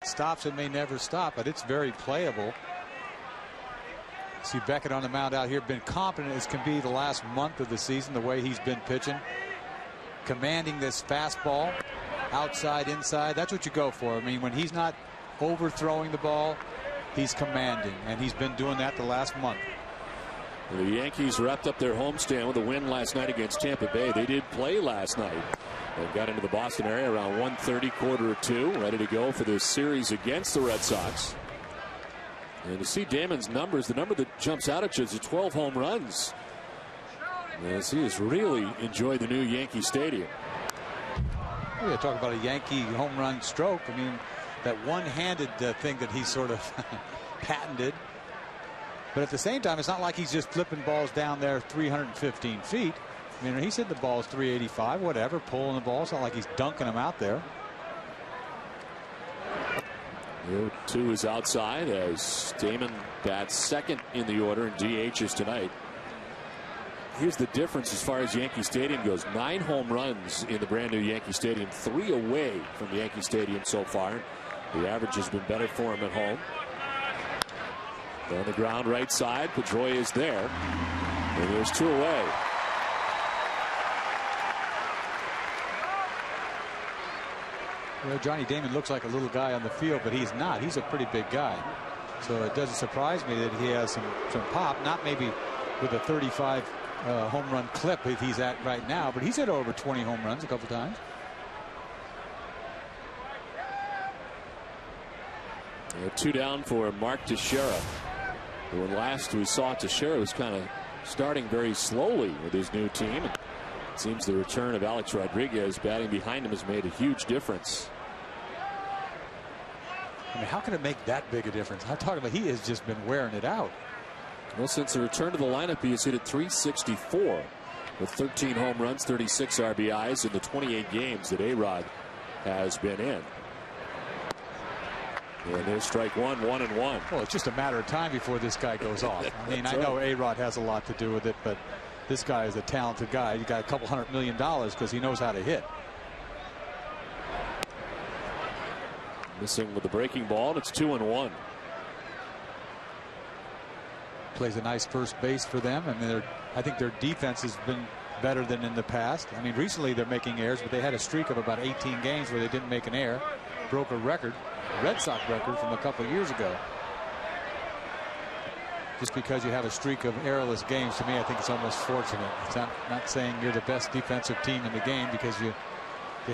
Stops and may never stop, but it's very playable. See Beckett on the mound out here, been competent as can be the last month of the season, the way he's been pitching. Commanding this fastball, outside, inside. That's what you go for. I mean, when he's not overthrowing the ball, he's commanding, and he's been doing that the last month. The Yankees wrapped up their homestand with a win last night against Tampa Bay. They did play last night. They got into the Boston area around 1:30, quarter to 2, ready to go for this series against the Red Sox. And to see Damon's numbers, the number that jumps out at you is 12 home runs. As he has really enjoyed the new Yankee Stadium. Yeah, talk about a Yankee home run stroke. I mean, that one-handed thing that he sort of patented. But at the same time, it's not like he's just flipping balls down there 315 feet. I mean, he's hitting the balls 385, whatever, pulling the ball. It's not like he's dunking them out there. 2 is outside as Damon bats second in the order and DHs tonight. Here's the difference as far as Yankee Stadium goes. 9 home runs in the brand new Yankee Stadium, 3 away from Yankee Stadium so far. The average has been better for him at home. On the ground right side, Pedroia is there. And there's 2 away. Well, Johnny Damon looks like a little guy on the field, but he's not. He's a pretty big guy. So it doesn't surprise me that he has some pop. Not maybe with a 35 home run clip if he's at right now, but he's hit over 20 home runs a couple times. Yeah, 2 down for Mark Teixeira. When last we saw Teixeira was kind of starting very slowly with his new team. It seems the return of Alex Rodriguez batting behind him has made a huge difference. I mean, how can it make that big a difference? I'm talking about he has just been wearing it out. Well, since the return to the lineup, he has hit at 364 with 13 home runs, 36 RBIs in the 28 games that A-Rod has been in. And there's strike 1, 1-1. Well, it's just a matter of time before this guy goes off. I mean, I know A-Rod has a lot to do with it, but this guy is a talented guy. He got a couple $100 million because he knows how to hit. Missing with the breaking ball, and it's 2-1. Plays a nice first base for them, and I think their defense has been better than in the past. I mean, recently they're making errors, but they had a streak of about 18 games where they didn't make an error. Broke a record, Red Sox record from a couple of years ago. Just because you have a streak of errorless games, to me, I think it's almost fortunate. It's not saying you're the best defensive team in the game because you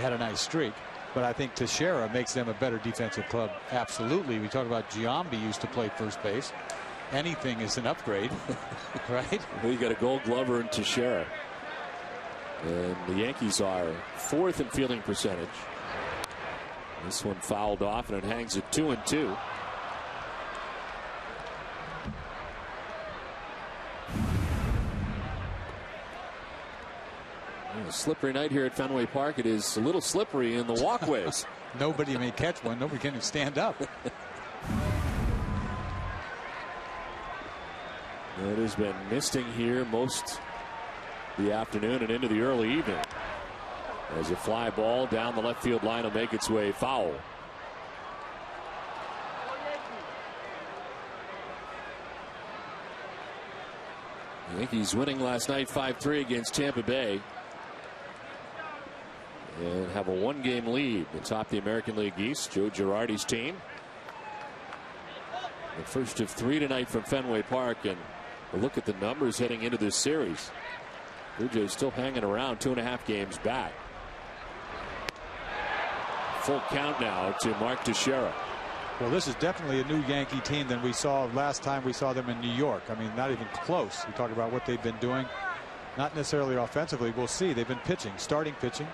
had a nice streak. But I think Teixeira makes them a better defensive club. Absolutely. We talk about Giambi used to play first base. Anything is an upgrade, right? Well, you got a Gold Glover in Teixeira. And the Yankees are 4th in fielding percentage. This one fouled off, and it hangs at 2-2. A slippery night here at Fenway Park. It is a little slippery in the walkways. Nobody may catch one. Nobody can even stand up. It has been misting here most the afternoon and into the early evening. As a fly ball down the left field line will make its way foul. The Yankees winning last night 5-3 against Tampa Bay. And have a 1-game lead atop the American League East. Joe Girardi's team. The first of 3 tonight from Fenway Park. And a look at the numbers heading into this series. Blue Jays still hanging around 2.5 games back. Full count now to Mark Teixeira. Well, this is definitely a new Yankee team than we saw last time we saw them in New York. I mean, not even close. We talk about what they've been doing. Not necessarily offensively. We'll see. They've been pitching, starting pitching.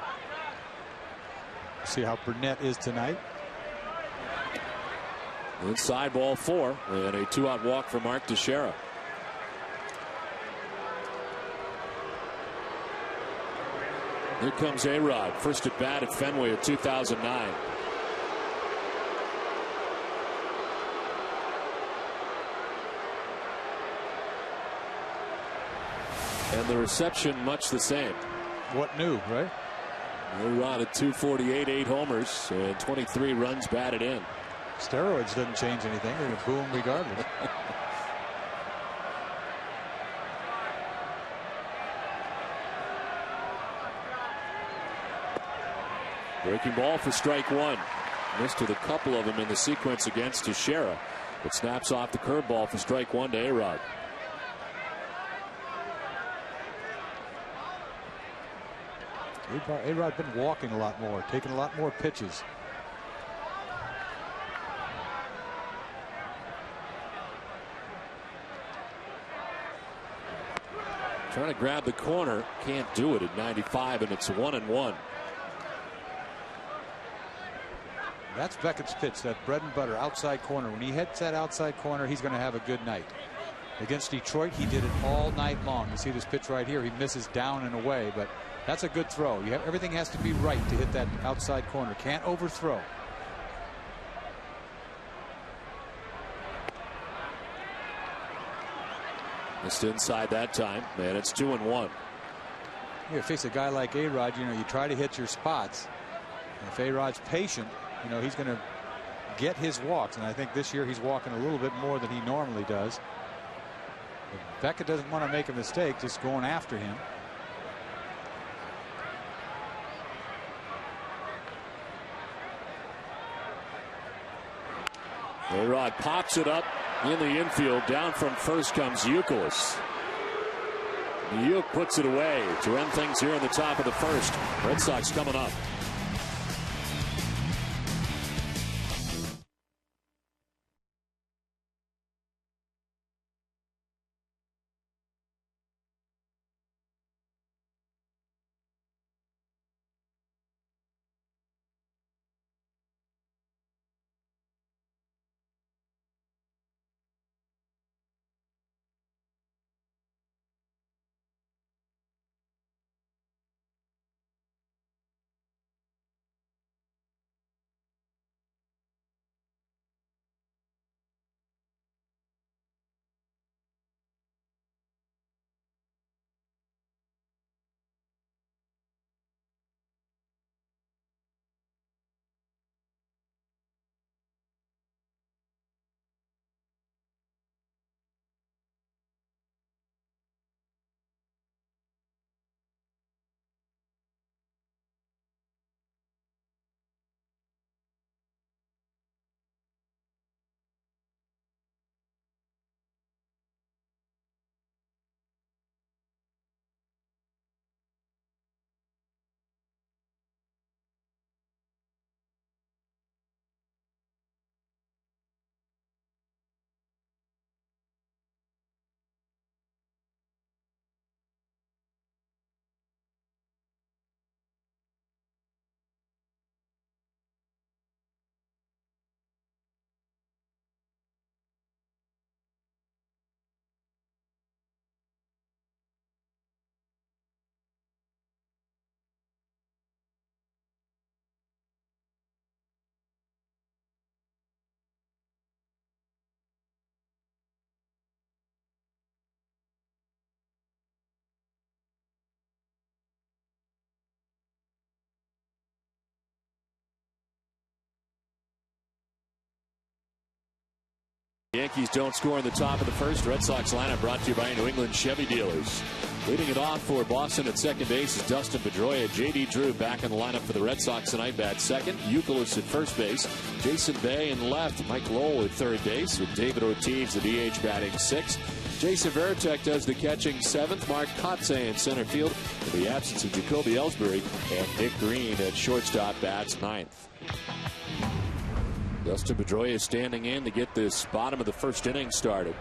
See how Burnett is tonight. Inside ball 4 and a 2-out walk for Mark Teixeira. Here comes A-Rod, first at bat at Fenway in 2009. And the reception much the same. What new, right? A-Rod at 248, 8 homers, and 23 runs batted in. Steroids doesn't change anything. They're going to boo him regardless. Breaking ball for strike one. Missed with a couple of them in the sequence against Teixeira. It snaps off the curveball for strike one to A-Rod. A-Rod been walking a lot more, taking a lot more pitches. Trying to grab the corner, can't do it at 95, and it's 1-1. That's Beckett's pitch, that bread and butter outside corner. When he hits that outside corner, he's going to have a good night. Against Detroit, he did it all night long. You see this pitch right here. He misses down and away, but that's a good throw. Everything has to be right to hit that outside corner. Can't overthrow. Missed inside that time, man. It's 2-1. You face a guy like A-Rod, you try to hit your spots. If A-Rod's patient, he's going to get his walks, and I think this year he's walking a little bit more than he normally does. But Beckett doesn't want to make a mistake, just going after him. A-Rod pops it up in the infield. Down from first comes Youkilis. Uke puts it away to end things here in the top of the first. Red Sox coming up. Yankees don't score in the top of the first. Red Sox lineup brought to you by New England Chevy dealers. Leading it off for Boston at second base is Dustin Pedroia. J.D. Drew back in the lineup for the Red Sox tonight, bat second. Youkilis at first base. Jason Bay in left. Mike Lowell at third base with David Ortiz, the DH, batting sixth. Jason Varitek does the catching seventh. Mark Kotze in center field in the absence of Jacoby Ellsbury. And Nick Green at shortstop bats ninth. Dustin Pedroia standing in to get this bottom of the first inning started.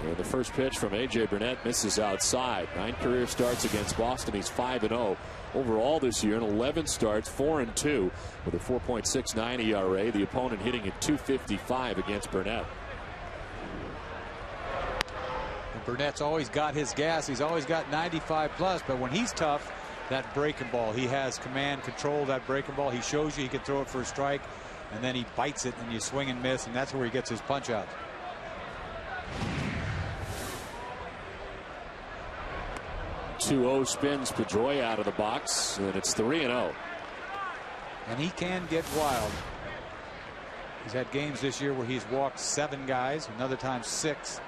And the first pitch from A.J. Burnett misses outside. 9 career starts against Boston. He's 5-0 overall this year in 11 starts, 4-2 with a 4.69 ERA. The opponent hitting at .255 against Burnett. And Burnett's always got his gas. He's always got 95 plus, but when he's tough, that breaking ball, he has command control of that breaking ball. He shows you he can throw it for a strike, and then he bites it and you swing and miss, and that's where he gets his punch out. .20 spins Pedroia out of the box, and it's 3-0. And he can get wild. He's had games this year where he's walked 7 guys, another time 6.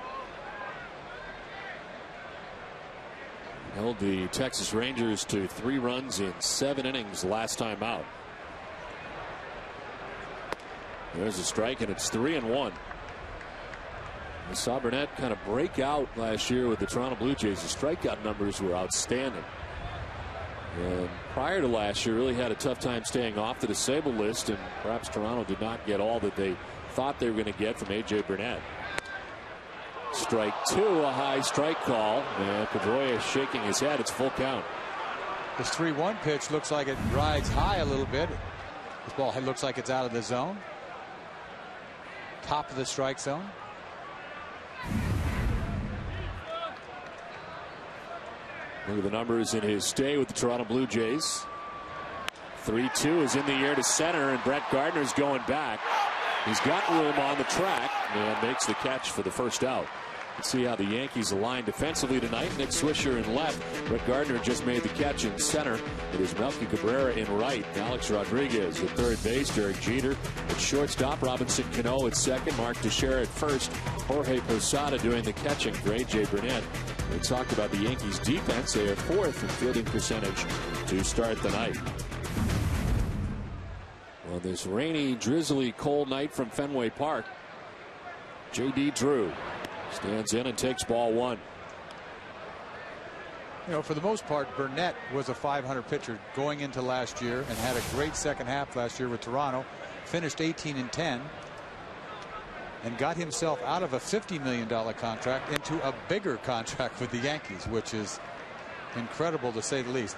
Held the Texas Rangers to 3 runs in 7 innings last time out. There's a strike, and it's 3-1. We saw Burnett kind of break out last year with the Toronto Blue Jays. The strikeout numbers were outstanding. And prior to last year, really had a tough time staying off the disabled list, and perhaps Toronto did not get all that they thought they were going to get from A.J. Burnett. Strike 2, a high strike call, and Pedroia shaking his head. It's full count. This 3-1 pitch looks like it rides high a little bit. This ball looks like it's out of the zone. Top of the strike zone. Look at the numbers in his stay with the Toronto Blue Jays. 3-2 is in the air to center, and Brett Gardner's going back. He's got room on the track and makes the catch for the first out. Let's see how the Yankees align defensively tonight. Nick Swisher in left. Brett Gardner just made the catch in center. It is Melky Cabrera in right. Alex Rodriguez at third base. Derek Jeter at shortstop. Robinson Cano at second. Mark Teixeira at first. Jorge Posada doing the catching for A.J. Burnett. We talked about the Yankees defense. They are 4th in fielding percentage to start the night. Well, this rainy, drizzly, cold night from Fenway Park. J.D. Drew stands in and takes ball 1. You know, for the most part, Burnett was a .500 pitcher going into last year and had a great second half last year with Toronto. Finished 18-10 and got himself out of a $50 million contract into a bigger contract with the Yankees, which is incredible to say the least.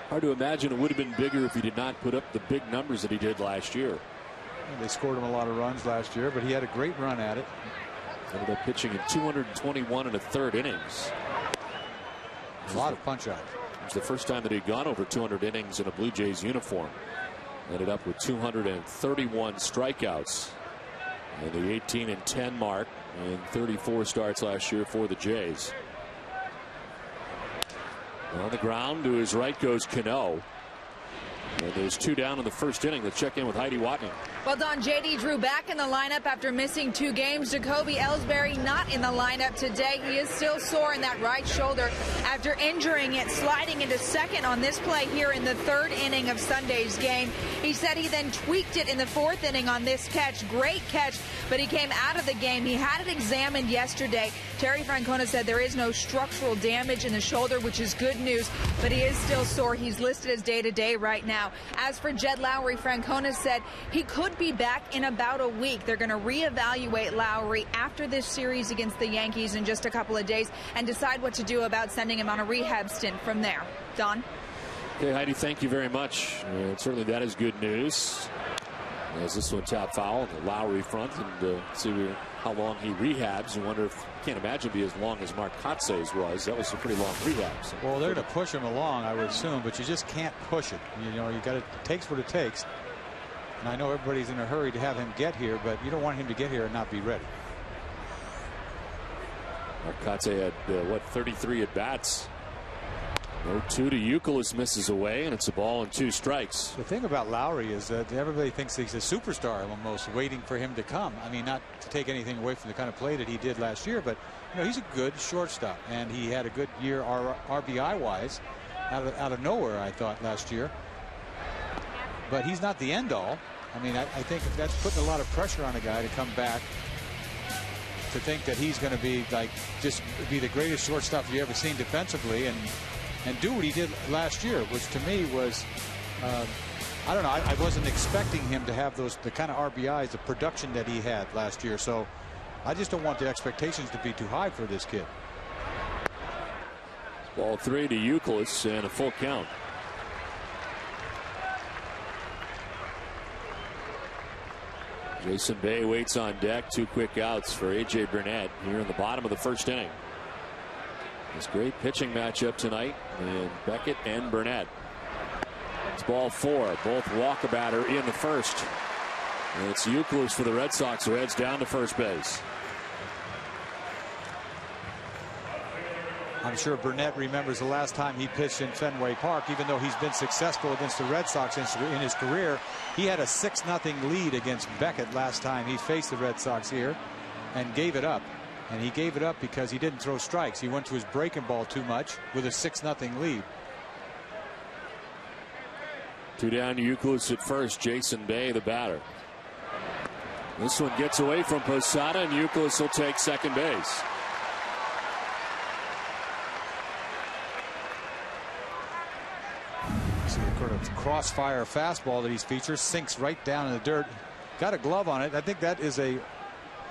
Hard to imagine it would have been bigger if he did not put up the big numbers that he did last year. They scored him a lot of runs last year, but he had a great run at it. Ended up pitching in 221 1/3 innings. A lot of punch outs. It was the first time that he'd gone over 200 innings in a Blue Jays uniform. Ended up with 231 strikeouts and the 18-10 mark and 34 starts last year for the Jays. On the ground to his right goes Cano. And there's 2 down in the first inning. Let's check in with Heidi Watney. Well, Don, J.D. Drew back in the lineup after missing 2 games. Jacoby Ellsbury not in the lineup today. He is still sore in that right shoulder after injuring it, sliding into second on this play here in the 3rd inning of Sunday's game. He said he then tweaked it in the 4th inning on this catch. Great catch, but he came out of the game. He had it examined yesterday. Terry Francona said there is no structural damage in the shoulder, which is good news, but he is still sore. He's listed as day-to-day right now. As for Jed Lowry, Francona said he could be back in about a week. They're going to reevaluate Lowry after this series against the Yankees in just a couple of days and decide what to do about sending him on a rehab stint from there. Don? Okay, Heidi, thank you very much. Certainly that is good news. As this one tap foul, the Lowry front, and see how long he rehabs. You wonder if, can't imagine it'd be as long as Mark Kotze's was. That was a pretty long rehab. So well, they're going to push him along, I would assume, but you just can't push it. You know, you got it takes what it takes. And I know everybody's in a hurry to have him get here, but you don't want him to get here and not be ready. Mark Kotze had 33 at bats. 0-2 to Youkilis, misses away, and it's a ball and 2 strikes. The thing about Lowry is that everybody thinks he's a superstar almost, waiting for him to come. I mean, not to take anything away from the kind of play that he did last year, but you know, he's a good shortstop, and he had a good year RBI wise out of nowhere, I thought, last year. But he's not the end all. I mean, I think that's putting a lot of pressure on a guy to come back, to think that he's going to be like just be the greatest shortstop you've ever seen defensively and do what he did last year, which to me was, I don't know, I wasn't expecting him to have the kind of RBIs, the production that he had last year. So I just don't want the expectations to be too high for this kid. Ball 3 to Youkilis and a full count. Jason Bay waits on deck. 2 quick outs for A.J. Burnett here in the bottom of the first inning. This great pitching matchup tonight, and Beckett and Burnett. It's ball 4. Both walk a batter in the first. And it's Youkilis for the Red Sox, who heads down to first base. I'm sure Burnett remembers the last time he pitched in Fenway Park. Even though he's been successful against the Red Sox in his career, he had a 6-0 lead against Beckett last time he faced the Red Sox here and gave it up. And he gave it up because he didn't throw strikes. He went to his breaking ball too much with a 6-0 lead. 2 down, Youkilis at first. Jason Bay, the batter. This one gets away from Posada, and Youkilis will take second base. See the sort of crossfire fastball that he's featured, sinks right down in the dirt. Got a glove on it. I think that is a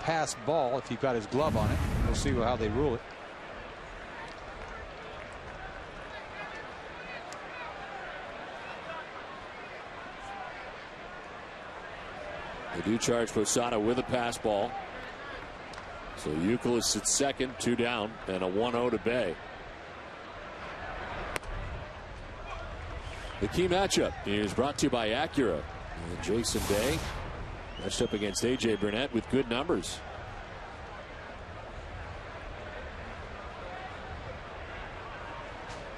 pass ball if he got his glove on it. We'll see how they rule it. They do charge Posada with a pass ball. So Youkilis at second, 2 down, and a 1-0 to Bay. The key matchup is brought to you by Acura. And Jason Bay matched up against A.J. Burnett with good numbers.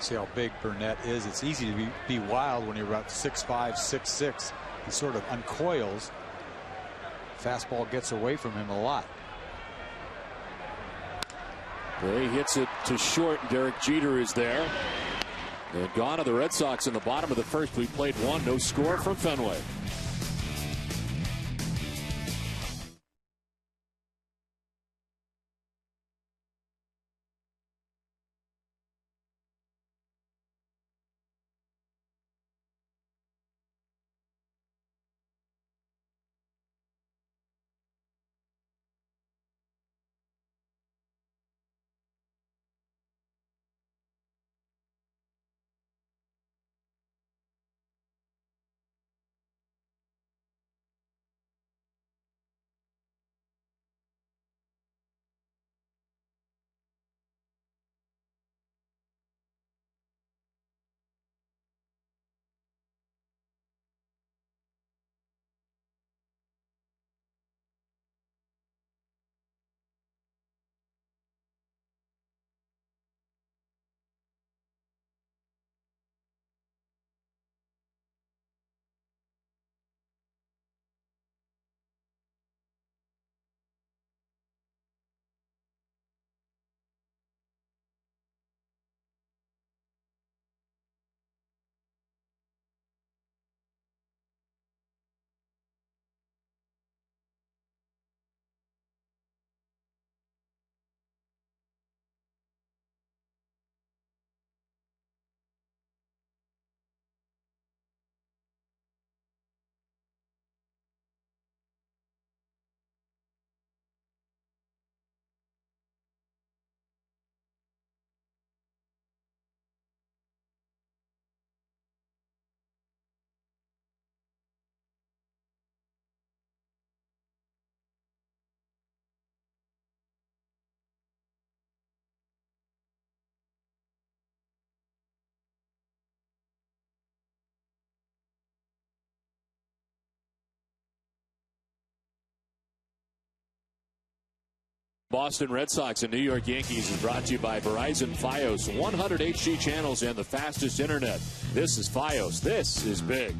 See how big Burnett is. It's easy to be wild when you're about 6'5", 6'6". He sort of uncoils. Fastball gets away from him a lot. Bay hits it to short. Derek Jeter is there. And gone are the Red Sox in the bottom of the first. We played one. No score from Fenway. Boston Red Sox and New York Yankees is brought to you by Verizon Fios, 100 HD channels and the fastest internet. This is Fios. This is big.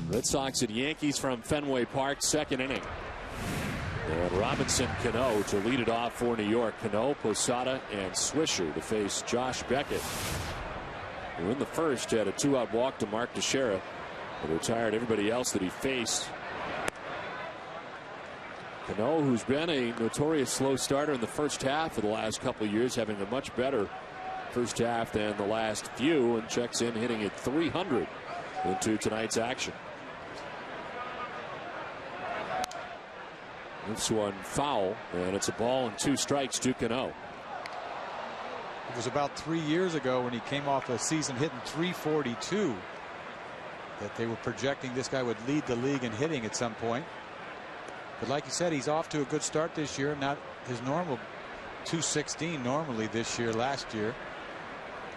Red Sox and Yankees from Fenway Park, second inning. And Robinson Cano to lead it off for New York. Cano, Posada, and Swisher to face Josh Beckett, who in the first had a 2-out walk to Mark Teixeira, but retired everybody else that he faced. Cano, who's been a notorious slow starter in the first half of the last couple of years, having a much better first half than the last few, and checks in hitting at 300 into tonight's action. This one foul, and it's a ball and 2 strikes to Cano. It was about 3 years ago when he came off a season hitting 342 that they were projecting this guy would lead the league in hitting at some point. But like you said, he's off to a good start this year. Not his normal 216 normally this year, last year.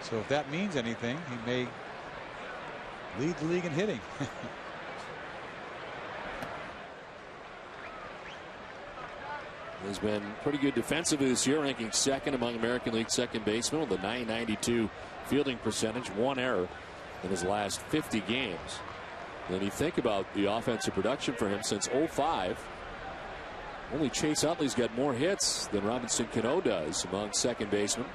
So if that means anything, he may lead the league in hitting. He's been pretty good defensively this year, ranking second among American League second basemen with a .992 fielding percentage, 1 error in his last 50 games. Then you think about the offensive production for him since '05. Only Chase Utley's got more hits than Robinson Cano does among second basemen.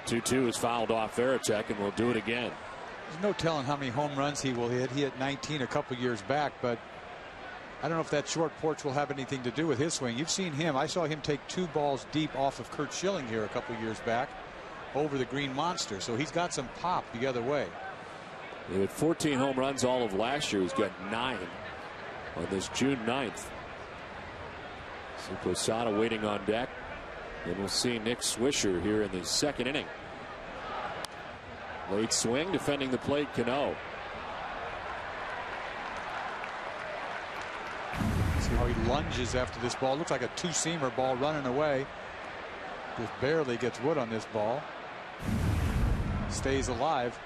Two is fouled off Varitek, and will do it again. There's no telling how many home runs he will hit. He hit 19 a couple years back, but I don't know if that short porch will have anything to do with his swing. You've seen him. I saw him take 2 balls deep off of Kurt Schilling here a couple years back over the Green Monster. So he's got some pop the other way. He had 14 home runs all of last year. He's got 9 on this June 9th. So Posada waiting on deck. And we'll see Nick Swisher here in the second inning. Late swing, defending the plate, Cano. See how he lunges after this ball. Looks like a 2-seamer ball running away. Just barely gets wood on this ball. Stays alive.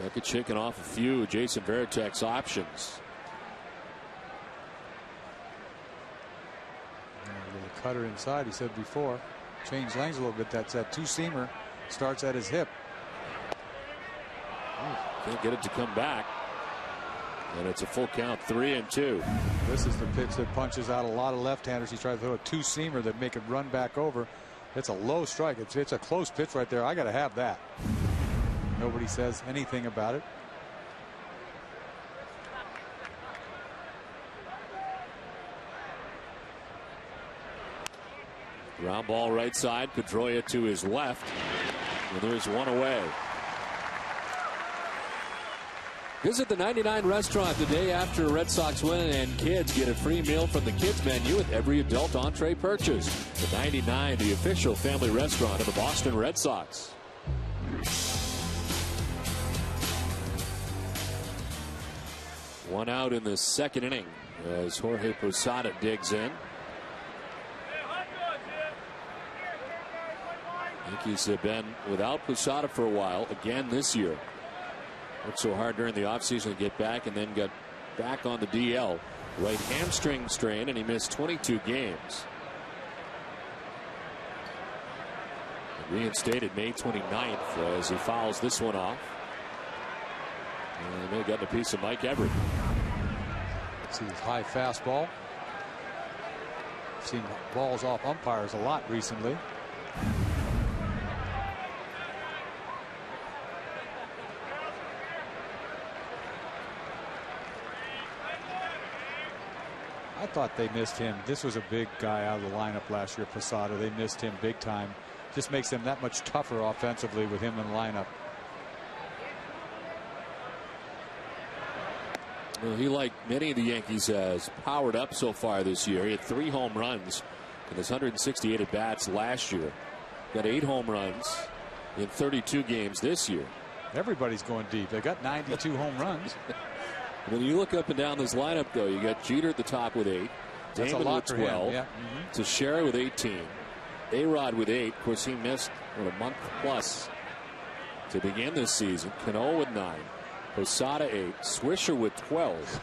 Beckett shaking off a few Jason Varitek's options. The cutter inside, he said before. Changed lanes a little bit. That's that 2-seamer. Starts at his hip. Can't get it to come back. And it's a full count, 3-2. This is the pitch that punches out a lot of left-handers. He tried to throw a 2-seamer that make it run back over. It's a low strike. It's a close pitch right there. I got to have that. Nobody says anything about it. Ground ball right side. Pedroia to his left. And there's one away. Visit the 99 restaurant the day after a Red Sox win, and kids get a free meal from the kids menu with every adult entree purchase. The 99, the official family restaurant of the Boston Red Sox. One out in the second inning as Jorge Posada digs in. Yankees have been without Posada for a while again this year. Worked so hard during the offseason to get back, and then got back on the DL. Right hamstring strain, and he missed 22 games. Reinstated May 29th as he fouls this one off. And they may have gotten a piece of Mike Everett. See his high fastball. Seen balls off umpires a lot recently. I thought they missed him. This was a big guy out of the lineup last year, Posada. They missed him big time. Just makes them that much tougher offensively with him in the lineup. Well, he, like many of the Yankees, has powered up so far this year. He had 3 home runs in his 168 at bats last year. Got 8 home runs in 32 games this year. Everybody's going deep. They got 92 home runs. When you look up and down this lineup, though, you got Jeter at the top with 8. Damon with 12. Yeah. Teixeira with 18. A-Rod with 8. Of course, he missed a month plus to begin this season. Cano with 9. Posada 8. Swisher with 12.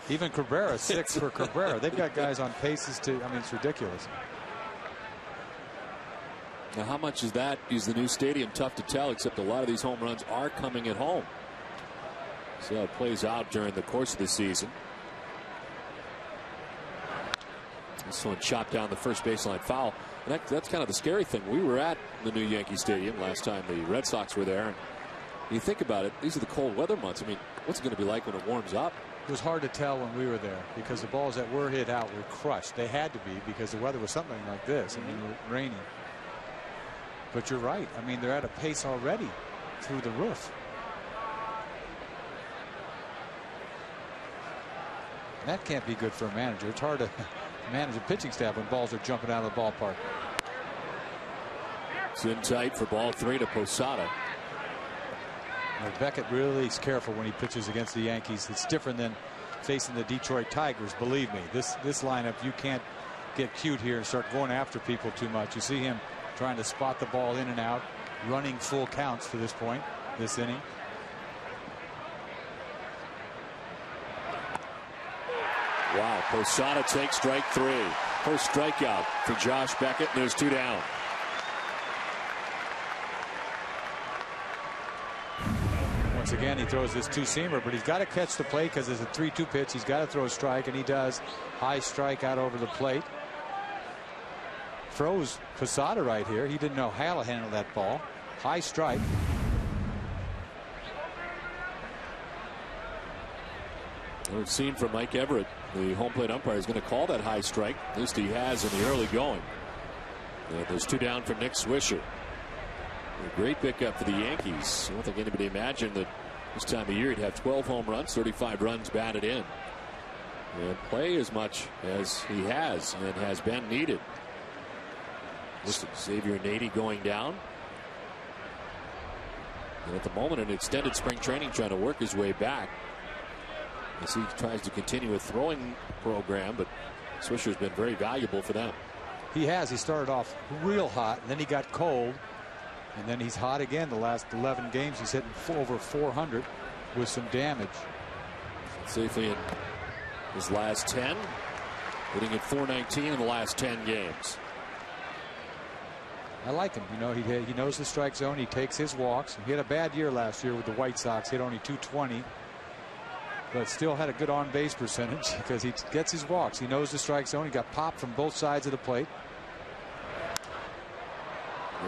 Even Cabrera 6 for Cabrera. They've got guys on paces to. I mean, it's ridiculous. Now, how much is that? Is the new stadium tough to tell? Except a lot of these home runs are coming at home. See how it plays out during the course of the season. This one chopped down the first baseline foul. And that's kind of the scary thing. We were at the new Yankee Stadium last time the Red Sox were there. And you think about it, these are the cold weather months. I mean, what's it going to be like when it warms up? It was hard to tell when we were there because the balls that were hit out were crushed. They had to be because the weather was something like this. I mean, rainy. But you're right. I mean, they're at a pace already through the roof. That can't be good for a manager. It's hard to manage a pitching staff when balls are jumping out of the ballpark. It's in tight for ball 3 to Posada. Beckett really is careful when he pitches against the Yankees. It's different than facing the Detroit Tigers. Believe me, this lineup, you can't get cute here and start going after people too much. You see him trying to spot the ball in and out, running full counts to this point, this inning. Wow, Posada takes strike 3. First strikeout for Josh Beckett, and there's 2 down. Once again, he throws this two-seamer, but he's got to catch the plate because there's a 3-2 pitch. He's got to throw a strike, and he does. High strike out over the plate. Throws Posada right here. He didn't know how to handle that ball. High strike. We've seen from Mike Everett, the home plate umpire is going to call that high strike. At least he has in the early going. And there's 2 down for Nick Swisher. A great pickup for the Yankees. I don't think anybody imagined that this time of year he'd have 12 home runs, 35 runs batted in, and play as much as he has and has been needed. This is Xavier Nady going down. And at the moment, an extended spring training, trying to work his way back as he tries to continue a throwing program, but Swisher's been very valuable for them. He has. He started off real hot, and then he got cold, and then he's hot again. The last 11 games, he's hitting over 400 with some damage. Safely in his last 10, hitting at 419 in the last 10 games. I like him. You know, he knows the strike zone. He takes his walks. He had a bad year last year with the White Sox. Hit only .220. But still had a good on-base percentage because he gets his walks. He knows the strike zone. He got popped from both sides of the plate.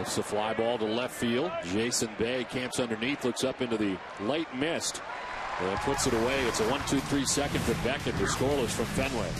It's a fly ball to left field. Jason Bay camps underneath, looks up into the light mist, and puts it away. It's a 1-2-3 second for Beckett. The scoreless from Fenway.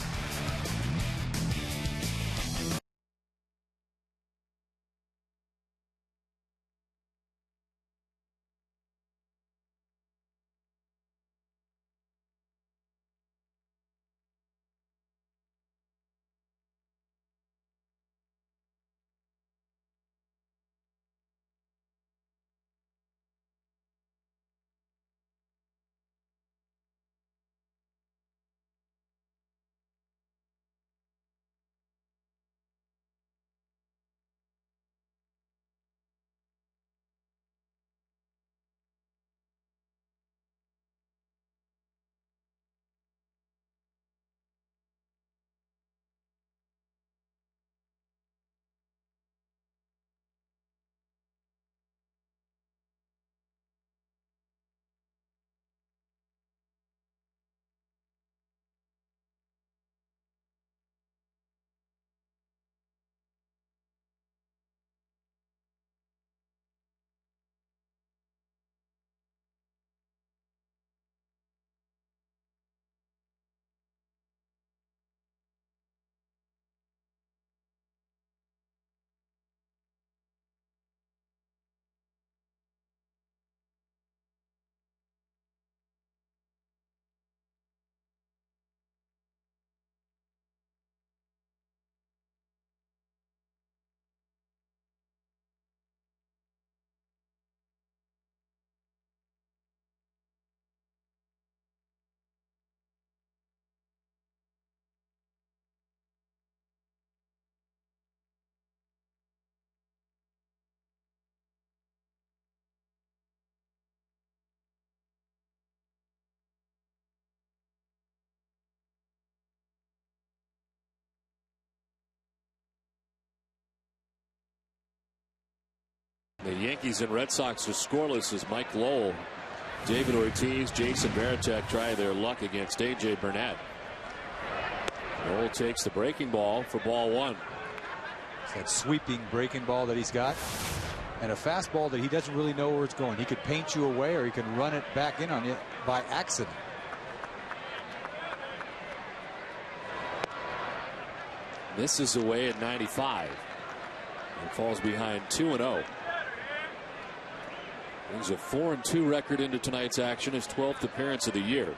The Yankees and Red Sox are scoreless as Mike Lowell, David Ortiz, Jason Varitek try their luck against A.J. Burnett. Lowell takes the breaking ball for ball 1. It's that sweeping breaking ball that he's got, and a fastball that he doesn't really know where it's going. He could paint you away, or he can run it back in on you by accident. Misses away at 95 and falls behind 2-0. Brings a 4-2 record into tonight's action, his 12th appearance of the year.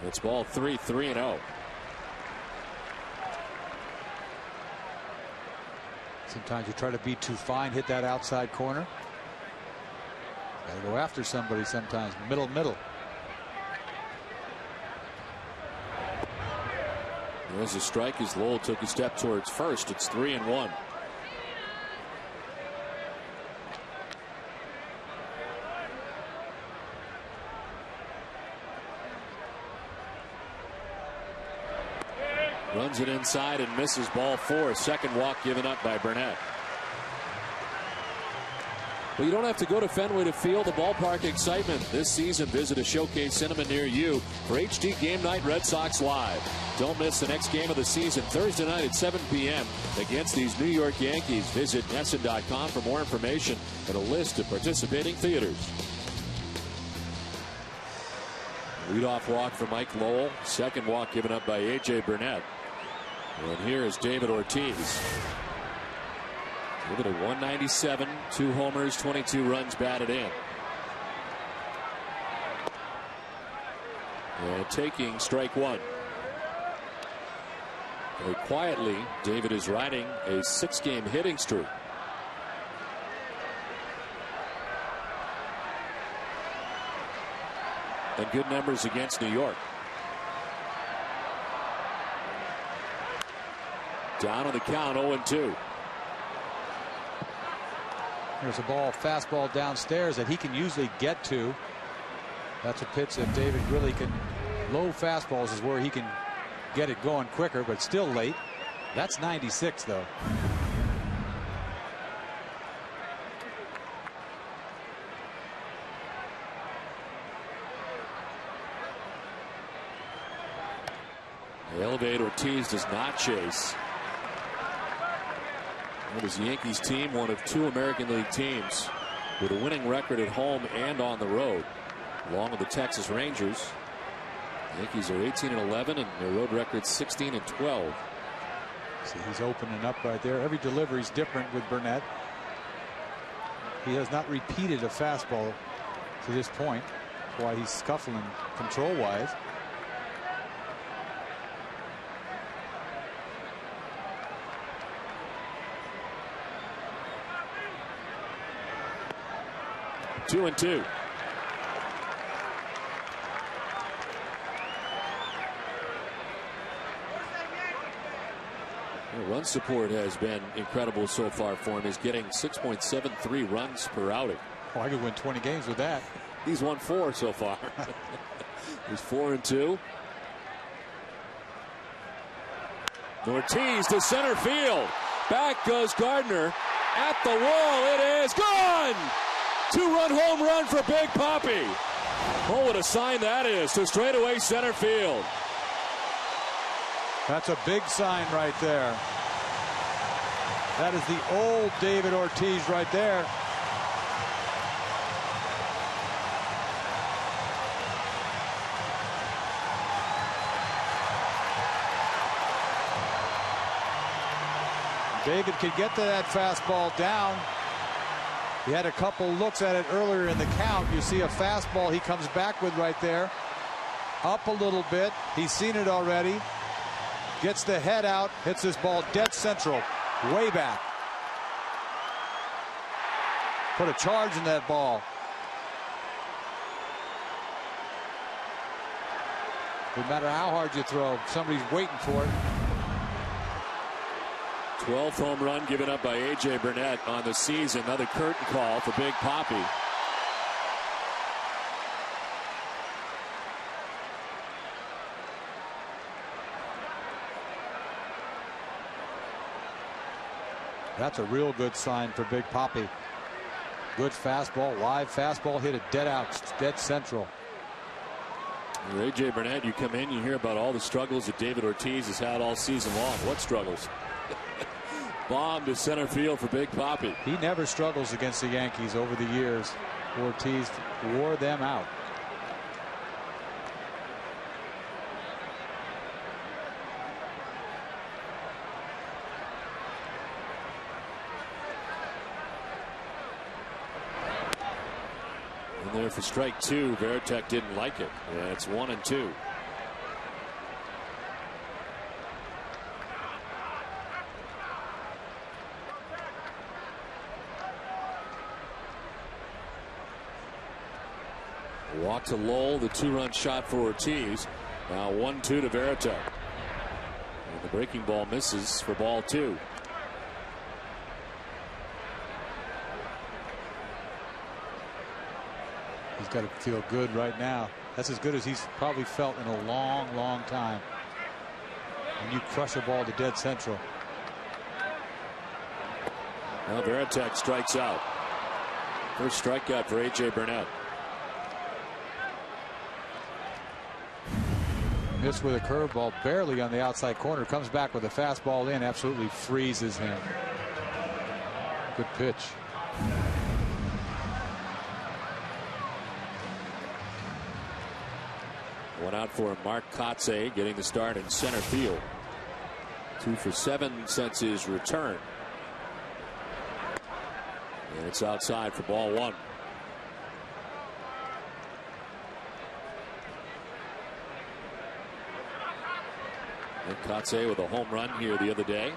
It's ball 3, 3-0. Sometimes you try to be too fine, hit that outside corner. Got to go after somebody sometimes. Middle. There's a strike as Lowell took a step towards first. It's 3-1. Runs it inside and misses, ball 4. Second walk given up by Burnett. Well, you don't have to go to Fenway to feel the ballpark excitement. This season, visit a Showcase Cinema near you for HD Game Night Red Sox Live. Don't miss the next game of the season, Thursday night at 7 p.m. against these New York Yankees. Visit NESN.com for more information and a list of participating theaters. Leadoff walk for Mike Lowell. Second walk given up by A.J. Burnett. And here is David Ortiz. David at 197, 2 homers, 22 runs batted in. And taking strike 1. Very quietly, David is riding a 6-game hitting streak. And good numbers against New York. Down on the count, 0-2. There's a fastball downstairs that he can usually get to. That's a pitch that David really can. Low fastballs is where he can get it going quicker, but still late. That's 96 though. Elevate Ortiz does not chase. It was the Yankees team, one of 2 American League teams with a winning record at home and on the road, along with the Texas Rangers. The Yankees are 18-11 and their road record 16-12. See, he's opening up right there. Every delivery is different with Burnett. He has not repeated a fastball to this point. That's why he's scuffling control-wise. Two and 2. Run support has been incredible so far for him. He's getting 6.73 runs per outing. Oh, I could win 20 games with that. He's won 4 so far. He's 4-2. Ortiz to center field. Back goes Gardner. At the wall, it is gone! 2-run home run for Big Papi. Oh, what a sign that is to straightaway center field. That's a big sign right there. That is the old David Ortiz right there. David could get to that fastball down. He had a couple looks at it earlier in the count. You see a fastball he comes back with right there. Up a little bit. He's seen it already. Gets the head out. Hits this ball dead central. Way back. Put a charge in that ball. No matter how hard you throw, somebody's waiting for it. 12th home run given up by A.J. Burnett on the season. Another curtain call for Big Papi. That's a real good sign for Big Papi. Good fastball, live fastball, hit it dead out, dead central. A.J. Burnett, you come in, you hear about all the struggles that David Ortiz has had all season long. What struggles? Bomb to center field for Big Papi. He never struggles against the Yankees over the years. Ortiz wore them out. And there for strike 2. Veritek didn't like it. Yeah, it's 1-2. Walk to Lowell, the 2-run shot for Ortiz. Now 1-2 to Veritek. And the breaking ball misses for ball 2. He's got to feel good right now. That's as good as he's probably felt in a long, long time. When you crush a ball to dead central. Now Veritek strikes out. First strikeout for A.J. Burnett. Missed with a curveball, barely on the outside corner. Comes back with a fastball in, absolutely freezes him. Good pitch. One out for Mark Kotze, getting the start in center field. 2 for 7 since his return. And it's outside for ball 1. And Kotze with a home run here the other day.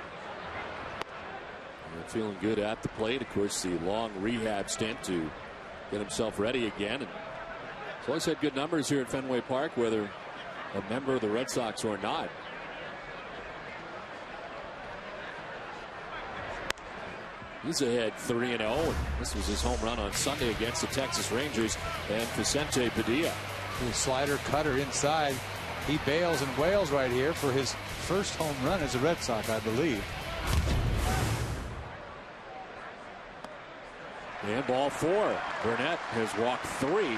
And feeling good at the plate. Of course, the long rehab stint to get himself ready again. And he's always had good numbers here at Fenway Park, whether a member of the Red Sox or not. He's ahead 3-0. This was his home run on Sunday against the Texas Rangers and Vicente Padilla. His slider cutter inside. He bails and wails right here for his first home run as a Red Sox, I believe. And ball 4. Burnett has walked 3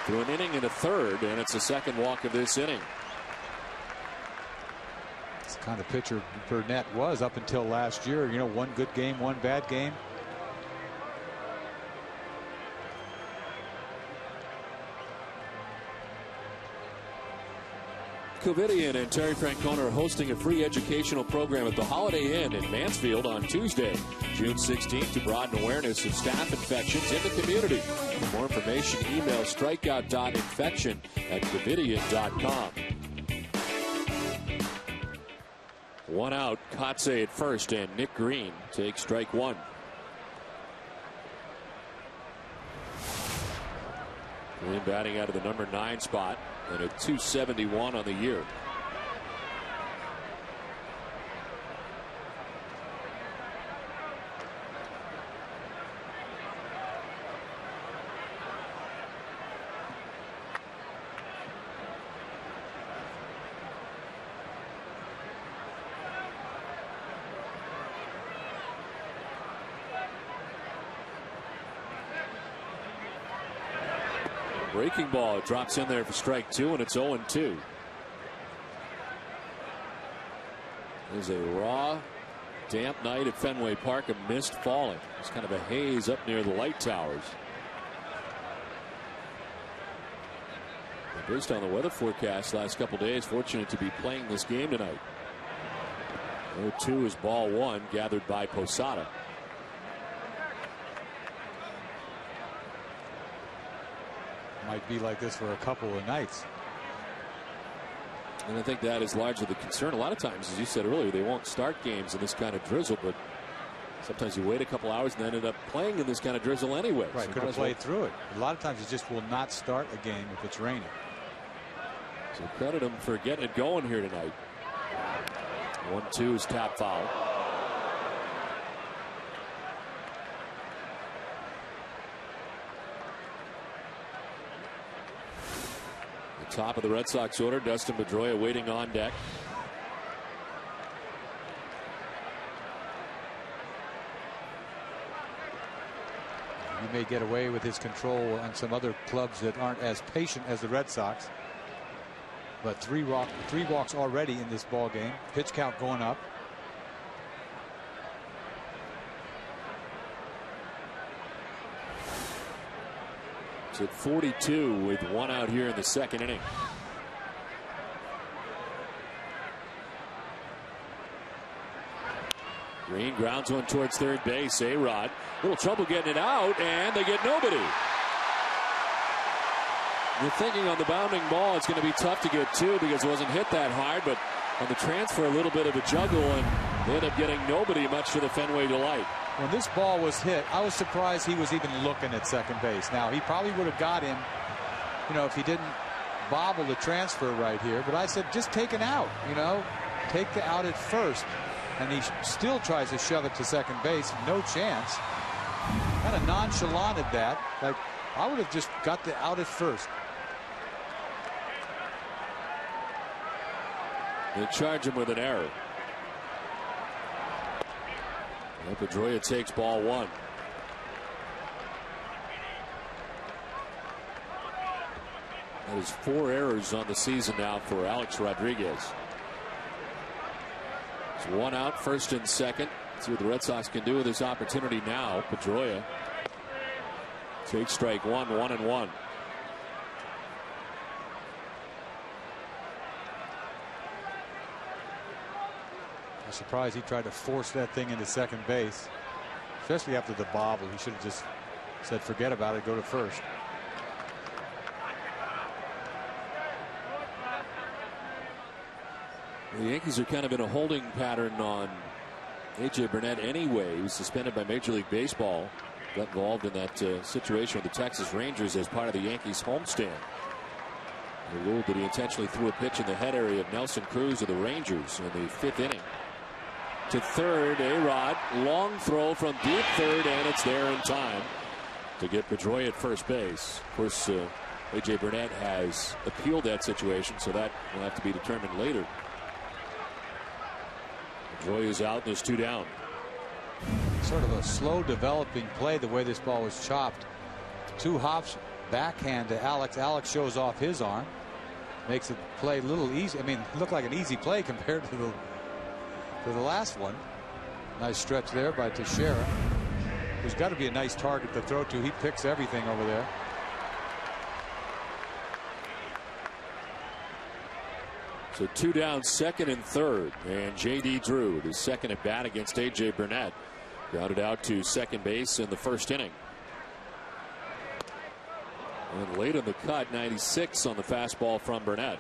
through an inning and a third, and it's the second walk of this inning. It's the kind of pitcher Burnett was up until last year. You know, one good game, one bad game. Covidian and Terry Francona are hosting a free educational program at the Holiday Inn in Mansfield on Tuesday, June 16th, to broaden awareness of staph infections in the community. For more information, email strikeout.infection@covidian.com. One out, Kotze at first, and Nick Green takes strike 1. Green batting out of the number 9 spot and a .271 on the year. Breaking ball drops in there for strike 2, and it's 0-2. There's a raw, damp night at Fenway Park, a mist falling. It's kind of a haze up near the light towers. And based on the weather forecast last couple days, fortunate to be playing this game tonight. 0-2 is ball 1, gathered by Posada. Might be like this for a couple of nights. And I think that is largely the concern. A lot of times, as you said earlier, they won't start games in this kind of drizzle, but sometimes you wait a couple hours and end up playing in this kind of drizzle anyway. Right, so could have played through it. A lot of times you just will not start a game if it's raining. So credit them for getting it going here tonight. 1-2 is tap foul. Top of the Red Sox order, Dustin Pedroia waiting on deck. He may get away with his control on some other clubs that aren't as patient as the Red Sox. But three walks already in this ball game. Pitch count going up. It's at 42 with 1 out here in the second inning. Green grounds one towards third base. A-Rod, little trouble getting it out, and they get nobody. You're thinking on the bounding ball it's going to be tough to get 2 because it wasn't hit that hard, but on the transfer a little bit of a juggle, and they end up getting nobody, much to the Fenway delight. When this ball was hit, I was surprised he was even looking at second base. Now, he probably would have got him if he didn't bobble the transfer right here. But I said, just take an out, take the out at first. And he still tries to shove it to second base. No chance. Kind of nonchalanted that. Like, I would have just got the out at first. They charge him with an error. Pedroia takes ball one. That is 4 errors on the season now for Alex Rodriguez. It's 1 out, first and second. See what the Red Sox can do with this opportunity now. Pedroia takes strike one, 1-1. I'm surprised he tried to force that thing into second base, especially after the bobble. He should have just said, forget about it, go to first. The Yankees are kind of in a holding pattern on A.J. Burnett anyway. He was suspended by Major League Baseball. Got involved in that situation with the Texas Rangers as part of the Yankees homestand. They ruled that he intentionally threw a pitch in the head area of Nelson Cruz of the Rangers in the 5th inning. To third, A-Rod, long throw from deep third, and it's there in time to get Pedroia at first base. Of course, A.J. Burnett has appealed that situation, so that will have to be determined later. Pedroia is out, and there's 2 down. Sort of a slow developing play the way this ball was chopped. 2 hops, backhand to Alex. Alex shows off his arm. Makes the play a little easy. I mean, it looked like an easy play compared to the last one. Nice stretch there by Teixeira. There's got to be a nice target to throw to. He picks everything over there. So 2 down, second and third, and J.D. Drew, his second at bat against A.J. Burnett, grounded out to second base in the first inning. And late in the cut, 96 on the fastball from Burnett.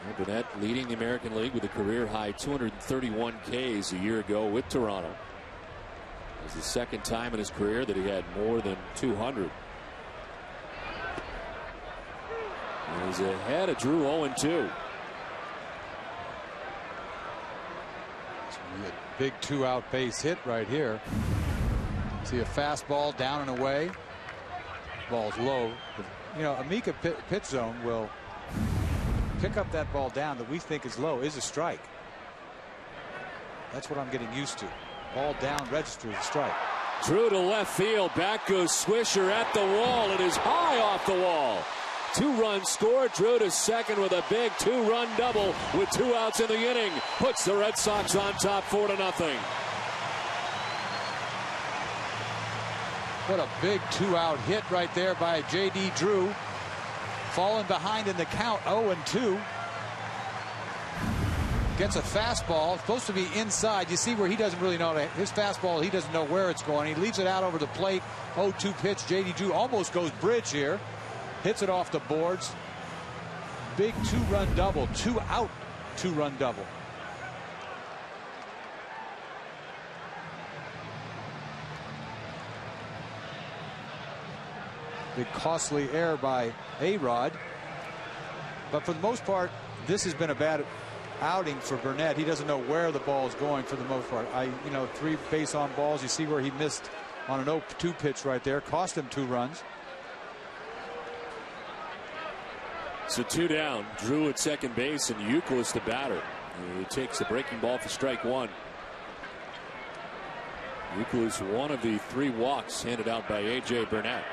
And Burnett leading the American League with a career high 231 Ks a year ago with Toronto. It was the second time in his career that he had more than 200. And he's ahead of Drew 0-2. Big 2-out base hit right here. See a fastball down and away. Ball's low. A Mika pitch zone will pick up that ball down that we think is low, is a strike. That's what I'm getting used to. Ball down registers a strike. Drew to left field. Back goes Swisher at the wall. It is high off the wall. 2-run score. Drew to second with a big 2-run double with 2 outs in the inning. Puts the Red Sox on top 4-0. What a big 2-out hit right there by J.D. Drew. Falling behind in the count, 0-2. Gets a fastball, supposed to be inside. You see where he doesn't really know his fastball. He doesn't know where it's going. He leaves it out over the plate. 0-2 pitch. J.D. Drew almost goes bridge here. Hits it off the boards. Big 2-run double. 2-out 2-run double. Big costly error by A-Rod. But for the most part, this has been a bad outing for Burnett. He doesn't know where the ball is going for the most part. 3 base on balls. You see where he missed on an 0-2 pitch right there. Cost him 2 runs. So 2 down. Drew at second base, and Euclid the batter. He takes the breaking ball for strike 1. Euclid is one of the 3 walks handed out by A.J. Burnett.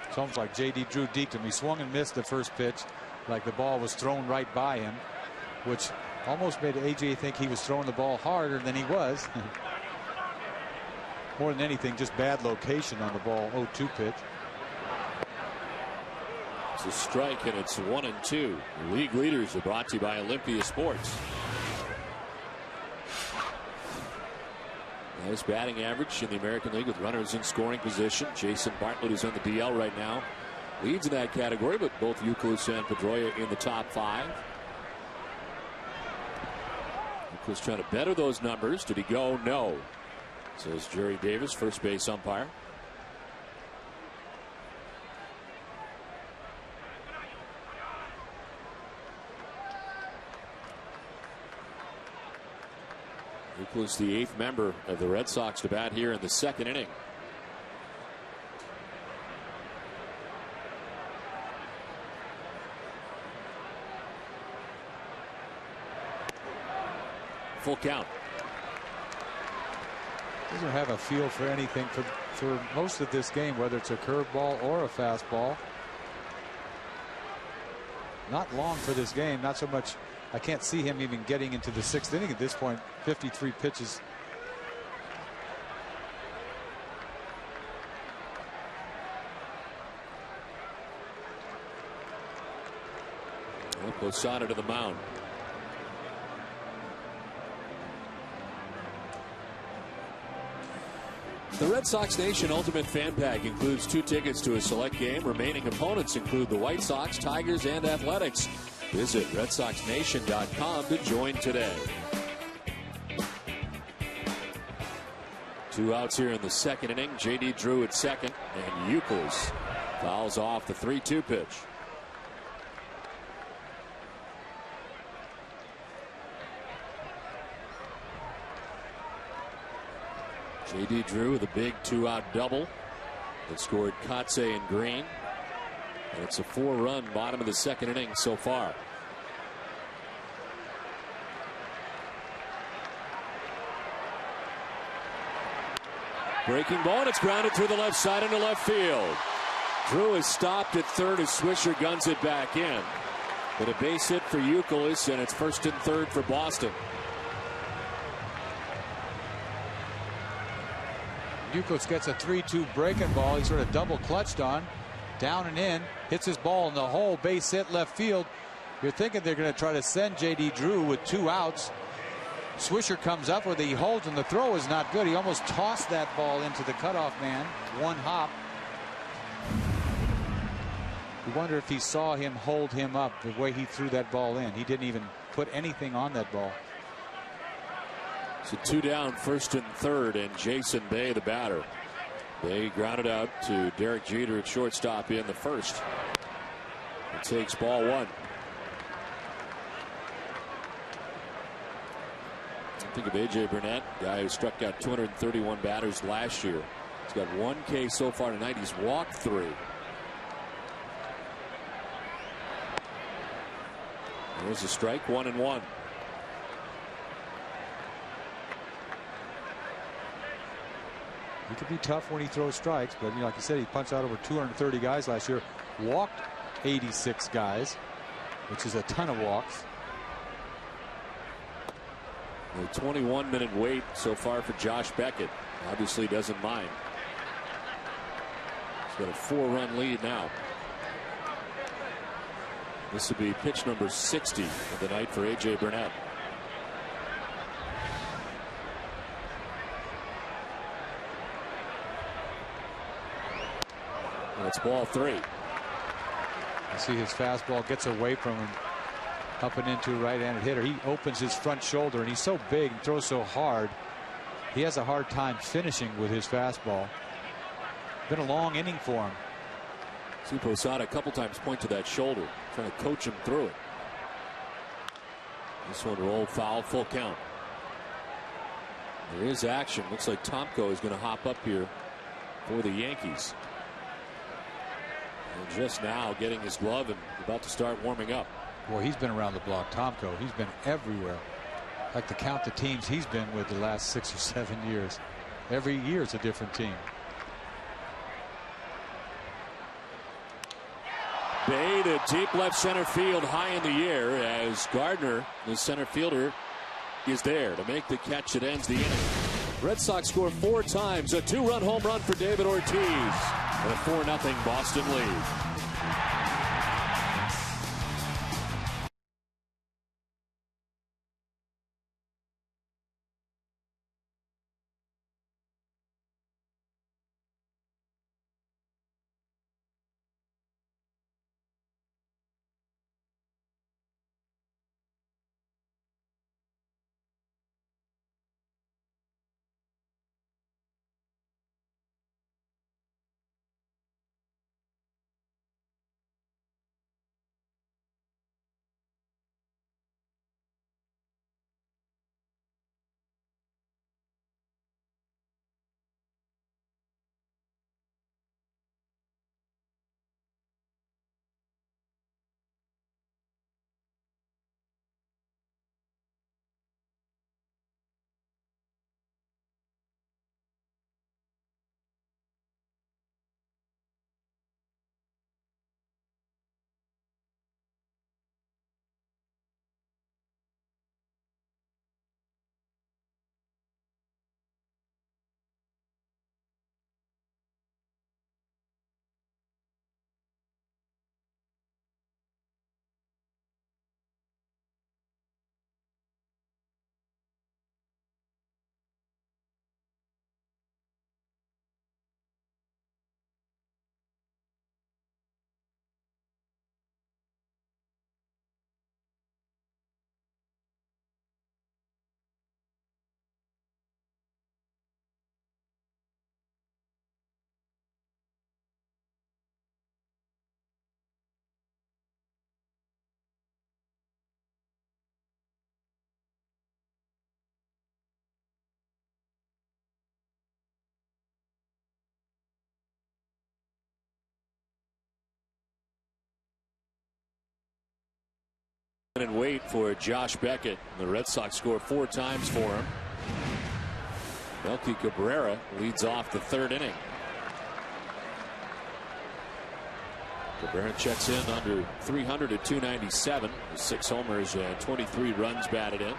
It's almost like J.D. Drew deked him. He swung and missed the first pitch, like the ball was thrown right by him, which almost made A.J. think he was throwing the ball harder than he was. More than anything, just bad location on the ball. 0-2 pitch. It's a strike, and it's 1-2. The league leaders are brought to you by Olympia Sports. Nice batting average in the American League with runners in scoring position. Jason Bartlett, who's on the DL right now, leads in that category, but both Youkilis and Pedroia in the top 5. Youkilis trying to better those numbers. Did he go? No. Says Jerry Davis, first base umpire. Youkilis, the 8th member of the Red Sox to bat here in the 2nd inning. Full count. Doesn't have a feel for anything for most of this game, whether it's a curveball or a fastball. Not long for this game. Not so much. I can't see him even getting into the 6th inning at this point. 53 pitches. Posada to the mound. The Red Sox Nation Ultimate Fan Pack includes 2 tickets to a select game. Remaining opponents include the White Sox, Tigers, and Athletics. Visit RedSoxNation.com to join today. 2 outs here in the 2nd inning. J.D. Drew at second, and Youkilis fouls off the 3-2 pitch. J.D. Drew with a big 2-out double that scored Kotze and Green. And it's a 4-run bottom of the 2nd inning so far. Breaking ball, and it's grounded through the left side into left field. Drew is stopped at third as Swisher guns it back in. But a base hit for Youkilis, and it's 1st and 3rd for Boston. Youkilis gets a 3-2 breaking ball. He sort of double clutched on. Down and in. Hits his ball in the hole. Base hit left field. You're thinking they're going to try to send J.D. Drew with 2 outs. Swisher comes up with it. He holds, and the throw is not good. He almost tossed that ball into the cutoff man. 1 hop. You wonder if he saw him hold him up the way he threw that ball in. He didn't even put anything on that ball. So 2 down, 1st and 3rd, and Jason Bay, the batter. Bay grounded out to Derek Jeter at shortstop in the 1st. It takes ball 1. Think of A.J. Burnett, guy who struck out 231 batters last year. He's got 1 K so far tonight. He's walked 3. There's a strike, 1-1. He could be tough when he throws strikes, but like you said, he punched out over 230 guys last year, walked 86 guys, which is a ton of walks. A 21-minute wait so far for Josh Beckett. Obviously doesn't mind. He's got a 4-run lead now. This will be pitch number 60 of the night for A.J. Burnett. It's ball 3. You see his fastball gets away from him, up and into a right-handed hitter. He opens his front shoulder, and he's so big and throws so hard. He has a hard time finishing with his fastball. Been a long inning for him. See Posada a couple times point to that shoulder, trying to coach him through it. This one rolled foul, full count. There is action. Looks like Tomko is going to hop up here for the Yankees. And just now getting his glove and about to start warming up. Boy, he's been around the block, Tomko. He's been everywhere. Like to count the teams he's been with the last 6 or 7 years. Every year it's a different team. Bay to deep left center field, high in the air, as Gardner, the center fielder, is there to make the catch that ends the inning. Red Sox score 4 times, a 2-run home run for David Ortiz, and a 4-0 Boston lead. And wait for Josh Beckett. The Red Sox score 4 times for him. Melky Cabrera leads off the 3rd inning. Cabrera checks in under 300 at 297. 6 homers and 23 runs batted in.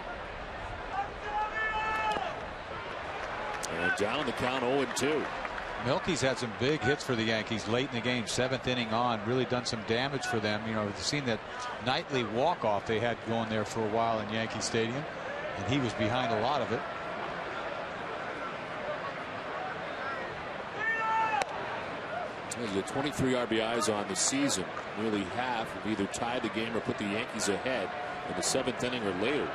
And down the count 0-2. Melky's had some big hits for the Yankees late in the game. 7th inning on, really done some damage for them. You know, you've seen that nightly walk-off they had going there for a while in Yankee Stadium, and he was behind a lot of it. He had 23 RBIs on the season. Nearly half have either tied the game or put the Yankees ahead in the 7th inning or later.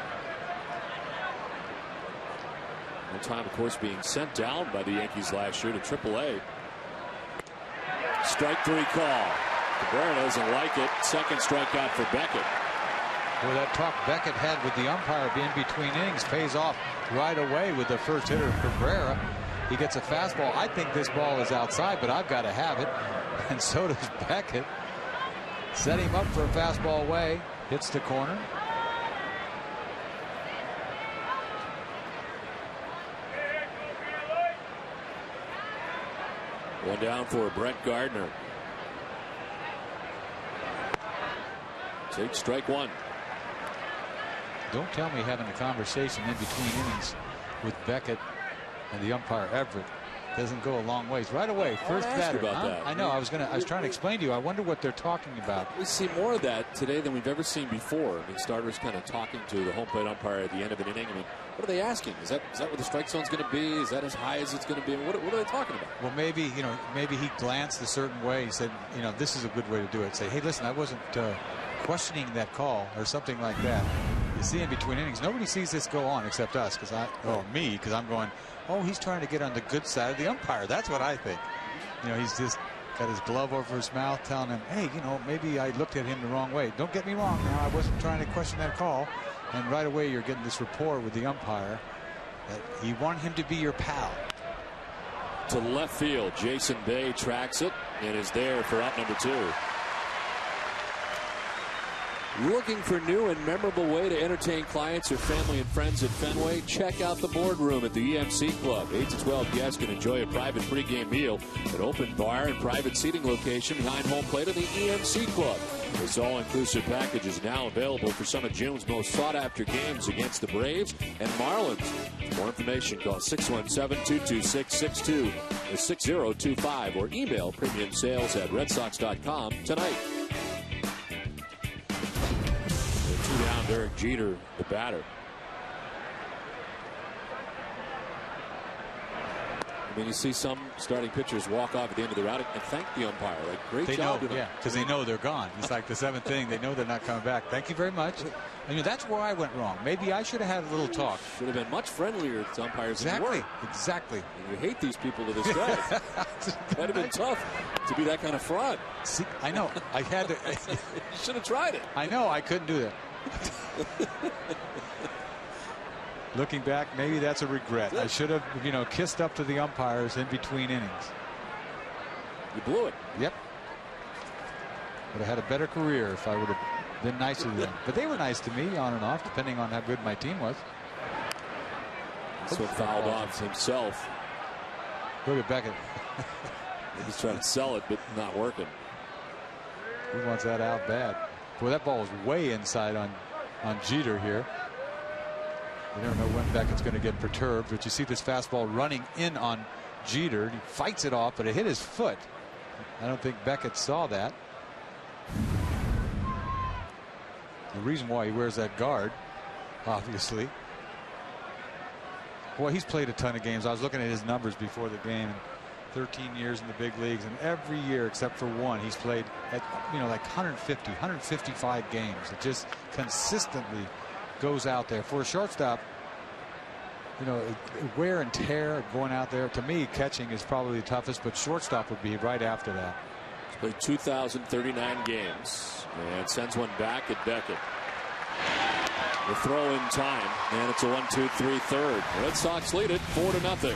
One time, of course, being sent down by the Yankees last year to AAA. Strike 3 call. Cabrera doesn't like it. 2nd strikeout for Beckett. Well, that talk Beckett had with the umpire being between innings pays off right away with the first hitter, Cabrera. He gets a fastball. I think this ball is outside, but I've got to have it. And so does Beckett. Set him up for a fastball away. Hits the corner. One down for Brett Gardner. Take strike 1. Don't tell me having a conversation in between innings with Beckett and the umpire Everett doesn't go a long ways. Right away, first batter. About that. I know. I was trying to explain to you. I wonder what they're talking about. We see more of that today than we've ever seen before. I mean, starters kind of talking to the home plate umpire at the end of an inning. I mean, what are they asking? Is that where the strike zone's going to be? Is that as high as it's going to be? What are they talking about? Well, maybe he glanced a certain way. He said, this is a good way to do it. Say, hey, listen, I wasn't questioning that call or something like that. You see, in between innings, nobody sees this go on except us, because I'm going, oh, he's trying to get on the good side of the umpire. That's what I think. He's just got his glove over his mouth telling him, hey, maybe I looked at him the wrong way. Don't get me wrong. Now, I wasn't trying to question that call. And right away, you're getting this rapport with the umpire that you want him to be your pal. To left field, Jason Bay tracks it and is there for out number 2. Looking for new and memorable way to entertain clients or family and friends at Fenway? Check out the boardroom at the EMC Club. 8 to 12 guests can enjoy a private pregame meal, an open bar and private seating location behind home plate of the EMC Club. This all-inclusive package is now available for some of June's most sought-after games against the Braves and Marlins. For more information, call 617-226-62 or 6025 or email premiumsales@redsox.com tonight. Down, Derek Jeter, the batter. I mean, you see some starting pitchers walk off at the end of the round and thank the umpire. Like, great job. Because they know they're gone. It's like the 7th inning. They know they're not coming back. Thank you very much. I mean, that's where I went wrong. Maybe I should have had a little talk. Should have been much friendlier to umpires than you were. Exactly. And you hate these people to this day. Might have been tough to be that kind of fraud. See, I know. I had to. You should have tried it. I know. I couldn't do that. Looking back, maybe that's a regret. I should have, kissed up to the umpires in between innings. You blew it. Yep. Would have had a better career if I would have been nicer to them. But they were nice to me on and off, depending on how good my team was. This one fouled off himself. Look at Beckett. He's trying to sell it, but not working. He wants that out bad. Boy, that ball was way inside on Jeter here. You never know when Beckett's going to get perturbed, but you see this fastball running in on Jeter. He fights it off, but it hit his foot. I don't think Beckett saw that. The reason why he wears that guard, obviously. Boy, he's played a ton of games. I was looking at his numbers before the game. 13 years in the big leagues, and every year except for one, he's played at like 150, 155 games. It just consistently goes out there for a shortstop. Wear and tear going out there. To me, catching is probably the toughest, but shortstop would be right after that. He's played 2,039 games and sends one back at Beckett. The throw in time, and it's a 1-2-3 third. Red Sox lead it 4-0.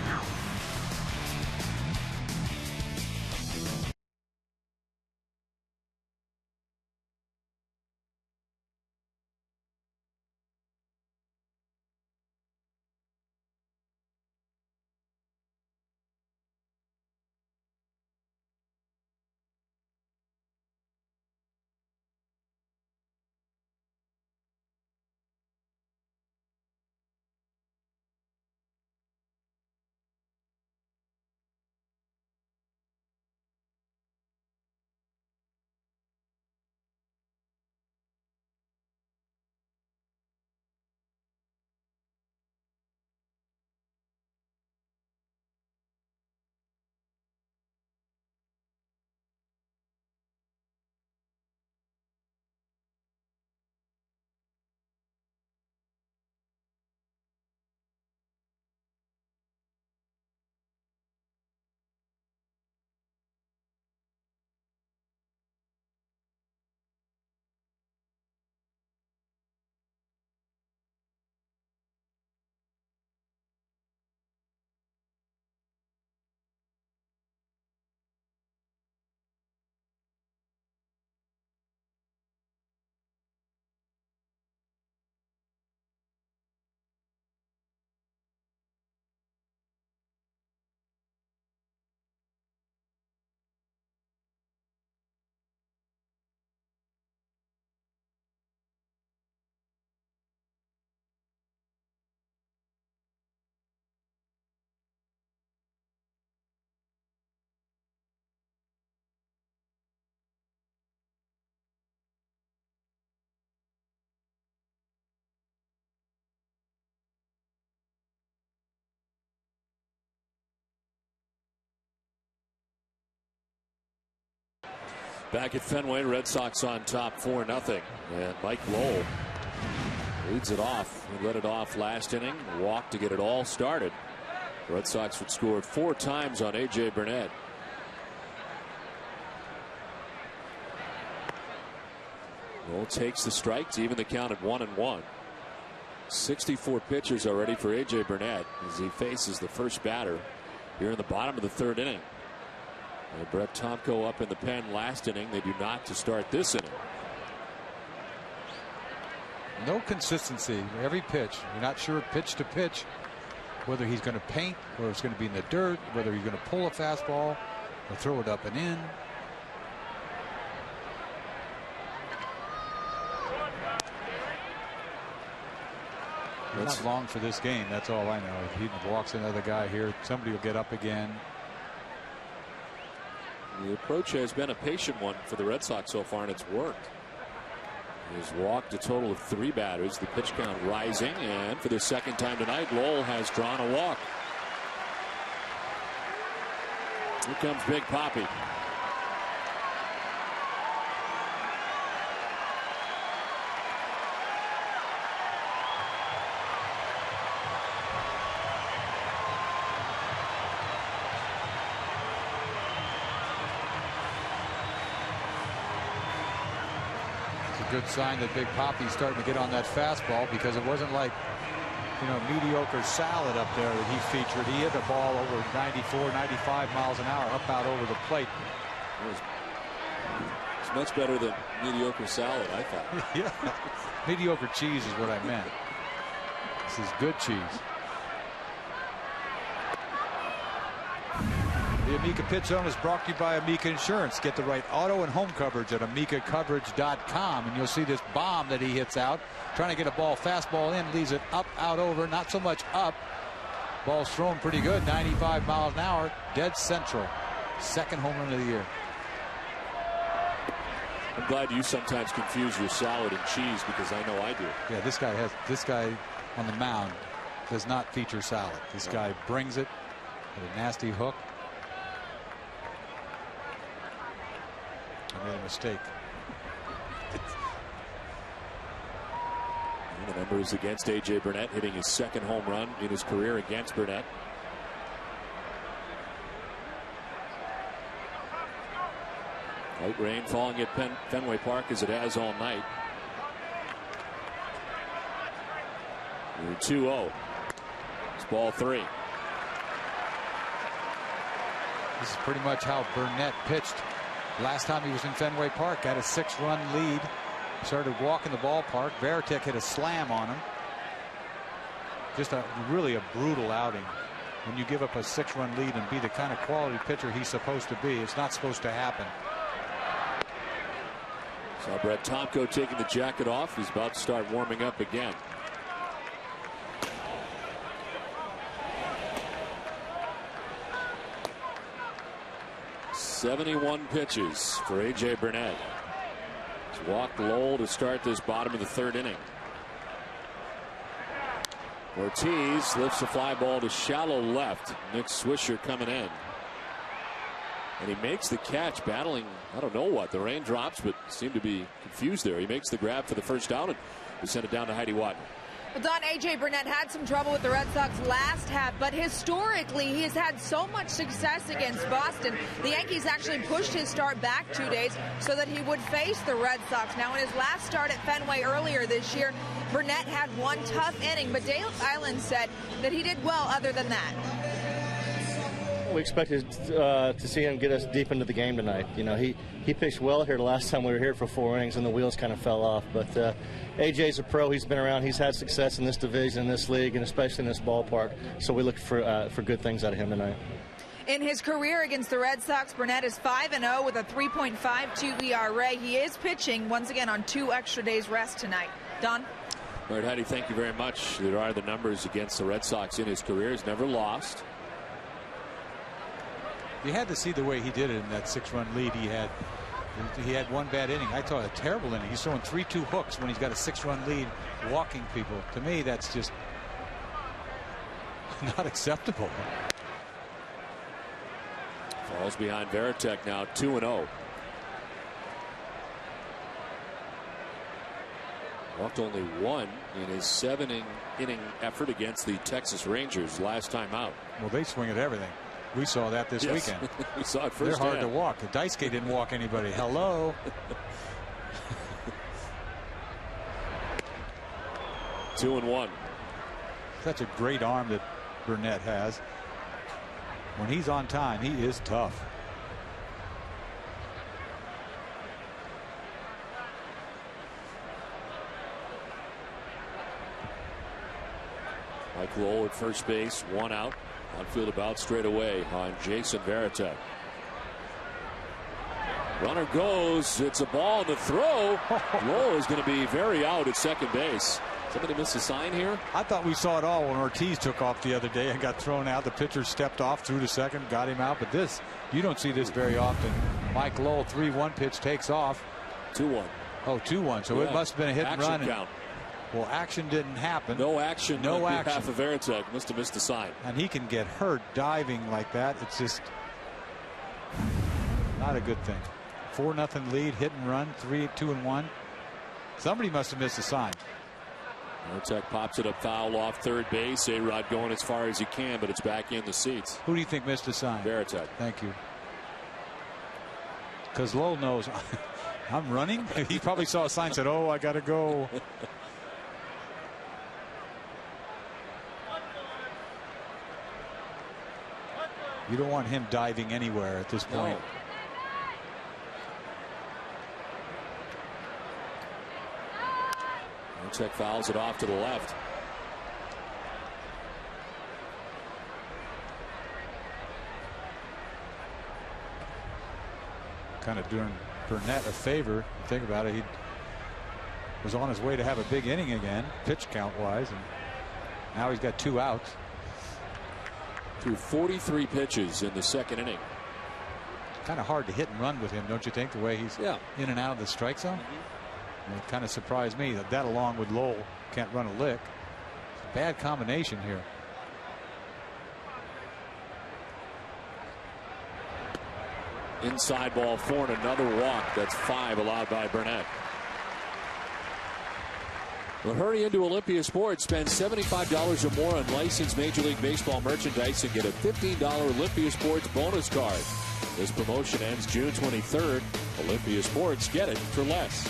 Back at Fenway, Red Sox on top 4-0. And Mike Lowell leads it off. He led it off last inning. Walked to get it all started. The Red Sox would score 4 times on A.J. Burnett. Lowell takes the strike to even the count at 1-1. 64 pitches already for A.J. Burnett as he faces the first batter here in the bottom of the 3rd inning. And Brett Tomko up in the pen last inning. They do not to start this inning. No consistency. Every pitch. You're not sure pitch to pitch whether he's going to paint or it's going to be in the dirt, whether he's going to pull a fastball or throw it up and in. It's not long for this game. That's all I know. If he walks another guy here, somebody will get up again. The approach has been a patient one for the Red Sox so far, and it's worked. He's walked a total of 3 batters. The pitch count rising, and for the 2nd time tonight, Lowell has drawn a walk. Here comes Big Papi. Good sign that Big Papi's starting to get on that fastball, because it wasn't like, you know, mediocre salad up there that he featured. He hit the ball over 94, 95 miles an hour up out over the plate. It's much better than mediocre salad, I thought. Yeah, mediocre cheese is what I meant. This is good cheese. The Amica Pit Zone is brought to you by Amica Insurance. Get the right auto and home coverage at AmicaCoverage.com, and you'll see this bomb that he hits out. Trying to get a ball fastball in, leaves it up, out, over. Not so much up. Ball's thrown pretty good, 95 miles an hour, dead central. 2nd home run of the year. I'm glad you sometimes confuse your salad and cheese, because I know I do. Yeah, this guy on the mound does not feature salad. This guy brings it with a nasty hook. I made a mistake. The numbers against A.J. Burnett, hitting his 2nd home run in his career against Burnett. Light rain falling at Fenway Park as it has all night. 2-0. It's ball 3. This is pretty much how Burnett pitched last time he was in Fenway Park. Got a 6-run lead. Started walking the ballpark. Veritek hit a slam on him. Just really a brutal outing. When you give up a 6-run lead and be the kind of quality pitcher he's supposed to be, it's not supposed to happen. Saw Brett Tomko taking the jacket off. He's about to start warming up again. .71 pitches for A.J. Burnett. He's walked Lowell to start this bottom of the 3rd inning. Ortiz lifts a fly ball to shallow left. Nick Swisher coming in. And he makes the catch, battling, I don't know what, the raindrops, but seemed to be confused there. He makes the grab for the first down, and we send it down to Heidi Watton. Well, Don, A.J. Burnett had some trouble with the Red Sox last half, but historically he has had so much success against Boston. The Yankees actually pushed his start back 2 days so that he would face the Red Sox. Now, in his last start at Fenway earlier this year, Burnett had one tough inning, but Dale Island said that he did well other than that. We expected to see him get us deep into the game tonight. You know, he pitched well here the last time we were here for 4 innings, and the wheels kind of fell off. But AJ's a pro. He's been around. He's had success in this division, in this league, and especially in this ballpark. So we look for good things out of him tonight. In his career against the Red Sox, Burnett is 5-0 with a 3.52 ERA. He is pitching once again on 2 extra days rest tonight. Don? All right, Heidi, thank you very much. There are the numbers against the Red Sox in his career. He's never lost. You had to see the way he did it in that 6-run lead he had. He had one bad inning. I thought a terrible inning. He's throwing 3-2 hooks when he's got a 6-run lead, walking people. To me, that's just not acceptable. Falls behind Veritek now, 2-0. Walked only one in his 7-inning effort against the Texas Rangers last time out. Well, they swing at everything. We saw that this weekend. We saw it first. They're hard to walk. Daisuke didn't walk anybody. Hello. 2-1. Such a great arm that Burnett has. When he's on time, he is tough. Mike Lowell at first base, 1 out. Outfield about straight away on Jason Varitek. Runner goes. It's a ball to throw. Lowell is going to be very out at second base. Somebody missed a sign here? I thought we saw it all when Ortiz took off the other day and got thrown out. The pitcher stepped off, threw to second, got him out. But this, you don't see this very often. Mike Lowell, 3-1 pitch, takes off. 2-1. Oh, 2-1. So it must have been a hit and run. Count. Well, action didn't happen. No action. No on action. behalf of Varitek. Must have missed the sign. And he can get hurt diving like that. It's just not a good thing. 4-0 lead, hit and run, 2-1. Somebody must have missed a sign. Varitek pops it up foul off third base. A-Rod going as far as he can, but it's back in the seats. Who do you think missed a sign? Varitek. Thank you. Because Lowell knows I'm running. He probably saw a sign and said, oh, I got to go. You don't want him diving anywhere at this point. No. Varitek fouls it off to the left. Kind of doing Burnett a favor. Think about it. He was on his way to have a big inning again, pitch count wise, and now he's got 2 outs. Through 43 pitches in the second inning. Kind of hard to hit and run with him, don't you think? The way he's in and out of the strike zone. It kind of surprised me that along with Lowell can't run a lick. It's a bad combination here. Inside ball 4 and another walk. That's 5 allowed by Burnett. Well, hurry into Olympia Sports. Spend $75 or more on licensed Major League Baseball merchandise and get a $15 Olympia Sports bonus card. This promotion ends June 23rd. Olympia Sports, get it for less.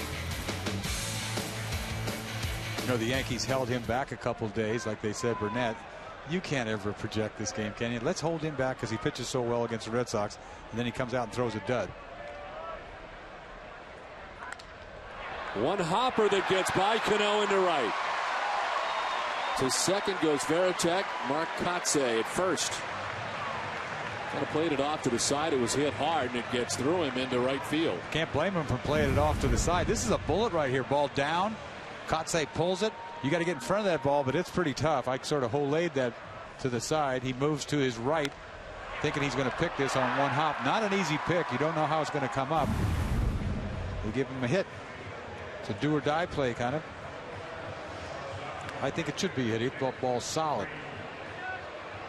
You know, the Yankees held him back a couple of days, like they said, Burnett. You can't ever project this game, can you? Let's hold him back because he pitches so well against the Red Sox, and then he comes out and throws a dud. One hopper that gets by Cano into right. To second goes Varitek. Mark Kotze at first. Kind of played it off to the side. It was hit hard, and it gets through him into right field. Can't blame him for playing it off to the side. This is a bullet right here. Ball down. Kotze pulls it. You got to get in front of that ball, but it's pretty tough. I sort of wholelayed that to the side. He moves to his right, thinking he's going to pick this on one hop. Not an easy pick. You don't know how it's going to come up. We give him a hit. It's a do or die play, kind of. I think it should be hit. He thought ball's solid.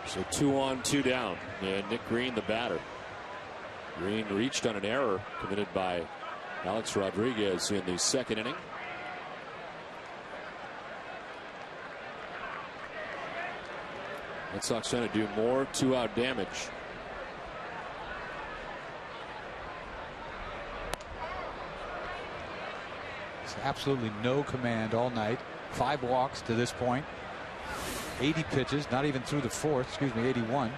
So 2 on, 2 down. And Nick Green, the batter. Green reached on an error committed by Alex Rodriguez in the second inning. Red Sox trying to do more 2-out damage. Absolutely no command all night. 5 walks to this point. 80 pitches, not even through the fourth. Excuse me, 81.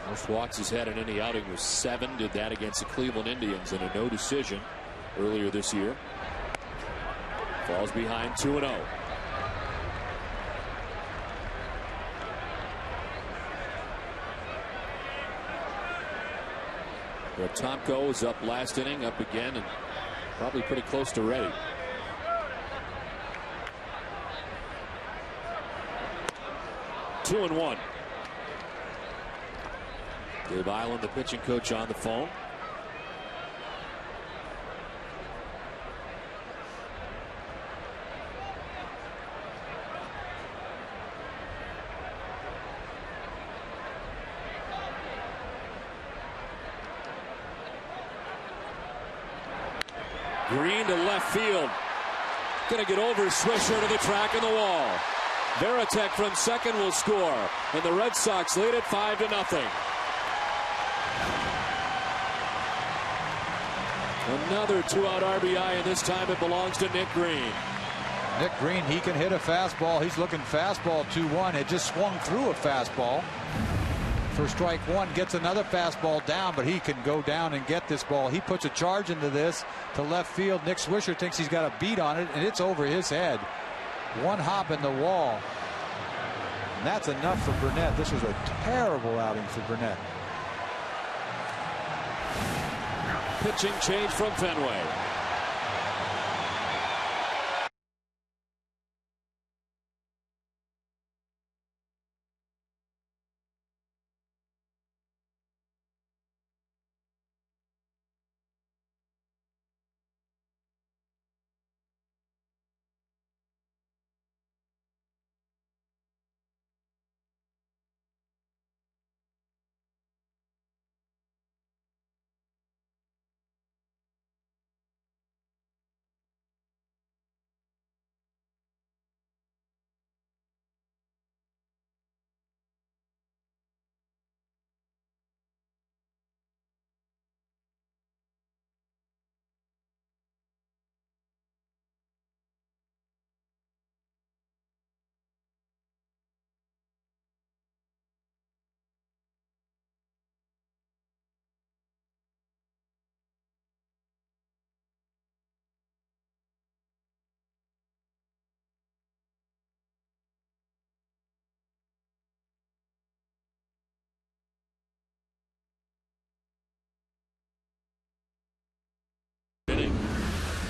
Most walks he's had in any outing was 7. Did that against the Cleveland Indians in a no decision earlier this year. Falls behind 2-0. Tomko is up last inning, up again, and probably pretty close to ready. Two and 1. Dave Island, the pitching coach, on the phone. Green to left field. Going to get over Swisher to the track and the wall. Varitek from second will score, and the Red Sox lead it 5-0. Another 2-out RBI, and this time it belongs to Nick Green. Nick Green, he can hit a fastball. He's looking fastball 2-1. It just swung through a fastball for strike one. Gets another fastball down, but he can go down and get this ball. He puts a charge into this to left field. Nick Swisher thinks he's got a beat on it, and it's over his head. One hop in the wall. And that's enough for Burnett. This was a terrible outing for Burnett. Pitching change from Fenway.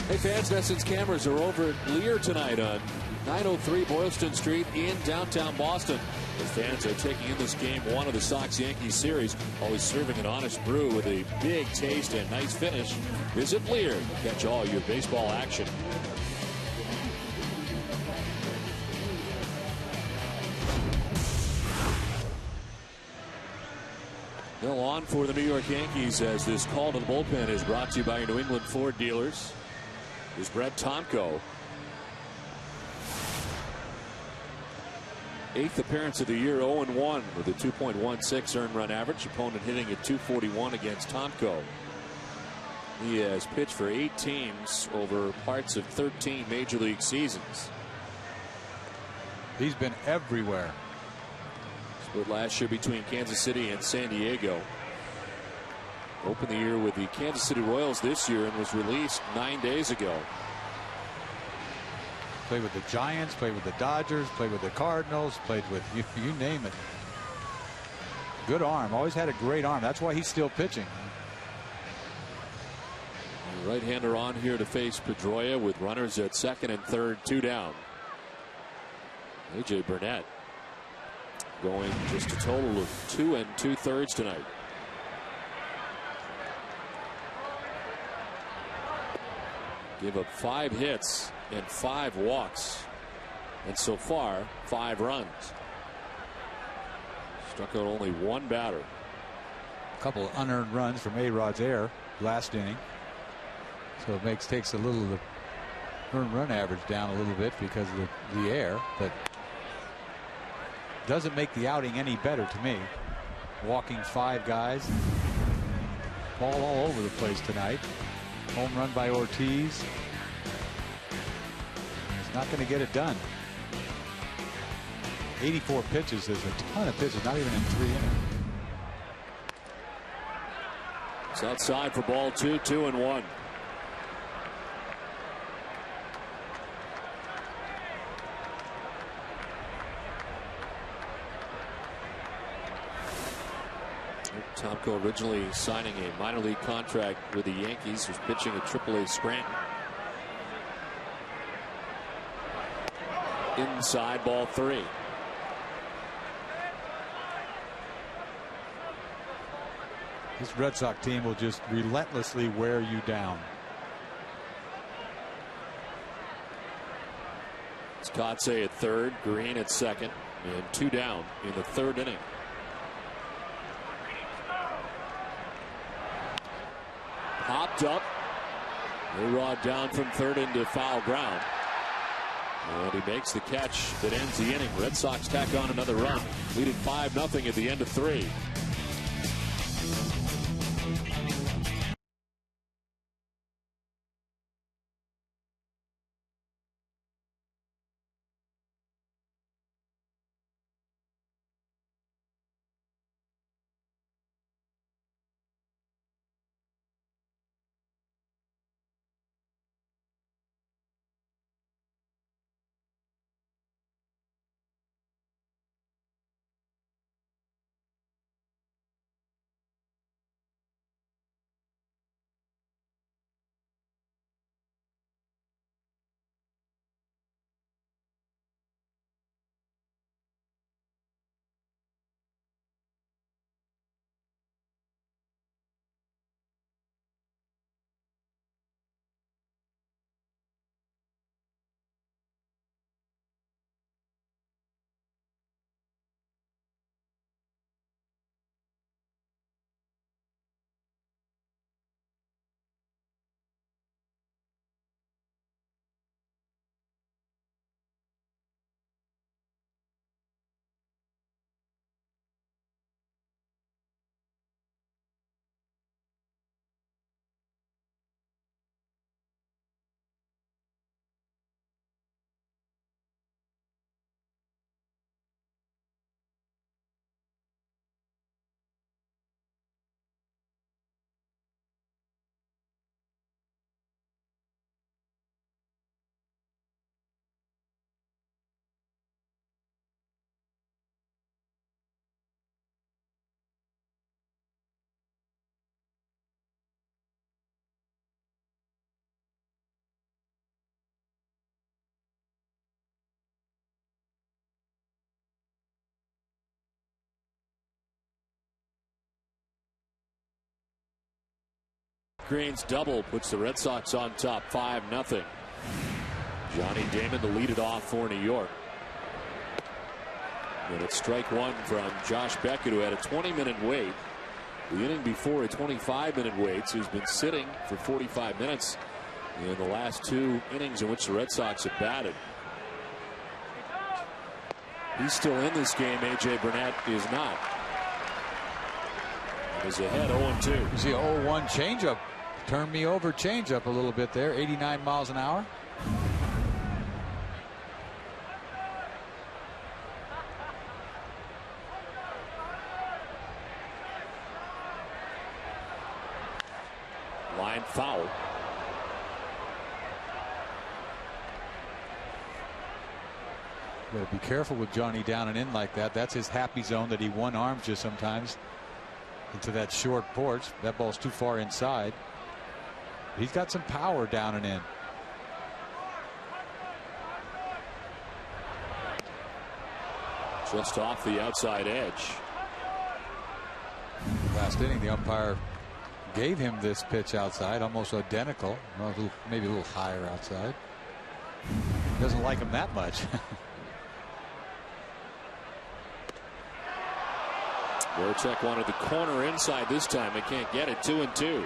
Hey fans, NESN's cameras are over at Lear tonight on 903 Boylston Street in downtown Boston. The fans are taking in this game one of the Sox-Yankees series, always serving an honest brew with a big taste and nice finish. Visit Lear to catch all your baseball action. They'll on for the New York Yankees as this call to the bullpen is brought to you by your New England Ford dealers. Is Brett Tomko. 8th appearance of the year, 0-1 with a 2.16 earned run average. Opponent hitting at 241 against Tomko. He has pitched for 8 teams over parts of 13 major league seasons. He's been everywhere. Split last year between Kansas City and San Diego. Opened the year with the Kansas City Royals this year and was released 9 days ago. Played with the Giants, played with the Dodgers, played with the Cardinals, played with you name it. Good arm, always had a great arm. That's why he's still pitching. Right-hander on here to face Pedroia with runners at second and third, 2 down. A.J. Burnett going just a total of 2 2/3 tonight. Gave up 5 hits and 5 walks, and so far 5 runs. Struck out only 1 batter. A couple of unearned runs from A-Rod's error last inning, so it takes a little of the earned run average down a little bit because of the error, but doesn't make the outing any better to me. Walking 5 guys, ball all over the place tonight. Home run by Ortiz. He's not going to get it done. 84 pitches is a ton of pitches, not even in 3 innings. It's outside for ball 2, 2-1. Tomko originally signing a minor league contract with the Yankees, was pitching at AAA Scranton. Inside, ball 3. This Red Sox team will just relentlessly wear you down. It's Kotze at third, Green at second, and 2 down in the 3rd inning. Popped up A-Rod down from third into foul ground. And he makes the catch that ends the inning. Red Sox tack on another run, leading 5-0 at the end of 3. Green's double puts the Red Sox on top 5-0. Johnny Damon to lead it off for New York. And it's strike one from Josh Beckett, who had a 20-minute wait. The inning before a 25-minute wait, so he's been sitting for 45 minutes in the last 2 innings in which the Red Sox have batted. He's still in this game. A.J. Burnett is not. He's ahead 0-2. You see a 0-1 changeup. Turn me over changeup a little bit there. 89 miles an hour. Line foul. Better be careful with Johnny down and in like that. That's his happy zone that he one-arms you sometimes into that short porch. That ball's too far inside. He's got some power down and in. Just off the outside edge. Last inning, the umpire gave him this pitch outside, almost identical. Well, maybe a little higher outside. Doesn't like him that much. Varitek wanted the corner inside this time. They can't get it. 2-2.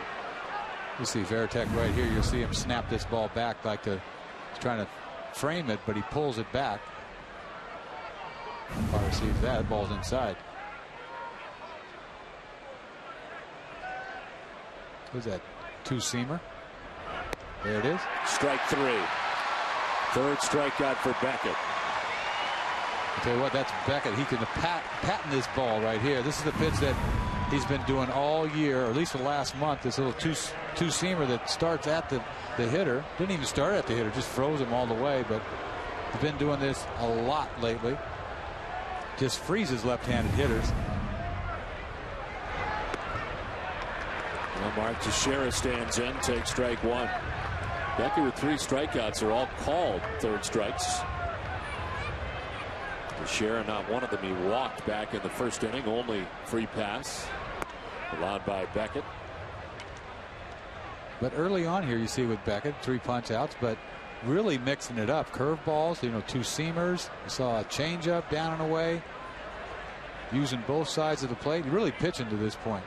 You see Varitek right here. You'll see him snap this ball back like he's trying to frame it, but he pulls it back. Umpire sees that. Ball's inside. Who's that? Two-seamer. There it is. Strike 3. Third strikeout for Beckett. I'll tell you what, that's Beckett. He can patent this ball right here. This is the pitch that he's been doing all year, or at least the last month. This little two-seamer that starts at the hitter. Didn't even start at the hitter, just froze him all the way. But he's been doing this a lot lately. Just freezes left-handed hitters. Well, Mark Teixeira stands in, takes strike 1. Beckett with 3 strikeouts are all called third strikes. Teixeira not one of them. He walked back in the first inning. Only free pass allowed by Beckett. But early on here, you see with Beckett, 3 punch outs, but really mixing it up. Curveballs, two-seamers. You saw a changeup down and away. Using both sides of the plate. Really pitching to this point.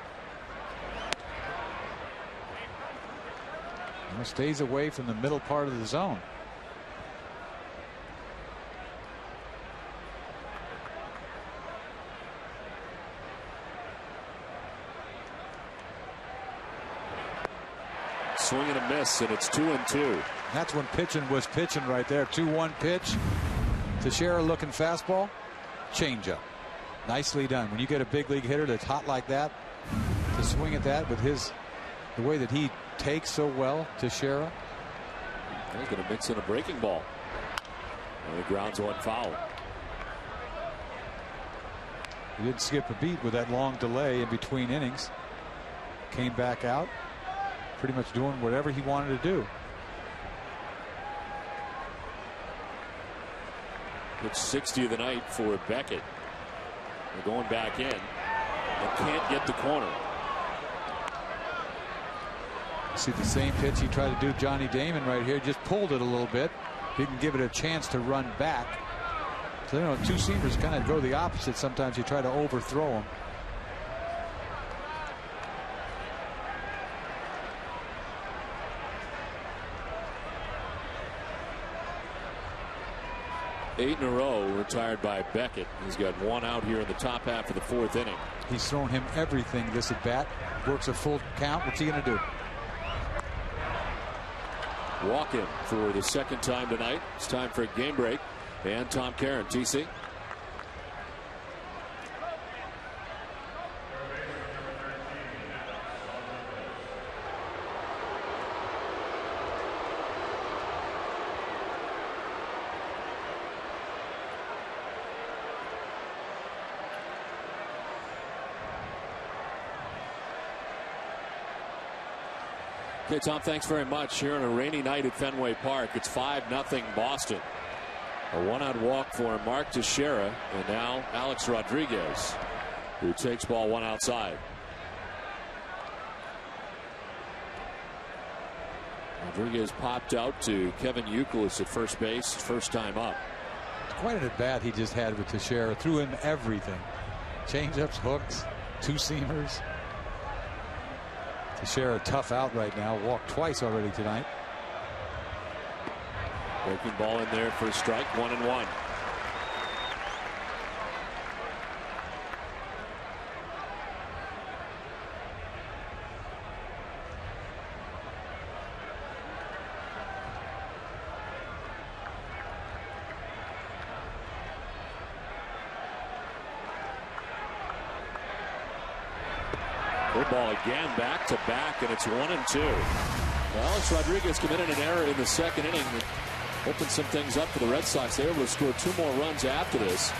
Stays away from the middle part of the zone. Swing and a miss, and it's 2-2. That's when pitching was pitching right there. 2-1 pitch. Teixeira looking fastball. Changeup. Nicely done. When you get a big league hitter that's hot like that, to swing at that with the way that he takes so well, Teixeira. He's going to mix in a breaking ball. And he grounds one foul. He didn't skip a beat with that long delay in between innings. Came back out, pretty much doing whatever he wanted to do. It's 60 of the night for Beckett. They're going back in and can't get the corner. See the same pitch he tried to do Johnny Damon right here. Just pulled it a little bit. He can give it a chance to run back. So, you know, two-seamers kind of go the opposite. Sometimes you try to overthrow them. Eight in a row retired by Beckett. He's got one out here in the top half of the fourth inning. He's thrown him everything this at bat. Works a full count. What's he going to do? Walk in for the second time tonight. It's time for a game break. And Tom Caron, TC. Okay, Tom, thanks very much. Here on a rainy night at Fenway Park, it's 5-0 Boston. A one-out walk for Mark Teixeira, and now Alex Rodriguez, who takes ball one outside. Rodriguez popped out to Kevin Youkilis at first base, first time up. Quite an at-bat he just had with Teixeira. Threw him everything. Change-ups, hooks, two-seamers. Teixeira tough out right now. Walked twice already tonight. Breaking ball in there for a strike. 1-1. Good ball again, back to back, and it's 1-2. Well, Alex Rodriguez committed an error in the second inning that opened some things up for the Red Sox. They were able to score 2 more runs after this,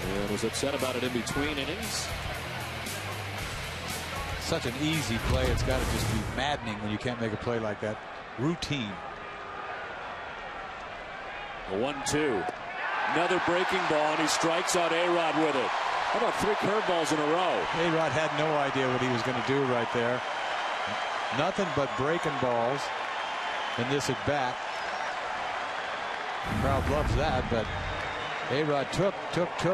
and was upset about it in between innings. Such an easy play. It's got to just be maddening when you can't make a play like that. Routine. A 1-2. Another breaking ball, and he strikes out A-Rod with it. How about 3 curveballs in a row? A-Rod had no idea what he was going to do right there. Nothing but breaking balls in this at bat. The crowd loves that, but A-Rod took,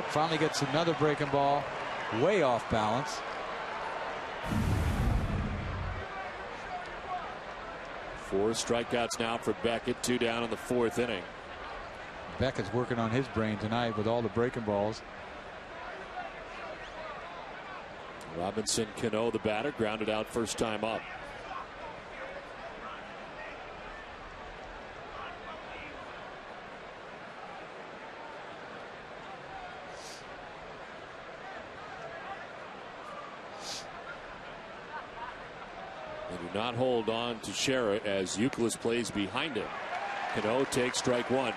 finally gets another breaking ball, way off balance. Four strikeouts now for Beckett, 2 down in the fourth inning. Beckett's working on his brain tonight with all the breaking balls. Robinson Cano, the batter, grounded out first time up. They do not hold on to Teixeira as Youkilis plays behind him. Cano takes strike one.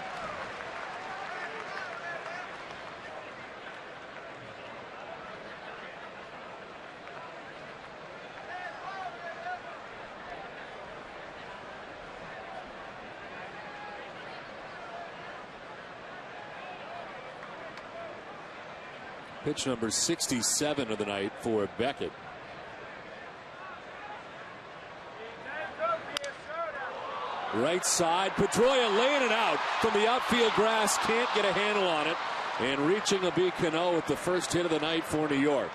Pitch number 67 of the night for Beckett. Right side, Pedroia laying it out from the outfield grass. Can't get a handle on it. And reaching will be Cano with the first hit of the night for New York.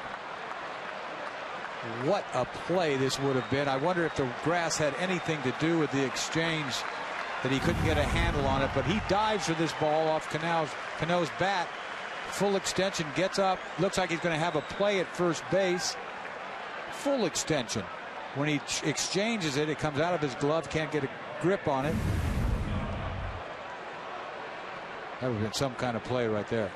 What a play this would have been. I wonder if the grass had anything to do with the exchange, that he couldn't get a handle on it. But he dives for this ball off Cano's bat. Full extension, gets up, looks like he's going to have a play at first base. Full extension. When he exchanges it, it comes out of his glove, can't get a grip on it. That would have been some kind of play right there.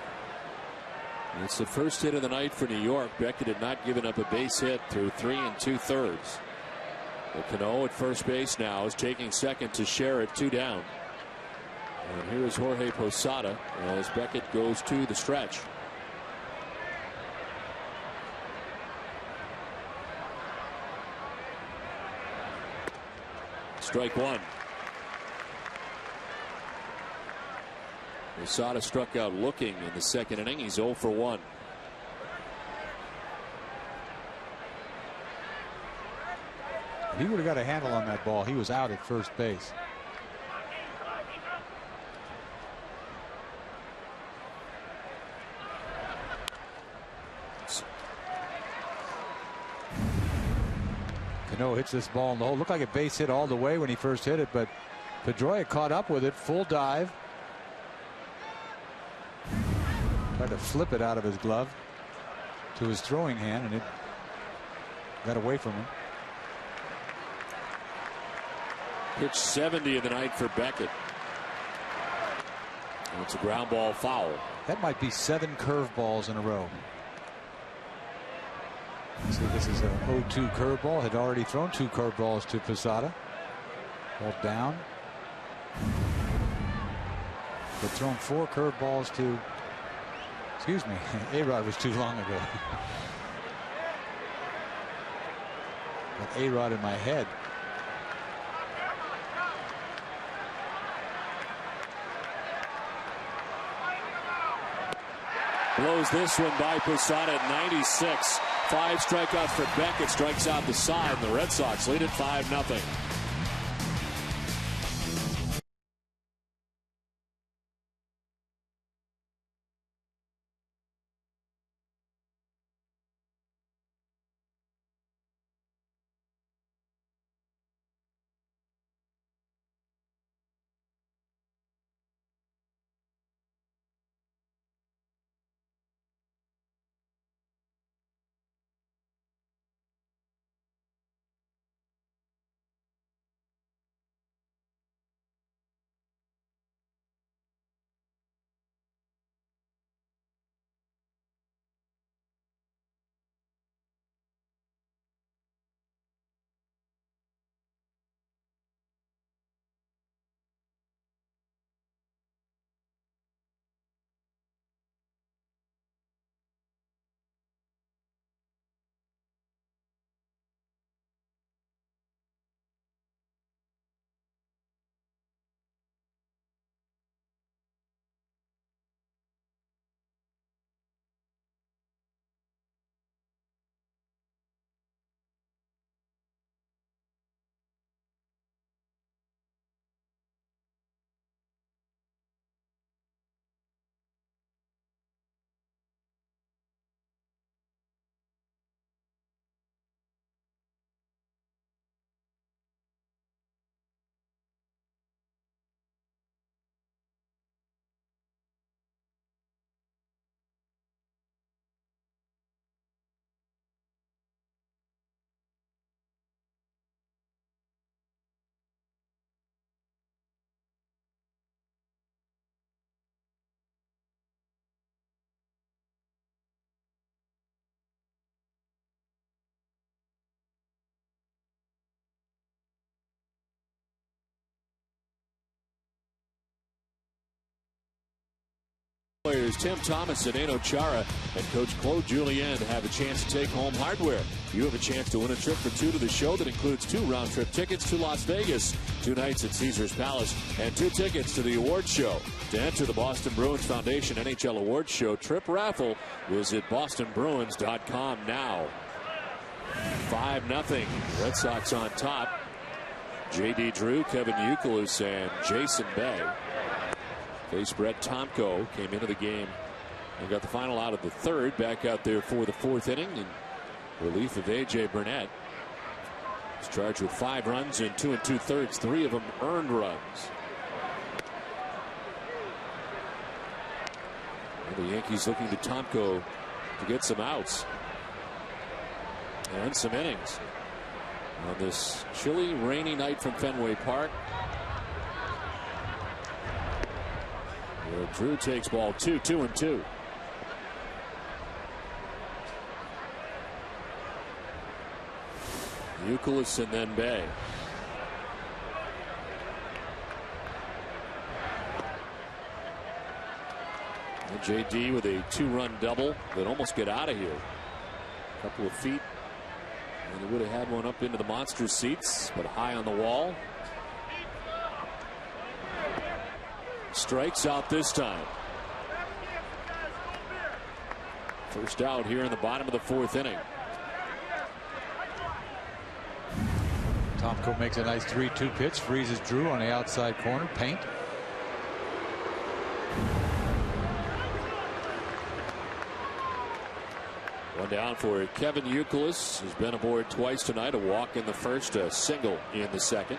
It's the first hit of the night for New York. Beckett had not given up a base hit through 3 2/3. Cano at first base now is taking second to share it, 2 down. And here is Jorge Posada as Beckett goes to the stretch. Strike one. Posada struck out looking in the second inning. He's 0 for 1. If he would have got a handle on that ball, he was out at first base. Cano hits this ball in the hole. Looked like a base hit all the way when he first hit it, but Pedroia caught up with it. Full dive. Tried to flip it out of his glove to his throwing hand, and it got away from him. Pitch 70 of the night for Beckett. And it's a ground ball foul. That might be 7 curveballs in a row. See, this is a 0-2 curveball. Had already thrown 2 curveballs to Posada. Ball down. But thrown 4 curveballs to, excuse me, A-Rod was too long ago. Got A-Rod in my head. Blows this one by Posada at 96. 5 strikeouts for Beckett. Strikes out the side. And the Red Sox lead at 5-0. Players Tim Thomas and Eno Chara and Coach Claude Julien have a chance to take home hardware. You have a chance to win a trip for 2 to the show that includes 2 round-trip tickets to Las Vegas, 2 nights at Caesars Palace, and 2 tickets to the awards show. To enter the Boston Bruins Foundation NHL Awards Show trip raffle, visit bostonbruins.com now. 5-0. Red Sox on top. J.D. Drew, Kevin Youkilis, and Jason Bay. Face Brett Tomko came into the game and got the final out of the 3rd. Back out there for the 4th inning. And relief of A.J. Burnett. He's charged with 5 runs in 2 2/3, 3 of them earned runs. And the Yankees looking to Tomko to get some outs and some innings on this chilly, rainy night from Fenway Park. Well, Drew takes ball 2, 2-2. Youkilis and then Bay. And JD with a 2-run double that almost get out of here. A couple of feet, and he would have had one up into the monster seats, but high on the wall. Strikes out this time. First out here in the bottom of the 4th inning. Tomko makes a nice 3-2 pitch, freezes Drew on the outside corner, paint. One down for Kevin Youkilis, who's been aboard twice tonight. A walk in the first, a single in the second.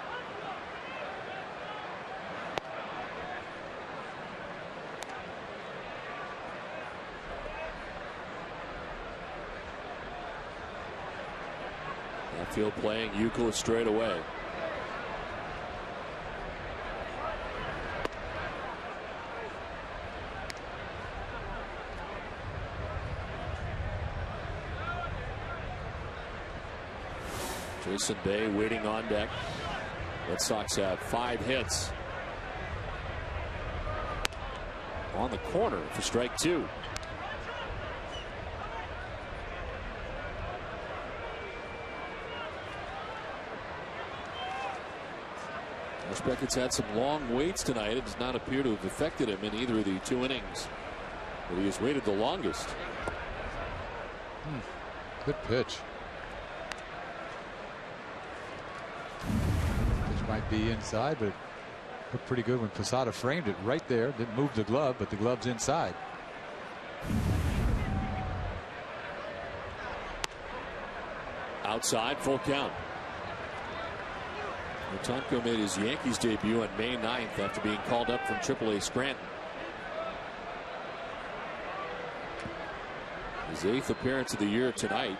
Field playing Youkilis straight away. Jason Bay waiting on deck. Red Sox have 5 hits. On the corner for strike 2. Beckett's had some long waits tonight. It does not appear to have affected him in either of the 2 innings, but he has waited the longest. Good pitch. Pitch might be inside, but it looked pretty good when Posada framed it right there. Didn't move the glove, but the glove's inside. Outside, full count. Tomko made his Yankees debut on May 9th after being called up from AAA Scranton. His 8th appearance of the year tonight.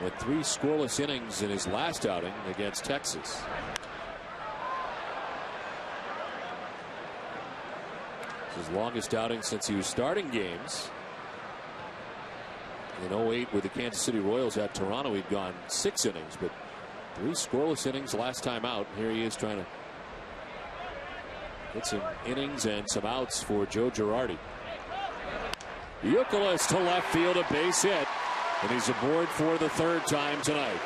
Went 3 scoreless innings in his last outing against Texas. It's his longest outing since he was starting games. In 08 with the Kansas City Royals at Toronto, he'd gone 6 innings, but 3 scoreless innings last time out. Here he is trying to get some innings and some outs for Joe Girardi. Youkilis to left field, a base hit, and he's aboard for the 3rd time tonight.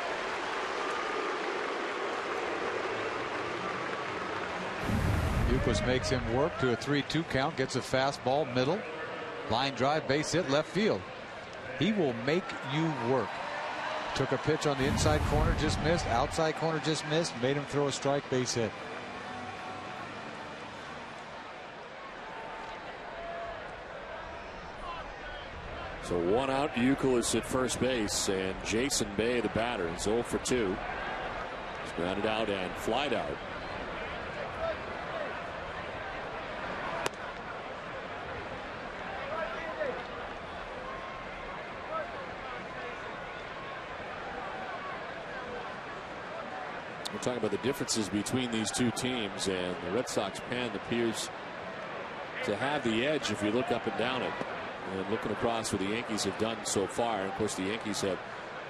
Youkilis makes him work to a 3-2 count, gets a fastball middle, line drive, base hit, left field. He will make you work. Took a pitch on the inside corner, just missed. Outside corner, just missed. Made him throw a strike, base hit. So 1 out, Youkilis at first base, and Jason Bay, the batter, is 0 for 2. He's grounded out and flied out. We're talking about the differences between these 2 teams, and the Red Sox pen appears to have the edge if you look up and down it. And looking across what the Yankees have done so far, and of course the Yankees have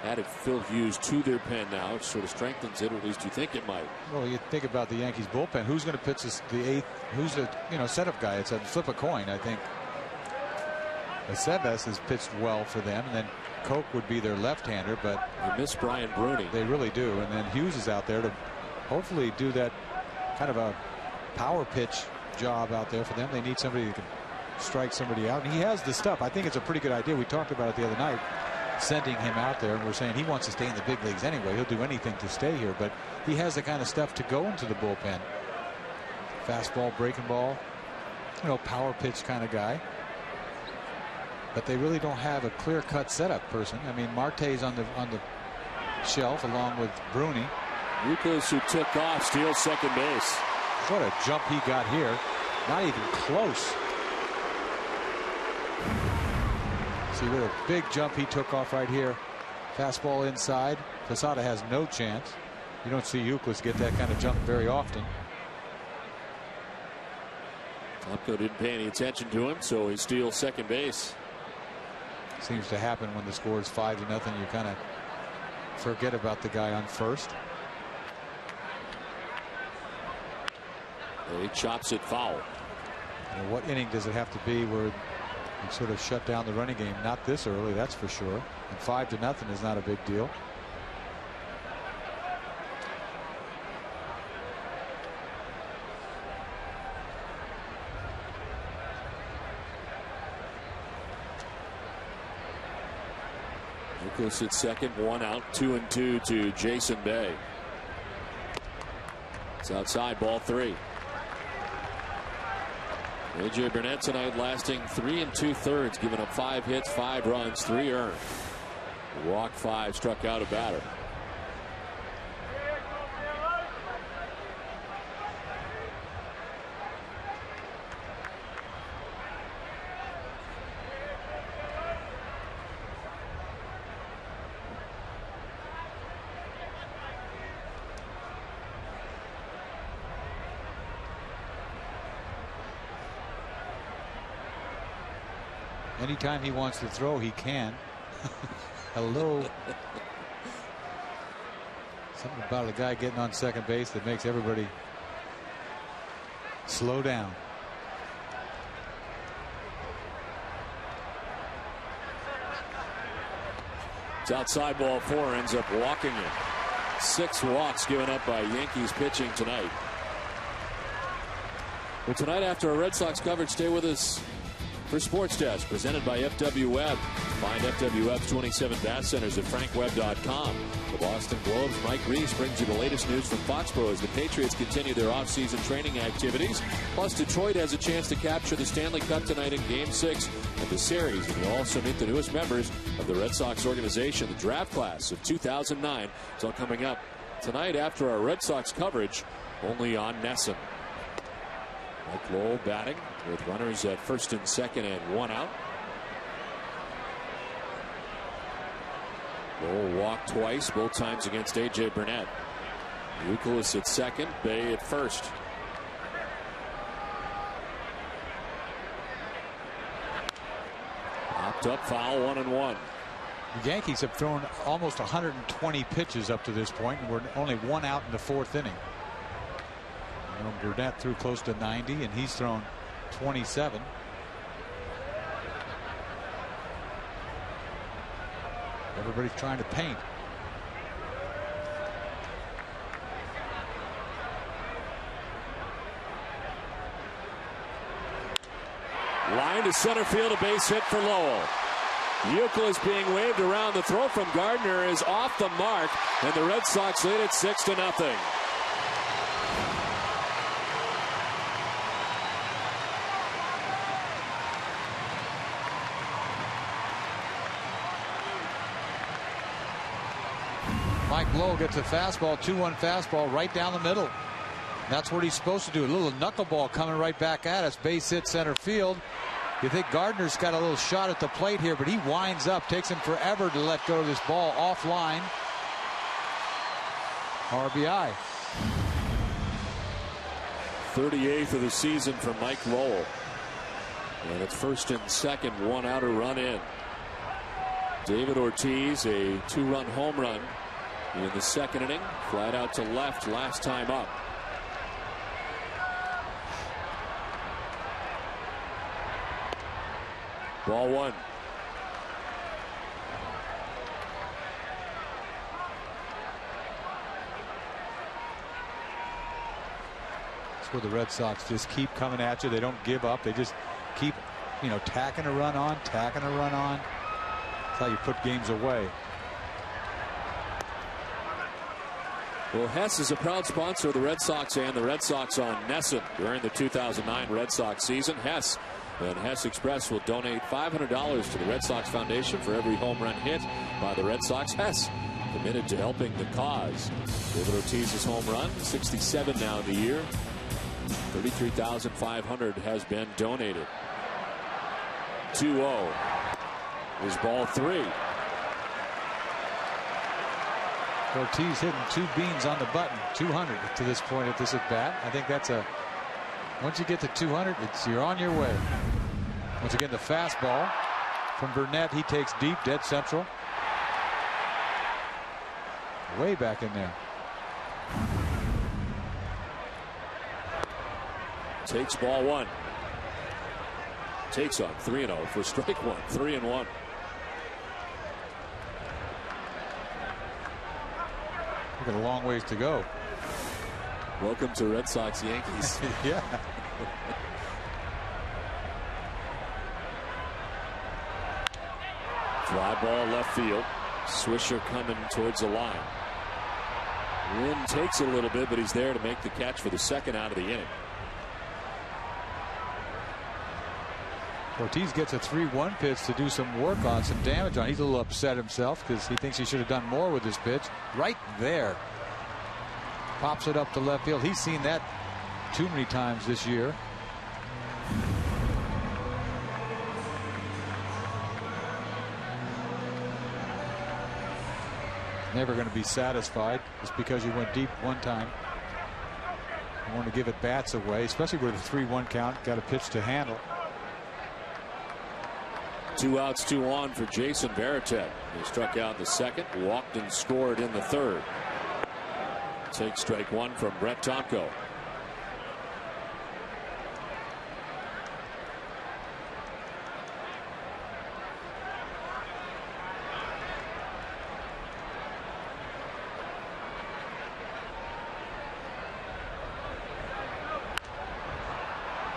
added Phil Hughes to their pen now. It sort of strengthens it, or at least you think it might. Well, you think about the Yankees bullpen. Who's going to pitch this, the 8th? Who's the setup guy? It's a flip a coin, I think. Aceves has pitched well for them, and then Koch would be their left-hander, but they miss Brian Bruni. They really do. And then Hughes is out there to hopefully do that kind of a power pitch job out there for them. They need somebody who can strike somebody out, and he has the stuff. I think it's a pretty good idea. We talked about it the other night, sending him out there, and we're saying he wants to stay in the big leagues anyway. He'll do anything to stay here, but he has the kind of stuff to go into the bullpen. Fastball, breaking ball, power pitch kind of guy. but they really don't have a clear-cut setup person. I mean, Marte's on the shelf along with Bruni. Lucas, who took off, steals second base. What a jump he got here. Not even close. See what a big jump he took off right here. Fastball inside. Posada has no chance. You don't see Euclid get that kind of jump very often. Topko didn't pay any attention to him, so he steals second base. Seems to happen when the score is 5-0. You kind of forget about the guy on first. He chops it foul. And what inning does it have to be where you sort of shut down the running game? Not this early, that's for sure. And 5-0 is not a big deal. Lucas at second, 1 out, 2-2 to Jason Bay. It's outside, ball 3. A.J. Burnett tonight lasting 3 2/3, giving up 5 hits, 5 runs, 3 earned. Walked 5, struck out a batter. Anytime he wants to throw, he can. Hello. Something about a guy getting on second base that makes everybody slow down. It's outside, ball 4, ends up walking it. 6 walks given up by Yankees pitching tonight. Well, tonight after our Red Sox coverage, stay with us for Sports Desk, presented by FW Web. Find FW Web's 27 bat centers at frankweb.com. The Boston Globe's Mike Reese brings you the latest news from Foxborough as the Patriots continue their offseason training activities. Plus, Detroit has a chance to capture the Stanley Cup tonight in Game 6 of the series. And you'll also meet the newest members of the Red Sox organization, the draft class of 2009. It's all coming up tonight after our Red Sox coverage, only on NESN. Mike Lowell batting with runners at first and second and 1 out. Lowell walked twice, both times against A.J. Burnett. Euclid at second, Bay at first. Popped up, foul, 1-1. The Yankees have thrown almost 120 pitches up to this point, and we're only 1 out in the 4th inning. You know, Burnett threw close to 90, and he's thrown 27. Everybody's trying to paint. Line to center field, a base hit for Lowell. Euclid is being waved around. The throw from Gardner is off the mark, and the Red Sox lead it 6-0. Mike Lowell gets a fastball, 2-1 fastball right down the middle. That's what he's supposed to do. A little knuckleball coming right back at us. Base hit center field. You think Gardner's got a little shot at the plate here, but he winds up. Takes him forever to let go of this ball offline. RBI. 38th of the season for Mike Lowell. And it's first and second, 1 out, a run in. David Ortiz, a 2-run home run in the 2nd inning. Flat out to left last time up. Ball 1. That's where the Red Sox just keep coming at you. They don't give up. They just keep, tacking a run on, tacking a run on. That's how you put games away. Well, Hess is a proud sponsor of the Red Sox and the Red Sox on NESN during the 2009 Red Sox season. Hess And Hess Express will donate $500 to the Red Sox Foundation for every home run hit by the Red Sox. Hess committed to helping the cause. David Ortiz's home run, 67 now in the year. 33,500 has been donated. 2-0 is ball 3. Ortiz hitting 2 beans on the button, 200 to this point at this at bat. I think that's a, once you get to 200, you're on your way. Once again, the fastball from Burnett, he takes deep, dead central. Way back in there. Takes ball 1. Takes on 3-0 for strike 1. 3-1. We've got a long ways to go. Welcome to Red Sox Yankees. Yeah. Fly ball left field. Swisher coming towards the line. Wind takes it a little bit, but he's there to make the catch for the second out of the inning. Ortiz gets a 3-1 pitch to do some work on, some damage on. He's a little upset himself because he thinks he should have done more with this pitch. Right there. Pops it up to left field. He's seen that too many times this year. Never going to be satisfied just because you went deep one time. You want to give at bats away, especially with a 3-1 count. Got a pitch to handle. 2 outs, 2 on for Jason Varitek. He struck out in the second, walked and scored in the third. Take strike 1 from Brett Tomko.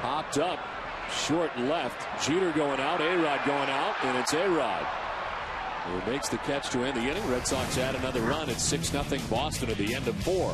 Popped up. Short left. Jeter going out. A-Rod going out. And it's A-Rod who makes the catch to end the inning. Red Sox add another run. It's 6-0 Boston at the end of 4.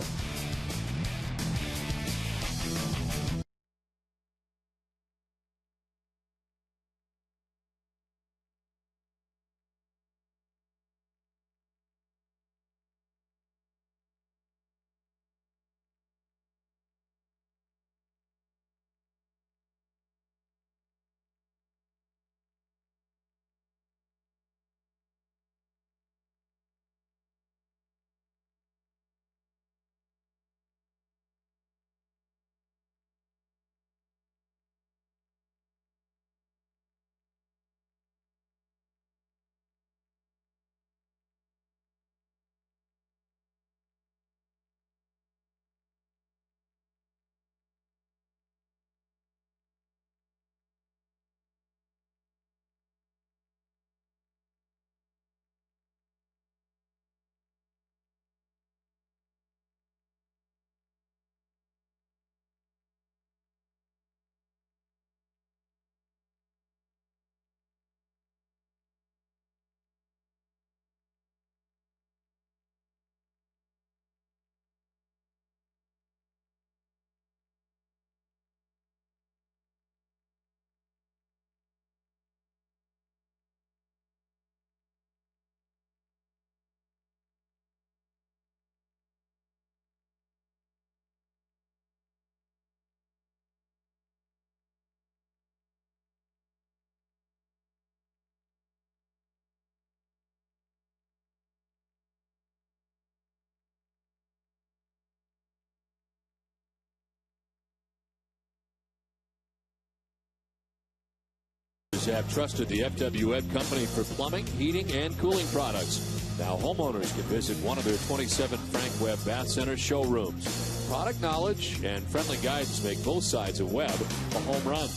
Have trusted the FWN company for plumbing, heating, and cooling products. Now homeowners can visit one of their 27 Frank Webb Bath Center showrooms. Product knowledge and friendly guidance make both sides of Webb a home run.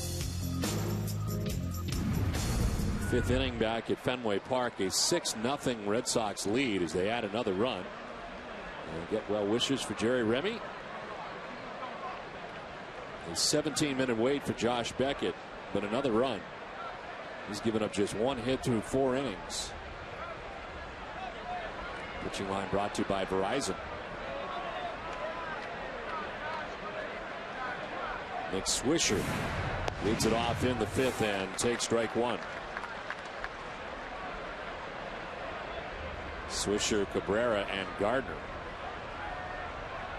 5th inning back at Fenway Park, a 6-0 Red Sox lead as they add another run. And get well wishes for Jerry Remy. A 17-minute wait for Josh Beckett, but another run. He's given up just 1 hit through 4 innings. Pitching line brought to you by Verizon. Nick Swisher Leads it off in the 5th and takes strike 1. Swisher, Cabrera, and Gardner.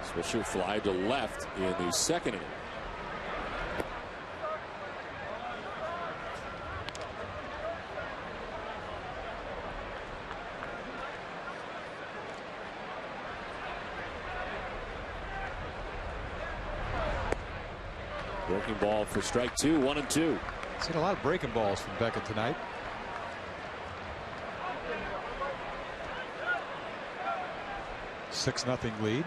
Swisher fly to left in the 2nd inning. Breaking ball for strike 2, 1-2. Seen a lot of breaking balls from Beckett tonight. Six-0 lead.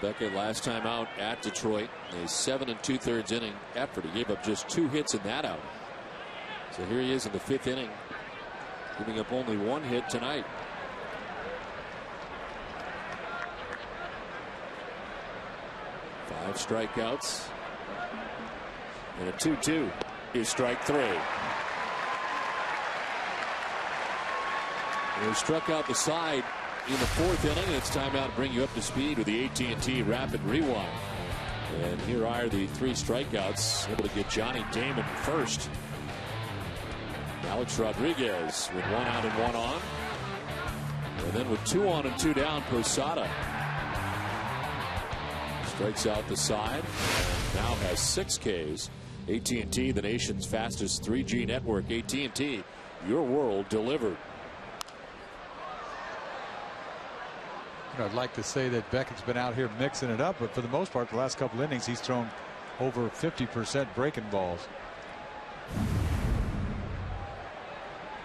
Beckett last time out at Detroit, a 7 2/3 inning effort. He gave up just 2 hits in that outing. So here he is in the 5th inning, giving up only 1 hit tonight. Five strikeouts, and a 2-2 is strike 3. And he struck out the side in the 4th inning, and it's time now to bring you up to speed with the AT&T Rapid Rewind. And here are the 3 strikeouts, able to get Johnny Damon first. Alex Rodriguez with 1 out and 1 on. And then with 2 on and 2 down, Posada strikes out the side. Now has 6 Ks. AT&T, the nation's fastest 3G network. AT&T, your world delivered. I'd like to say that Beckett's been out here mixing it up, but for the most part, the last couple innings, he's thrown over 50% breaking balls.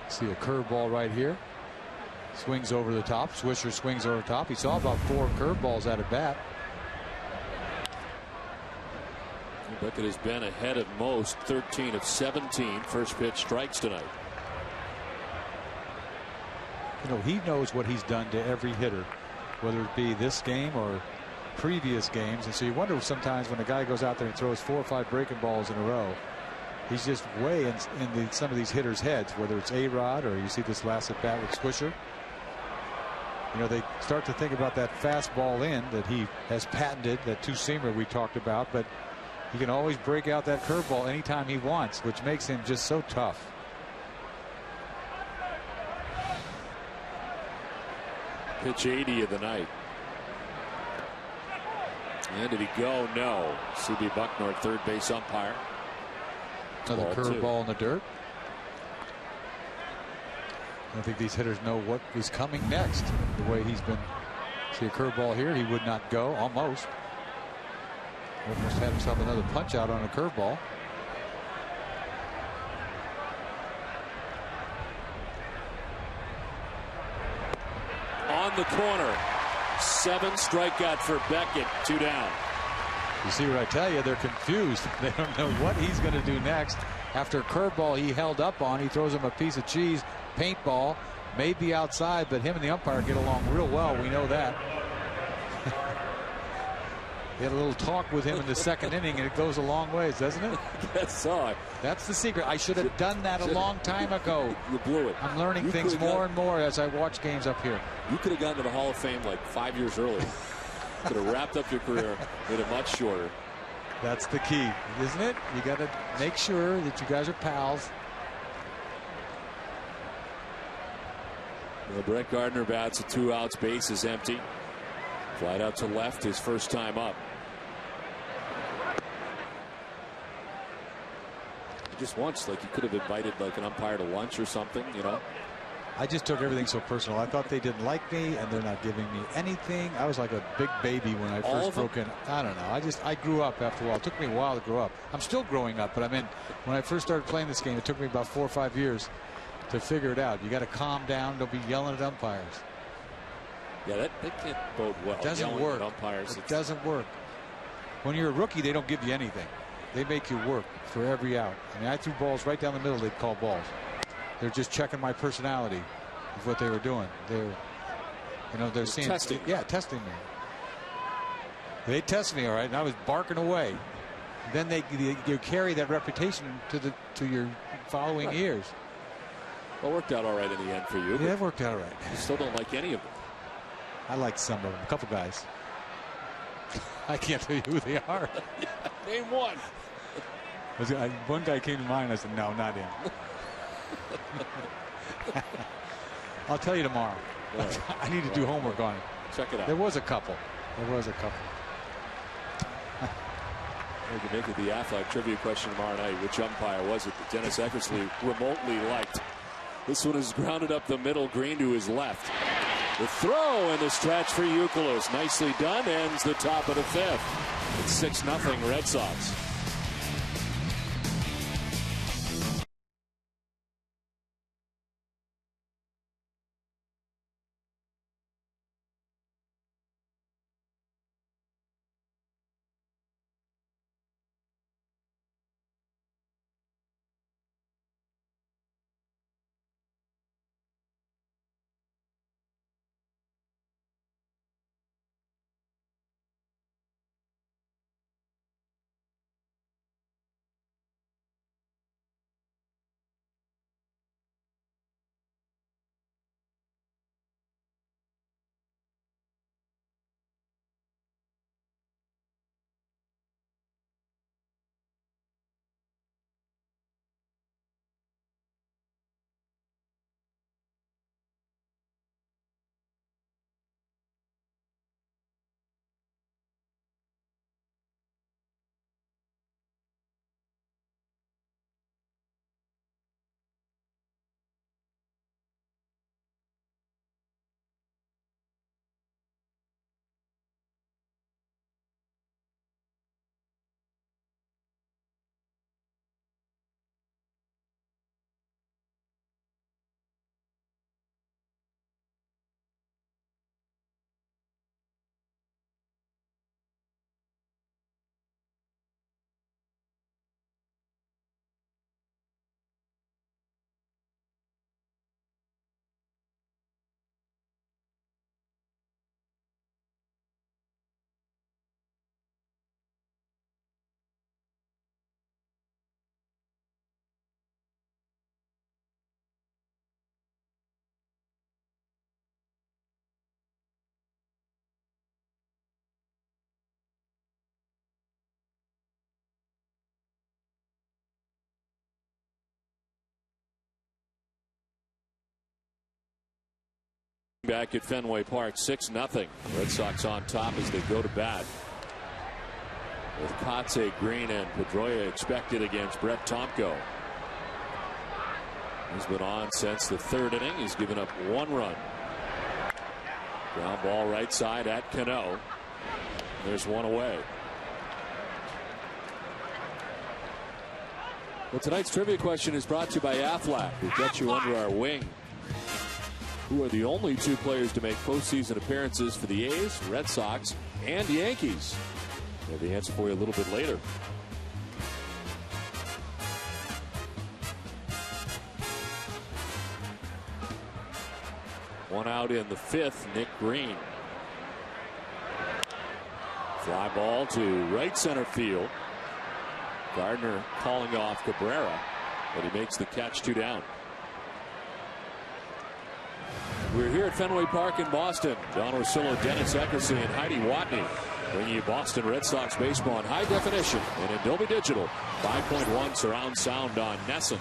See a curveball right here. Swings over the top. Swisher swings over the top. He saw about 4 curveballs at a bat. Beckett has been ahead of most, 13 of 17 first pitch strikes tonight. You know, he knows what he's done to every hitter, whether it be this game or previous games. And so you wonder sometimes when a guy goes out there and throws 4 or 5 breaking balls in a row, he's just way in some of these hitters' heads, whether it's A-Rod or you see this last at bat with Swisher. You know, they start to think about that fastball in that he has patented, that two-seamer we talked about, but he can always break out that curveball anytime he wants, which makes him just so tough. Pitch 80 of the night. And did he go? No. C.B. Bucknor, third base umpire. Another curveball in the dirt. I don't think these hitters know what is coming next. The way he's been. See a curveball here. He would not go. Almost. Almost had himself another punch out on a curveball. On the corner. 7 strikeout for Beckett. 2 down. You see what I tell you? They're confused. They don't know what he's going to do next. After a curveball he held up on, he throws him a piece of cheese. Paintball. May be outside, but him and the umpire get along real well. We know that. He had a little talk with him in the 2nd inning, and it goes a long ways, doesn't it? Yes, so that's the secret. I should have done that a long time ago. You blew it. I'm learning things more and more as I watch games up here. You could have gotten to the Hall of Fame like 5 years earlier. Could have wrapped up your career, made it much shorter. That's the key, isn't it? You got to make sure that you guys are pals. Well, Brett Gardner bats with 2 outs, base is empty. Flight out to left, his first time up. Just once, like you could have invited like an umpire to lunch or something, you know. I just took everything so personal. I thought they didn't like me and they're not giving me anything. I was like a big baby when I first broke in. I don't know. I grew up after a while. It took me a while to grow up. I'm still growing up, but I mean, when I first started playing this game, it took me about 4 or 5 years to figure it out. You got to calm down. Don't be yelling at umpires. Yeah, that can't bode well. It doesn't work. Umpires, it doesn't work. When you're a rookie, they don't give you anything. They make you work for every out. I mean, I threw balls right down the middle. They'd call balls. They're just checking my personality of what they were doing. They're seeing testing. Yeah, testing me. They tested me all right, and I was barking away. then you carry that reputation to your following years. Well, it worked out all right in the end for you. Yeah, it worked out all right. You still don't like any of them. I like some of them. A couple guys. I can't tell you who they are. Name one. One guy came to mind. I said, no, not him. I'll tell you tomorrow. Right. I need to do homework on it. Check it out. There was a couple. We can make it the Affleck trivia question tomorrow night. Which umpire was it that Dennis Eckersley remotely liked? This one is grounded up the middle, Green to his left. The throw and the stretch for Youkilis. Nicely done. Ends the top of the fifth. It's 6-0 Red Sox. Back at Fenway Park, 6-0. Red Sox on top as they go to bat. With Kotsay, Green, and Pedroia expected against Brett Tomko. He's been on since the third inning. He's given up 1 run. Ground ball right side at Cano. There's 1 away. Well, tonight's trivia question is brought to you by Aflac. We've got you under our wing. Who are the only 2 players to make postseason appearances for the A's, Red Sox, and Yankees? We'll have the answer for you a little bit later. One out in the 5th, Nick Green. Fly ball to right center field. Gardner calling off Cabrera, but he makes the catch, 2 down. We're here at Fenway Park in Boston. Don Orsillo, Dennis Eckersley, and Heidi Watney bringing you Boston Red Sox baseball in high definition and in Dolby Digital. 5.1 surround sound on Nesson.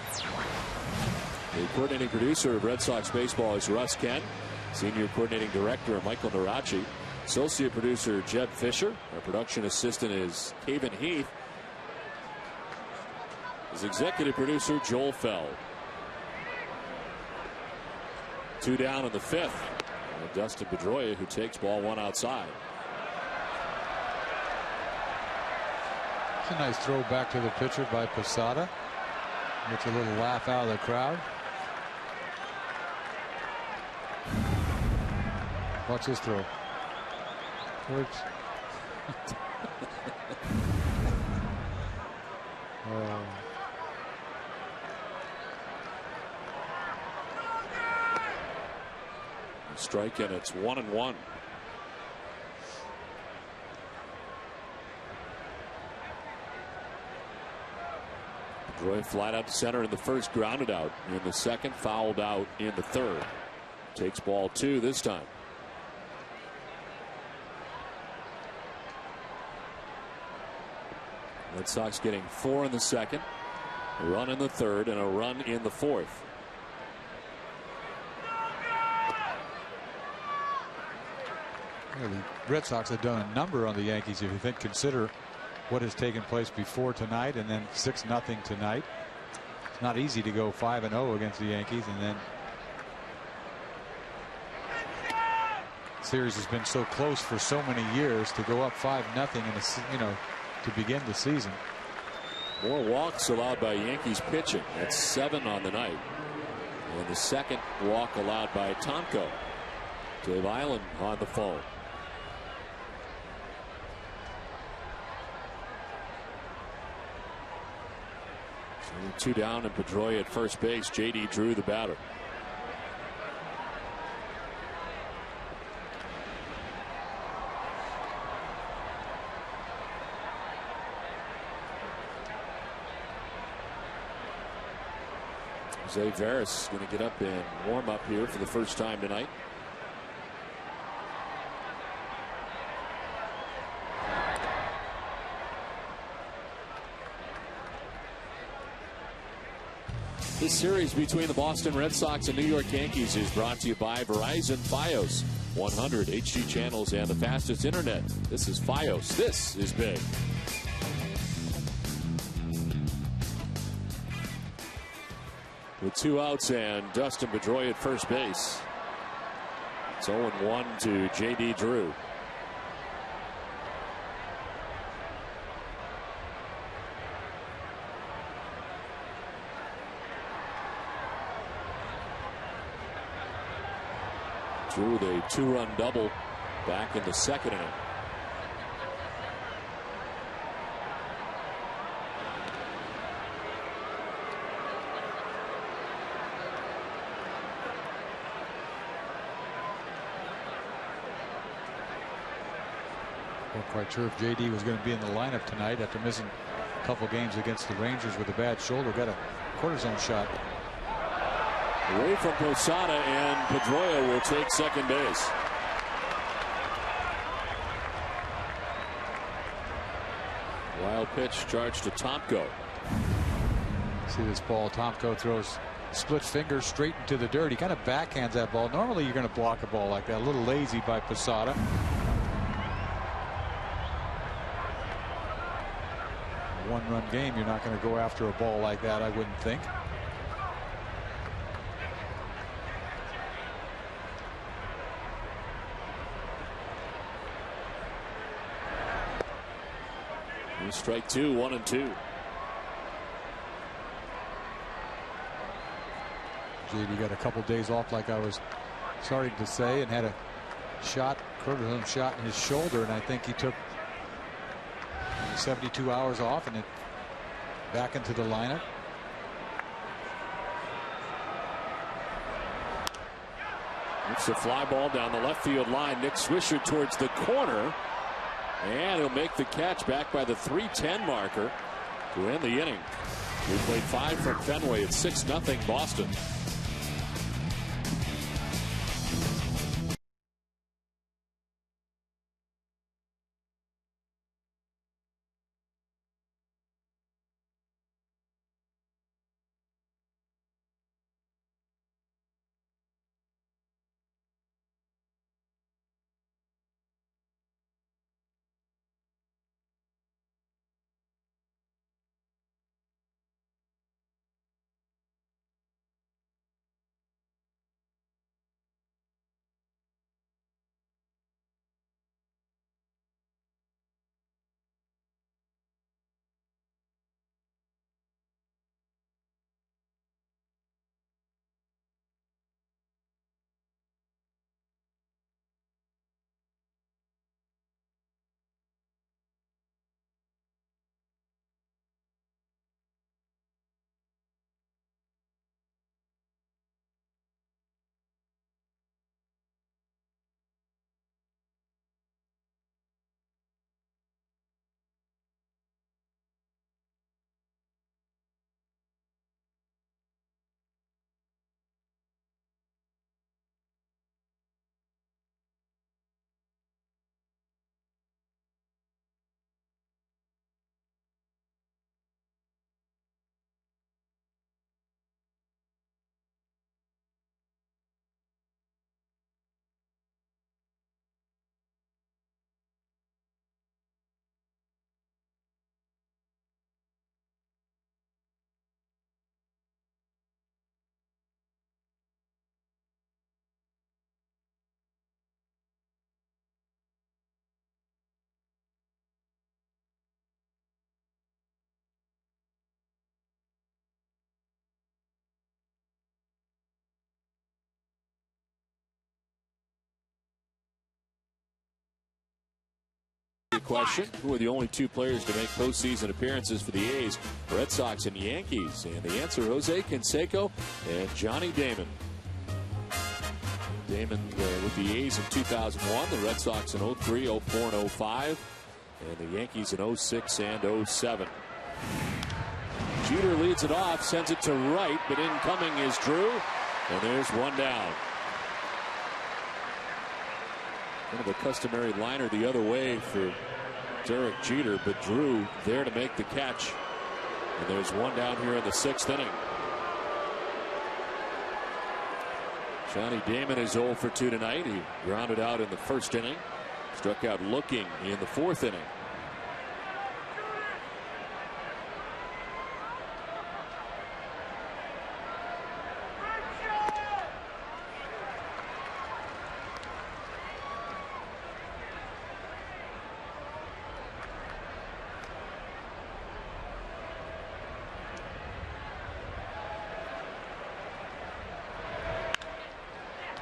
The coordinating producer of Red Sox baseball is Russ Kent. Senior coordinating director Michael Narachi. Associate producer Jeb Fisher. Our production assistant is Caven Heath. His executive producer Joel Feld. 2 down in the 5th. And Dustin Pedroia, who takes ball 1 outside. It's a nice throw back to the pitcher by Posada. Gets a little laugh out of the crowd. Watch this throw. Towards. Strike, and it's 1-1. Pedroia flat out to center in the first, grounded out in the second, fouled out in the third. Takes ball 2 this time. Red Sox getting 4 in the second, a run in the third, and a run in the fourth. Yeah, the Red Sox have done a number on the Yankees if you consider what has taken place before tonight, and then 6-0 tonight. It's not easy to go 5-0 against the Yankees, and then the series has been so close for so many years. To go up 5-0 in a, to begin the season. More walks allowed by Yankees pitching. That's 7 on the night. And the second walk allowed by Tomko. Dave Island on the phone. So 2 down and Pedroia at first base. J.D. Drew the batter. Jose Veras going to get up and warm up here for the first time tonight. This series between the Boston Red Sox and New York Yankees is brought to you by Verizon Fios. 100 HD channels and the fastest internet. This is Fios. This is big. With 2 outs and Dustin Pedroia at first base. It's 0-1 to J.D. Drew. Drew with a 2-run double back in the second inning. Not quite sure if JD was going to be in the lineup tonight after missing a couple games against the Rangers with a bad shoulder. Got a cortisone shot. Away from Posada, and Pedroia will take second base. Wild pitch charged to Tomko. See this ball. Tomko throws split finger straight into the dirt. He kind of backhands that ball. Normally you're going to block a ball like that. A little lazy by Posada. One-run game, you're not going to go after a ball like that, I wouldn't think. Strike 2, 1-2. JD got a couple days off, like I was starting to say, and had a shot, cortisone shot in his shoulder, and I think he took 72 hours off and it back into the lineup. It's a fly ball down the left field line. Nick Swisher towards the corner, and he'll make the catch back by the 3:10 marker to end the inning. We played 5 from Fenway. It's 6-0 Boston. question: who are the only two players to make postseason appearances for the A's, Red Sox, and Yankees? And the answer: Jose Canseco and Johnny Damon. Damon with the A's in 2001, the Red Sox in 03, 04, and 05, and the Yankees in 06 and 07. Jeter leads it off, sends it to right, but incoming is Drew, and there's one down. Kind of a customary liner the other way for Derek Jeter, but Drew there to make the catch. And there's one down here in the 6th inning. Johnny Damon is 0 for 2 tonight. He grounded out in the 1st inning, struck out looking in the 4th inning.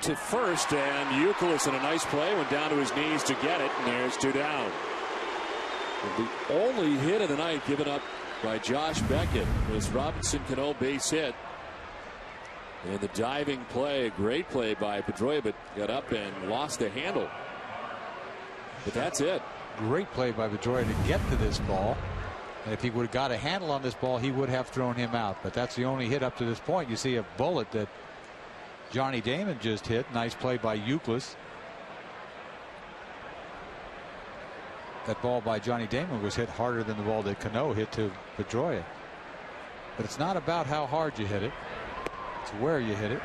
To first, and Youkilis in a nice play went down to his knees to get it, and there's 2 down. The only hit of the night given up by Josh Beckett was Robinson Cano base hit, and the diving play, a great play by Pedroia, but got up and lost the handle. But that's it. Great play by Pedroia to get to this ball. And if he would have got a handle on this ball, he would have thrown him out. But that's the only hit up to this point. You see a bullet that Johnny Damon just hit. Nice play by Youkilis. That ball by Johnny Damon was hit harder than the ball that Cano hit to Pedroia. But it's not about how hard you hit it. It's where you hit it.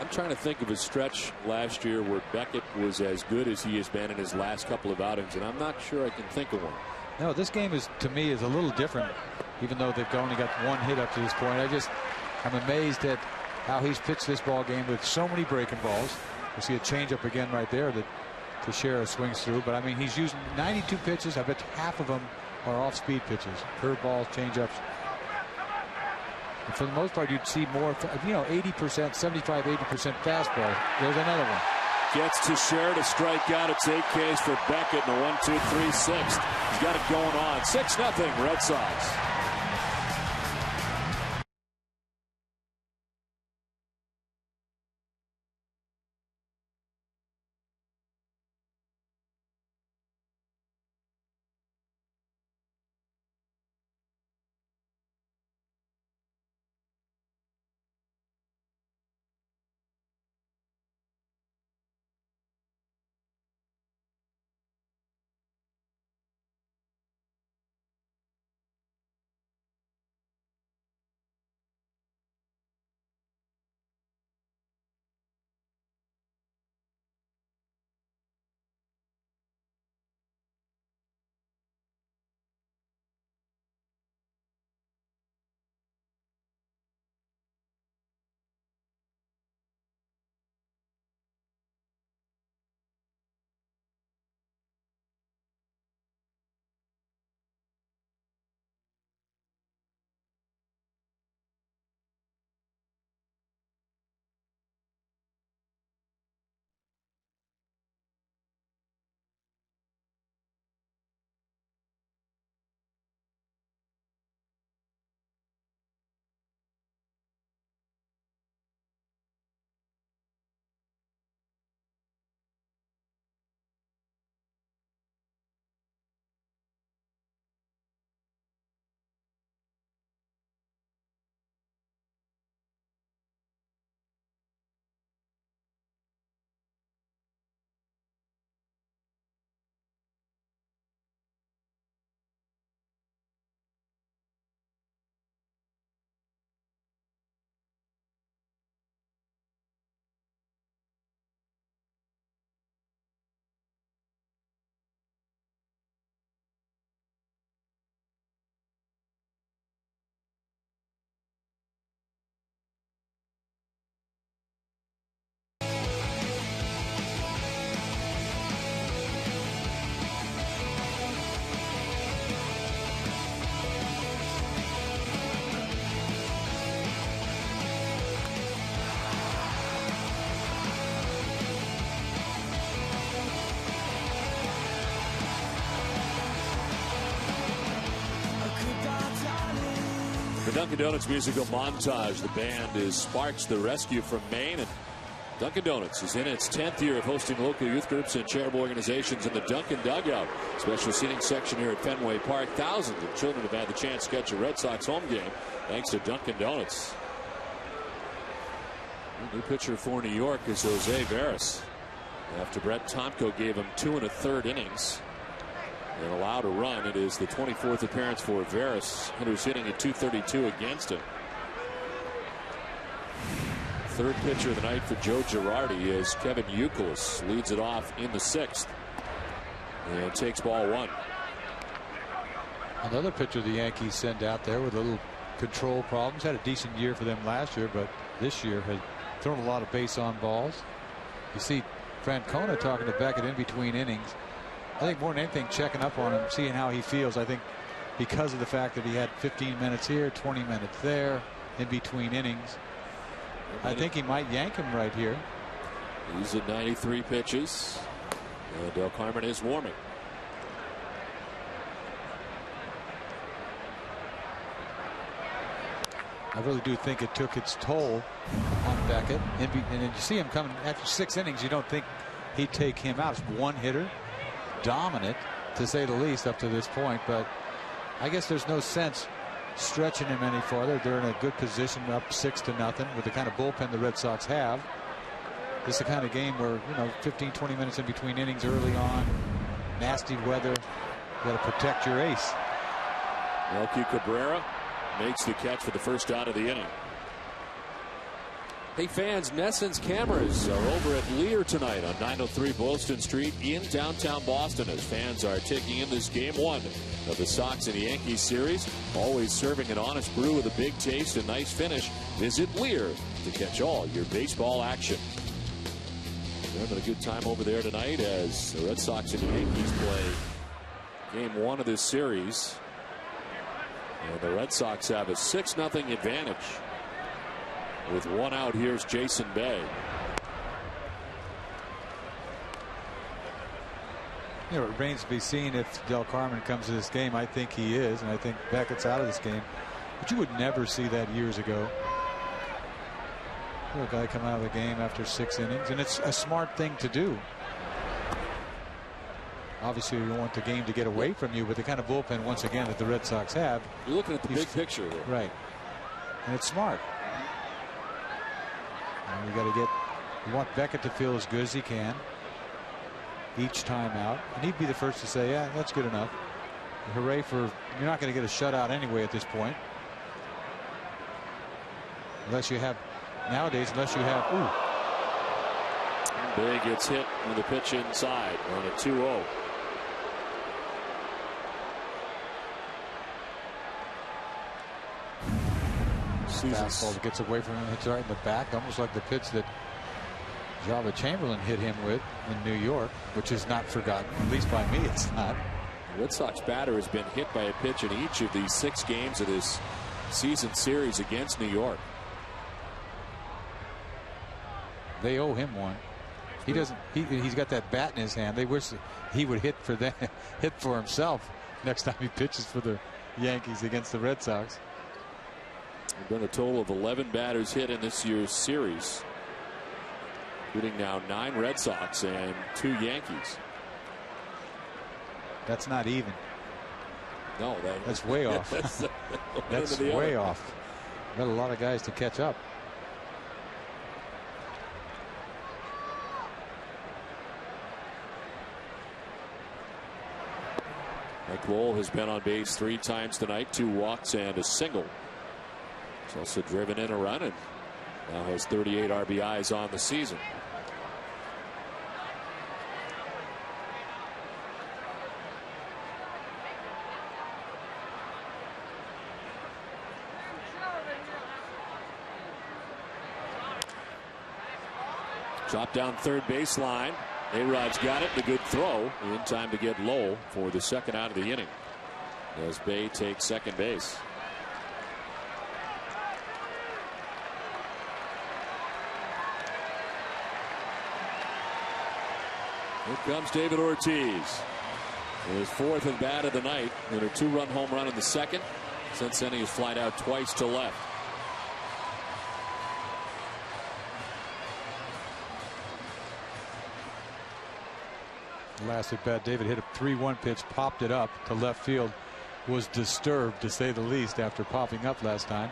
I'm trying to think of a stretch last year where Beckett was as good as he has been in his last couple of outings, and I'm not sure I can think of one. No, this game is, to me, is a little different, even though they've only got one hit up to this point. I'm amazed at how he's pitched this ball game with so many breaking balls. We see a changeup again right there that Teixeira swings through. But I mean, he's using 92 pitches. I bet half of them are off-speed pitches, curveballs, changeups. And for the most part, you'd see more, 80%, 75, 80% fastball. There's another one. Gets Teixeira to strike out. It's 8 Ks for Beckett in the 1-2-3 6th. He's got it going on. 6-0 Red Sox. Dunkin' Donuts musical montage. The band is Sparks, the Rescue from Maine. And Dunkin' Donuts is in its 10th year of hosting local youth groups and charitable organizations in the Dunkin' Dugout. Special seating section here at Fenway Park. Thousands of children have had the chance to catch a Red Sox home game thanks to Dunkin' Donuts. The new pitcher for New York is Jose Veras. After Brett Tomko gave him 2 1/3 innings and allowed a run, it is the 24th appearance for Veras, who's hitting at .232 against him. Third pitcher of the night for Joe Girardi is Kevin Youkilis. Leads it off in the 6th and takes ball 1. Another pitcher the Yankees send out there with a little control problems. Had a decent year for them last year, but this year has thrown a lot of base on balls. You see Francona talking to Beckett in between innings. I think more than anything checking up on him, seeing how he feels. I think because of the fact that he had 15 minutes here, 20 minutes there in between innings, I think he might yank him right here. He's at 93 pitches. And Del Carmen is warming. I really do think it took its toll on Beckett. And you see him coming after 6 innings. You don't think he'd take him out. It's one hitter. Dominant, to say the least, up to this point. But I guess there's no sense stretching him any farther. They're in a good position, up 6-0 with the kind of bullpen the Red Sox have. This is the kind of game where, 15-20 minutes in between innings early on, nasty weather, you got to protect your ace. Melky Cabrera makes the catch for the first out of the inning. Hey fans, Nesson's cameras are over at Lear tonight on 903 Boylston Street in downtown Boston as fans are taking in this game 1 of the Sox and Yankees series. Always serving an honest brew with a big taste and nice finish. Visit Lear to catch all your baseball action. They're having a good time over there tonight as the Red Sox and Yankees play game 1 of this series. And the Red Sox have a 6-0 advantage. With 1 out, here's Jason Bay. It remains to be seen if Del Carmen comes to this game. I think he is, and I think Beckett's out of this game. But you would never see that years ago. A guy come out of the game after 6 innings, and it's a smart thing to do. Obviously, you don't want the game to get away from you, but the kind of bullpen, once again, that the Red Sox have. You're looking at the big picture here. Right. And it's smart. And you want Beckett to feel as good as he can each time out. And he'd be the first to say, yeah, that's good enough. Hooray for, you're not going to get a shutout anyway at this point. Unless you have, nowadays, ooh. Bay gets hit with a pitch inside on a 2-0. Fastball that gets away from him, hits right in the back, almost like the pitch that Java Chamberlain hit him with in New York, which is not forgotten. At least by me, it's not. The Red Sox batter has been hit by a pitch in each of these 6 games of this season series against New York. They owe him one. He doesn't. He's got that bat in his hand. They wish he would hit for them, hit for himself next time he pitches for the Yankees against the Red Sox. There's been a total of 11 batters hit in this year's series, including now 9 Red Sox and 2 Yankees. That's not even. No, that's way off. That's way off. Got a lot of guys to catch up. Mike Lowell has been on base 3 times tonight, 2 walks and a single. He's also driven in a run and now has 38 RBIs on the season. Drop down third baseline. A-Rod's got it. A good throw in time to get Lowell for the second out of the inning as Bay takes second base. Here comes David Ortiz. His 4th at bat of the night in a 2-run home run in the second. Since then, he's flied out twice to left. Last at bat, David hit a 3-1 pitch, popped it up to left field. Was disturbed, to say the least, after popping up last time.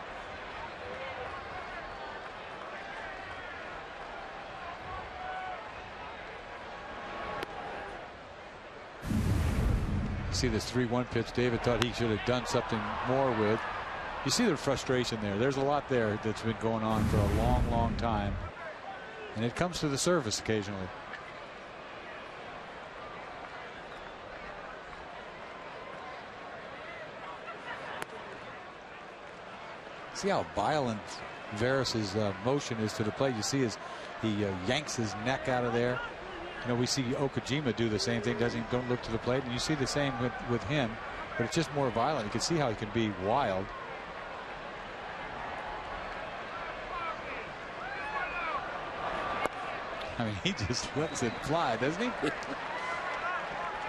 See this 3-1 pitch, David thought he should have done something more with. You see the frustration there. There's a lot there that's been going on for a long, long time. And it comes to the surface occasionally. See how violent Veras' motion is to the plate. You see his, he yanks his neck out of there. You know, we see Okajima do the same thing. Don't look to the plate, and you see the same with him, but it's just more violent. You can see how he can be wild. I mean, he just lets it fly, doesn't he?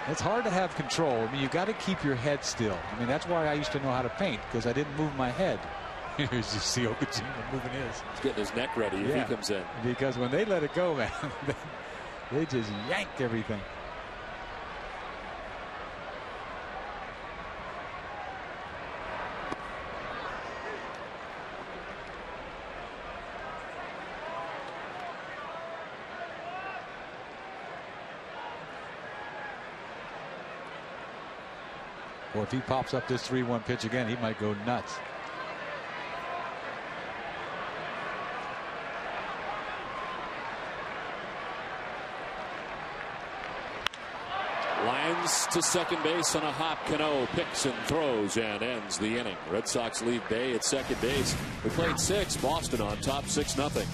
It's hard to have control. I mean, you got to keep your head still. I mean, that's why I used to know how to paint, because I didn't move my head. You see Okajima moving his. He's getting his neck ready if he comes in. Because when they let it go, man, they just yank everything. Or if he pops up this 3-1 pitch again, he might go nuts. Lines to second base on a hop. Cano picks and throws and ends the inning. Red Sox leave Bay at second base. We played 6. Boston on top 6-0.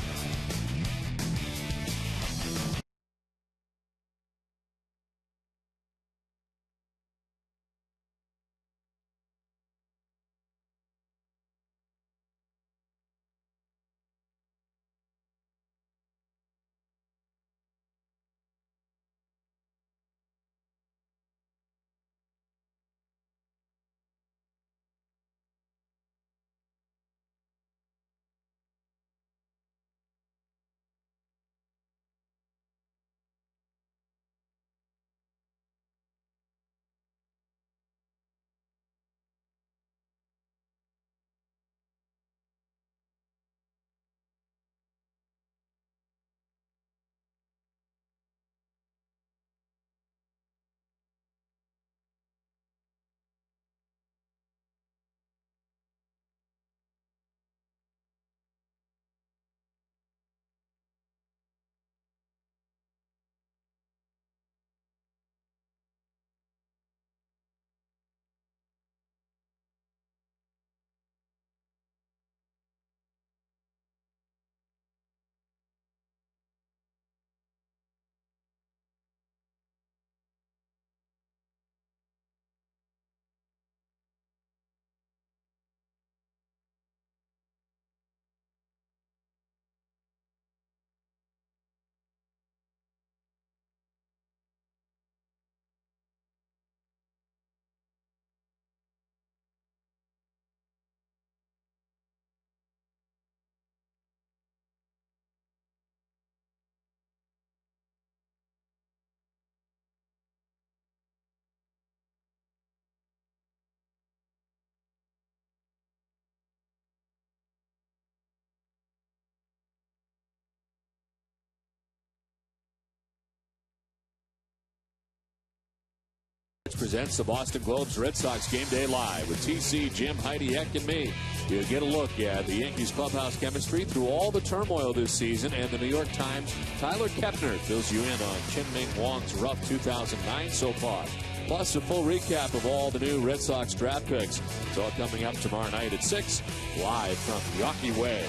Presents the Boston Globe's Red Sox Game Day Live with TC, Jim, Heidi, Eck, and me. You'll get a look at the Yankees clubhouse chemistry through all the turmoil this season, and the New York Times' Tyler Kepner fills you in on Chen-Ming Wong's rough 2009 so far. Plus a full recap of all the new Red Sox draft picks. It's all coming up tomorrow night at 6, live from Yawkey Way.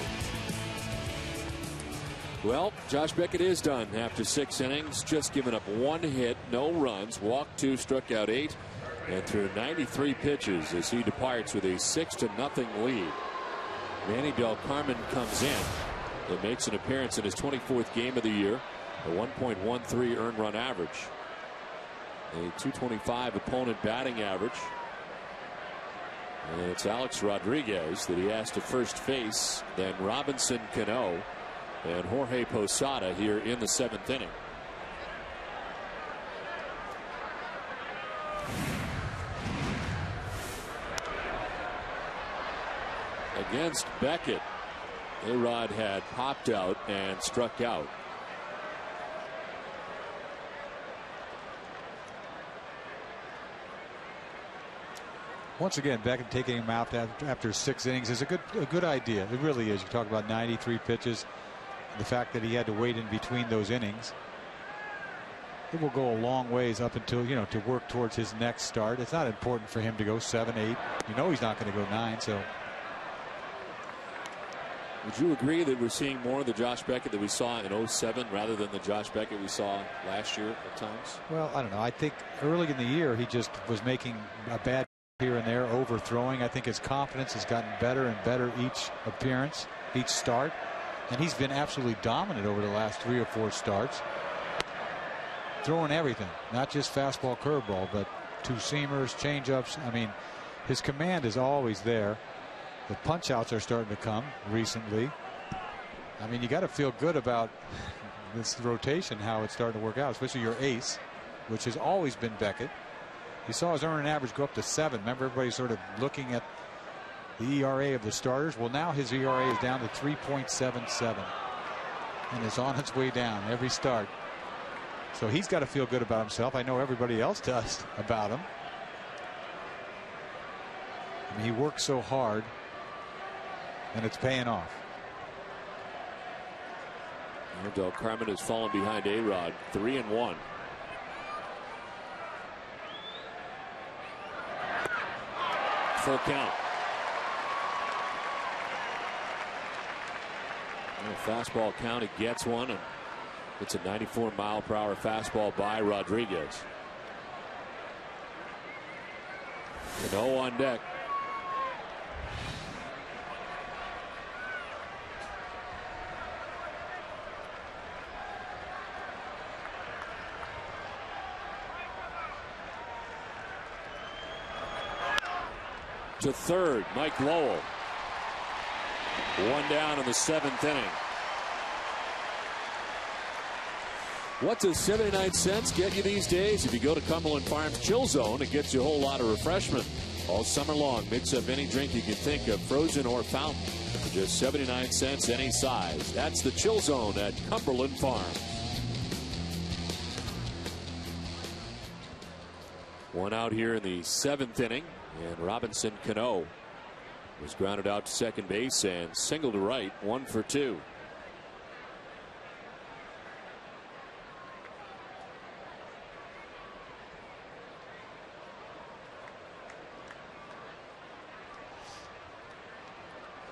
Well, Josh Beckett is done after 6 innings, just giving up 1 hit, no runs, walked 2, struck out 8, and threw 93 pitches as he departs with a 6-0 lead. Manny Del Carmen comes in and makes an appearance in his 24th game of the year, a 1.13 earned run average, a .225 opponent batting average. And it's Alex Rodriguez that he has to first face, then Robinson Cano and Jorge Posada here in the 7th inning. Against Beckett, A-Rod had popped out and struck out. Once again, Beckett taking him out after 6 innings is a good idea. It really is. You talk about 93 pitches. The fact that he had to wait in between those innings. It will go a long ways up until, to work towards his next start. It's not important for him to go 7, 8. He's not going to go 9. So. Would you agree that we're seeing more of the Josh Beckett that we saw in 07 rather than the Josh Beckett we saw last year at times? Well, I don't know. I think early in the year he just was making a bad here and there, overthrowing. I think his confidence has gotten better and better each appearance, each start, and he's been absolutely dominant over the last 3 or 4 starts, throwing everything, not just fastball, curveball, but 2-seamers, changeups. I mean, his command is always there. The punch outs are starting to come recently. I mean, you got to feel good about this rotation, how it's starting to work out, especially your ace, which has always been Beckett. You saw his earning average go up to 7. Remember, everybody's sort of looking at the ERA of the starters. Well, now his ERA is down to 3.77, and it's on its way down every start. So he's got to feel good about himself. I know everybody else does about him. I mean, he works so hard, and it's paying off. Del Carmen has fallen behind A-Rod, 3-1. Full count. Fastball count, he gets one, and it's a 94-mile-per-hour fastball by Rodriguez. Cano on deck. To third, Mike Lowell. 1 down in the 7th inning. What does 79 cents get you these days? If you go to Cumberland Farms Chill Zone, it gets you a whole lot of refreshment. All summer long, mix up any drink you can think of, frozen or fountain, for just 79 cents any size. That's the Chill Zone at Cumberland Farms. 1 out here in the 7th inning. And Robinson Cano was grounded out to second base and singled to right, 1 for 2.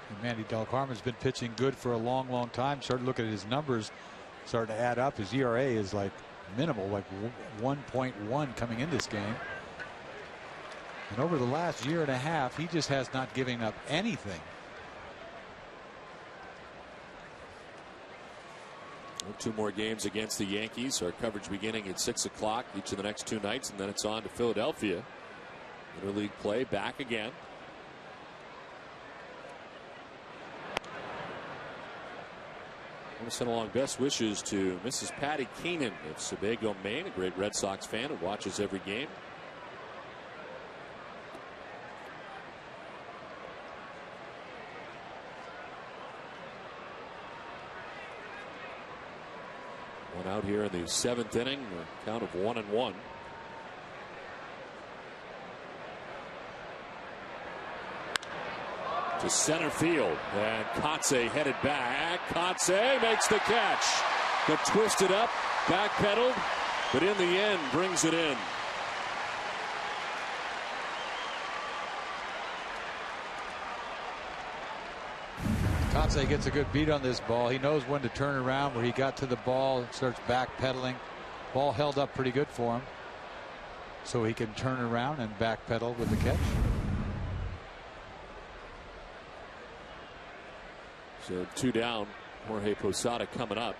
And Manny Del Carmen's been pitching good for a long time. Started looking at his numbers, starting to add up. His ERA is like minimal, like 1.1 coming in this game. And over the last year and a half, he just has not given up anything. Well, 2 more games against the Yankees. Our coverage beginning at 6 o'clock each of the next 2 nights, and then it's on to Philadelphia. Interleague play back again. I want to send along best wishes to Mrs. Patty Keenan of Sebago, Maine, a great Red Sox fan who watches every game. Out here in the 7th inning, a count of 1-1. To center field, and Kotze headed back. Kotze makes the catch. Got twisted up, backpedaled, but in the end brings it in. Kotze gets a good beat on this ball. He knows when to turn around, where he got to the ball, starts backpedaling. Ball held up pretty good for him, so he can turn around and backpedal with the catch. So 2 down. Jorge Posada coming up.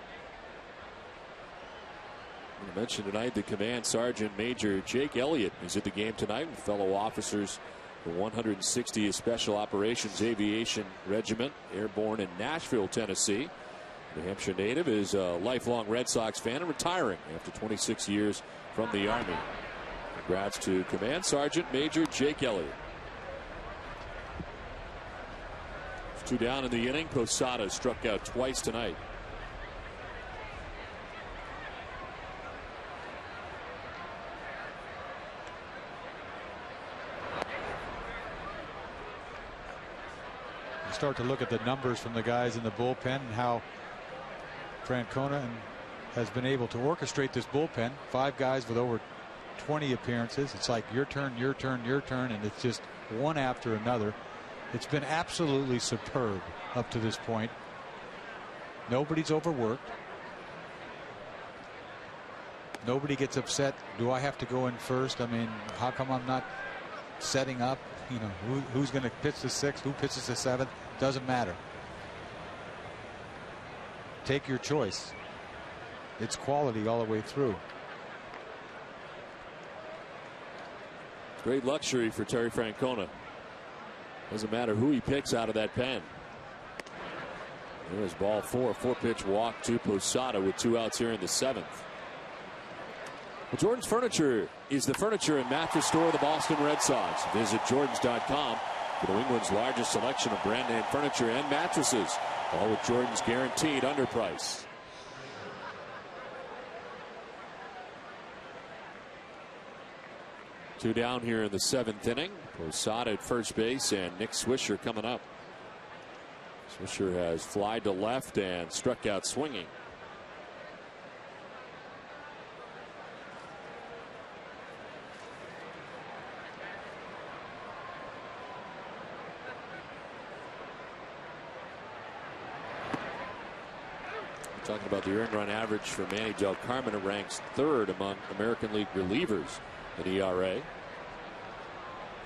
I mentioned tonight the Command Sergeant Major Jake Elliott is at the game tonight with fellow officers the 160th Special Operations Aviation Regiment, airborne in Nashville, Tennessee. New Hampshire native, is a lifelong Red Sox fan and retiring after 26 years from the Army. Congrats to Command Sergeant Major Jake Elliott. 2 down in the inning. Posada struck out twice tonight. You start to look at the numbers from the guys in the bullpen and how Francona has been able to orchestrate this bullpen. 5 guys with over 20 appearances. It's like your turn, your turn, your turn, and it's just one after another. It's been absolutely superb up to this point. Nobody's overworked. Nobody gets upset. Do I have to go in first? I mean, how come I'm not setting up? You know, who's going to pitch the 6th? Who pitches the 7th? Doesn't matter. Take your choice. It's quality all the way through. Great luxury for Terry Francona. Doesn't matter who he picks out of that pen. There's ball 4. 4-pitch walk to Posada with 2 outs here in the 7th. Well, Jordan's Furniture is the furniture and mattress store of the Boston Red Sox. Visit Jordans.com for New England's largest selection of brand name furniture and mattresses, all with Jordan's guaranteed underprice. Two down here in the 7th inning. Posada at first base and Nick Swisher coming up. Swisher has flied to left and struck out swinging. Talking about the earned run average for Manny Del Carmen, it ranks 3rd among American League relievers in ERA.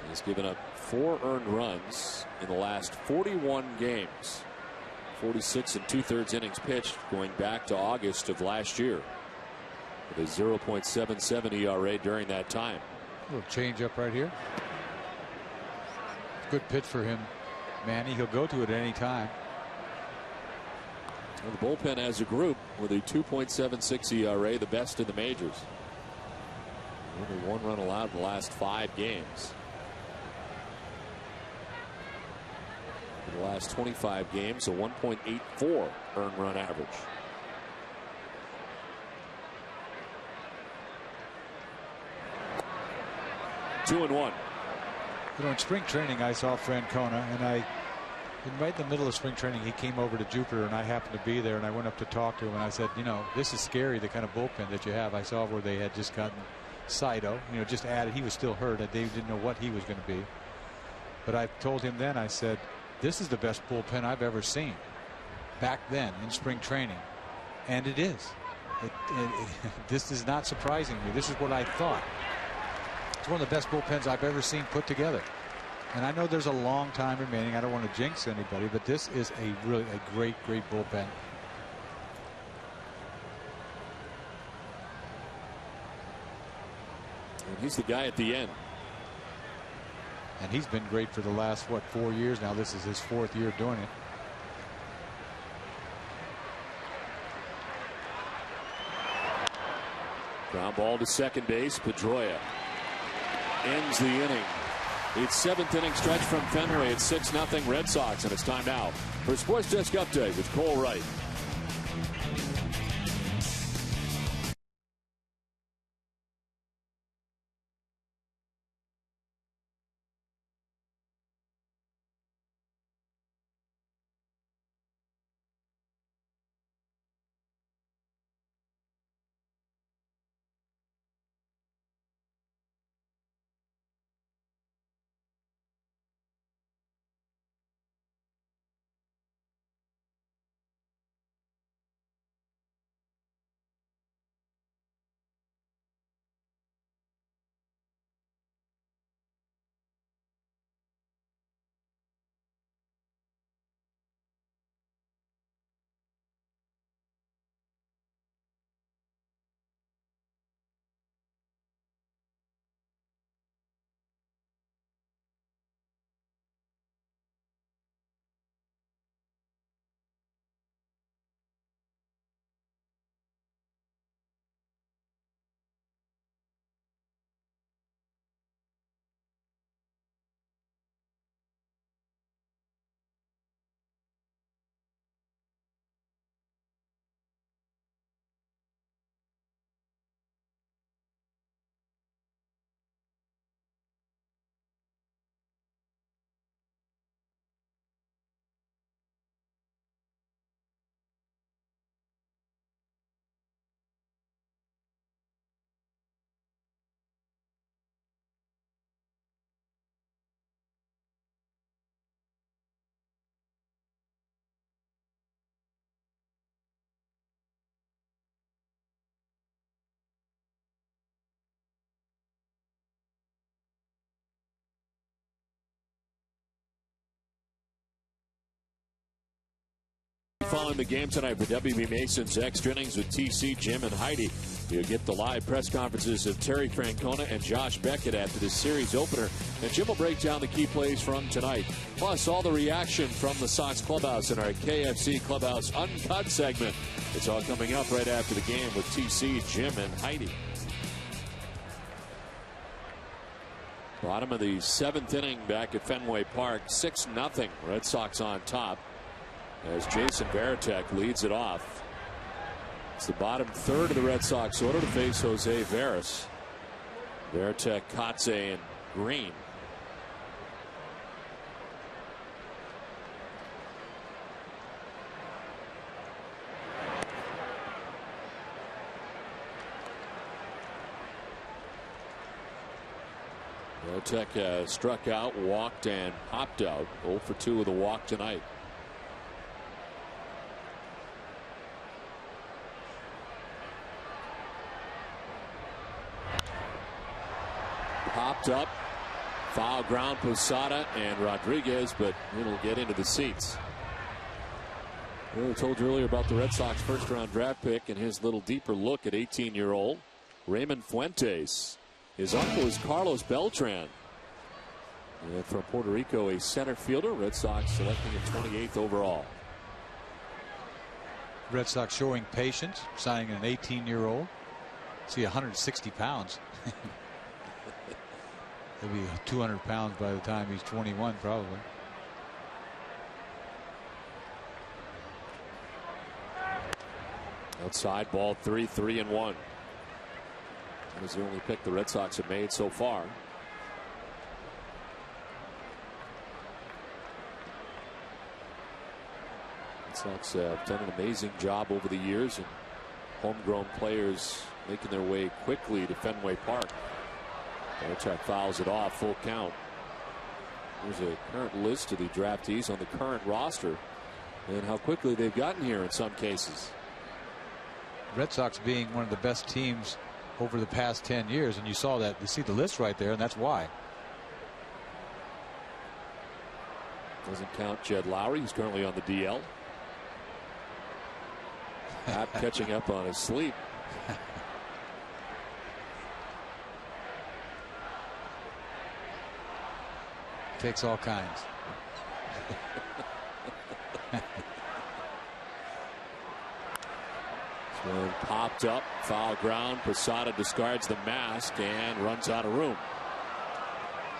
He's given up 4 earned runs in the last 41 games. 46 2/3 innings pitched going back to August of last year, with a 0.77 ERA during that time. A little change up right here. Good pitch for him, Manny. He'll go to it at any time. Well, the bullpen as a group with a 2.76 ERA, the best in the majors. Only 1 run allowed in the last 5 games. In the last 25 games, a 1.84 earned run average. Two and one. You know, in spring training, I saw Francona, and right in the middle of spring training, he came over to Jupiter, and I happened to be there, and I went up to talk to him, and I said, you know, this is scary, the kind of bullpen that you have. I saw where they had just gotten Saito, you know, just added. He was still hurt, and they didn't know what he was going to be. But I told him then, I said, this is the best bullpen I've ever seen back then in spring training. And it is. This is not surprising me. This is what I thought. It's one of the best bullpens I've ever seen put together. And I know there's a long time remaining. I don't want to jinx anybody, but this is a great bullpen. And he's the guy at the end. And he's been great for the last, 4 years now. This is his 4th year doing it. Ground ball to second base. Pedroia ends the inning. It's 7th inning stretch from Fenway. It's 6-0 Red Sox, and it's time now for Sports Desk Update with Cole Wright. Following the game tonight for WB Mason's Extra Innings with TC, Jim, and Heidi. You'll get the live press conferences of Terry Francona and Josh Beckett after this series opener. And Jim will break down the key plays from tonight. Plus, all the reaction from the Sox clubhouse in our KFC Clubhouse Uncut segment. It's all coming up right after the game with TC, Jim, and Heidi. Bottom of the 7th inning back at Fenway Park. 6-0. Red Sox on top as Jason Varitek leads it off. It's the bottom third of the Red Sox order to face Jose Veras. Varitek, Kotze, and Green. Varitek struck out, walked, and popped out. 0 for 2 with a walk tonight. Popped up, foul ground, Posada and Rodriguez, but it'll get into the seats. I told you earlier about the Red Sox first-round draft pick and his little deeper look at 18-year-old Raymond Fuentes. His uncle is Carlos Beltran. And from Puerto Rico, a center fielder. Red Sox selecting him 28th overall. Red Sox showing patience, signing an 18-year-old. See, 160 pounds. He'll be 200 pounds by the time he's 21, probably. Outside ball 3-1. That is the only pick the Red Sox have made so far. Red Sox have done an amazing job over the years, and homegrown players making their way quickly to Fenway Park. Varitek fouls it off, full count. There's a current list of the draftees on the current roster and how quickly they've gotten here in some cases. Red Sox being one of the best teams over the past 10 years, and you saw that. You see the list right there, and that's why. Doesn't count Jed Lowry, who's currently on the DL. Not catching up on his sleep. Takes all kinds. One popped up, foul ground. Posada discards the mask and runs out of room.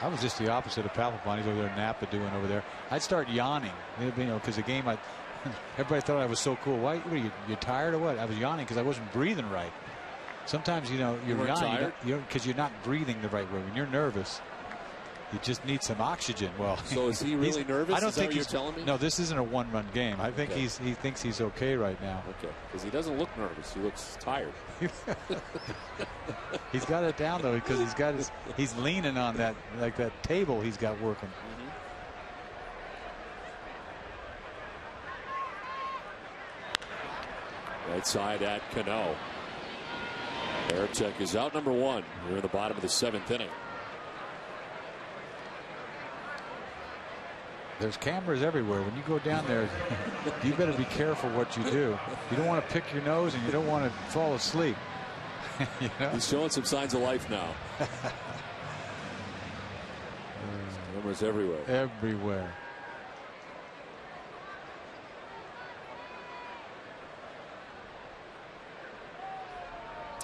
I was just the opposite of Papelbon. He's over there, Napa doing over there. I'd start yawning, because the game, everybody thought I was so cool. Why? What are you tired or what? I was yawning because I wasn't breathing right. Sometimes you're yawning because you're not breathing the right way. When you're nervous, you just need some oxygen. Well, so is he really nervous? I don't think you're telling me. No, this isn't a one-run game. I think he thinks he's okay right now. Okay, because he doesn't look nervous. He looks tired. He's got it down though, because he's leaning on that table he's got working. Right side at Cano. Varitek is out number 1. We're in the bottom of the 7th inning. There's cameras everywhere. When you go down there, you better be careful what you do. You don't want to pick your nose, and you don't want to fall asleep. You know? He's showing some signs of life now. Cameras everywhere. Everywhere.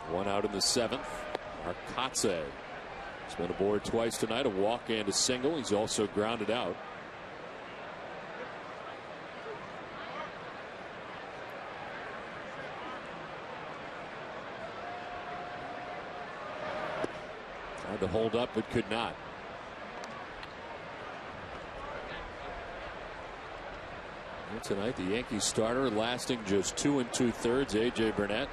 One out in the 7th. Arcatze has been aboard twice tonight, a walk and a single. He's also grounded out. Tried to hold up, but could not. And tonight, the Yankees starter lasting just 2 2/3. A.J. Burnett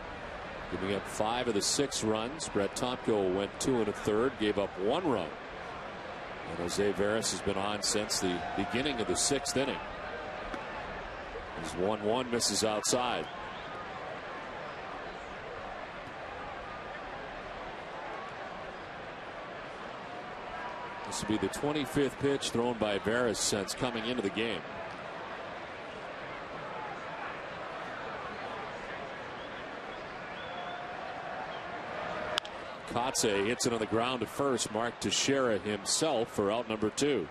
giving up 5 of the 6 runs. Brett Tomko went 2 1/3, gave up 1 run. And Jose Veras has been on since the beginning of the 6th inning. He's 1-1, misses outside. This will be the 25th pitch thrown by Veras since coming into the game. Kotze hits it on the ground to first. Mark Teixeira himself for out number 2.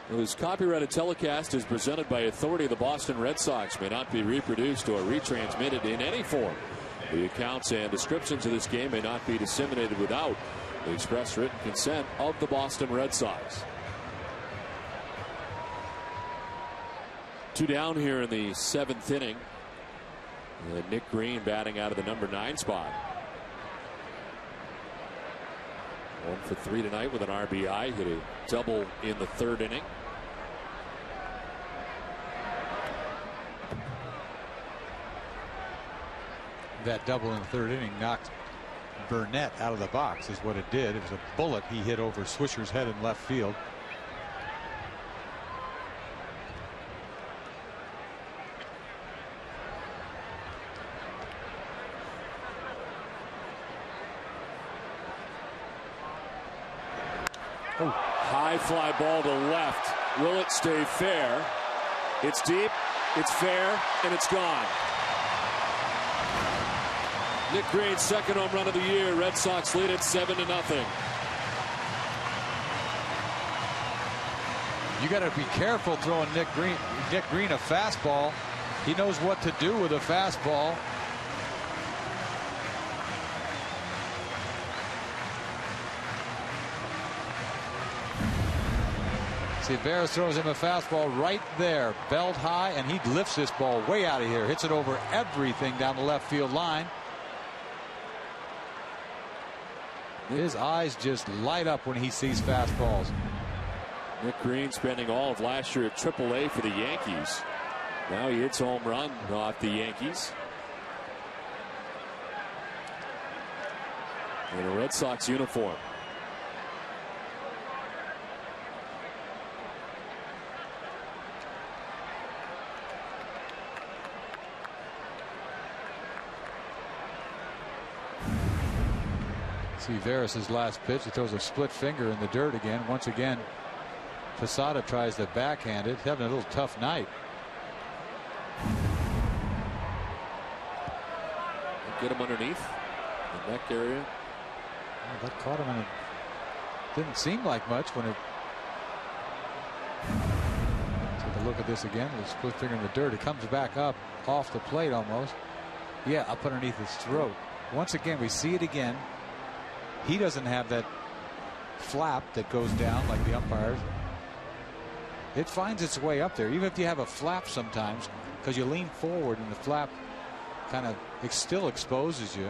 This copyrighted telecast is presented by authority of the Boston Red Sox. May not be reproduced or retransmitted in any form. The accounts and descriptions of this game may not be disseminated without the express written consent of the Boston Red Sox. 2 down here in the 7th inning. Nick Green batting out of the number 9 spot. 1 for 3 tonight with an RBI. Hit a double in the 3rd inning. That double in the 3rd inning knocked Burnett out of the box is what it did. It was a bullet he hit over Swisher's head in left field. Oh. High fly ball to left. Will it stay fair? It's deep, it's fair, and it's gone. Nick Green's 2nd home run of the year. Red Sox lead it 7-0. You got to be careful throwing Nick Green a fastball. He knows what to do with a fastball. See, Veras throws him a fastball right there, belt high, and he lifts this ball way out of here. Hits it over everything down the left field line. His eyes just light up when he sees fastballs. Nick Green spending all of last year at AAA for the Yankees. Now he hits home run off the Yankees. In a Red Sox uniform. See Veras' last pitch. He throws a split finger in the dirt again. Once again, Posada tries to backhand it. He's having a little tough night. Get him underneath the neck area. Oh, that caught him, and it didn't seem like much when it. Take a look at this again. The split finger in the dirt. It comes back up off the plate almost. Yeah, up underneath his throat. Once again, we see it again. He doesn't have that flap that goes down like the umpires. It finds its way up there, even if you have a flap sometimes, because you lean forward and the flap kind of still exposes you.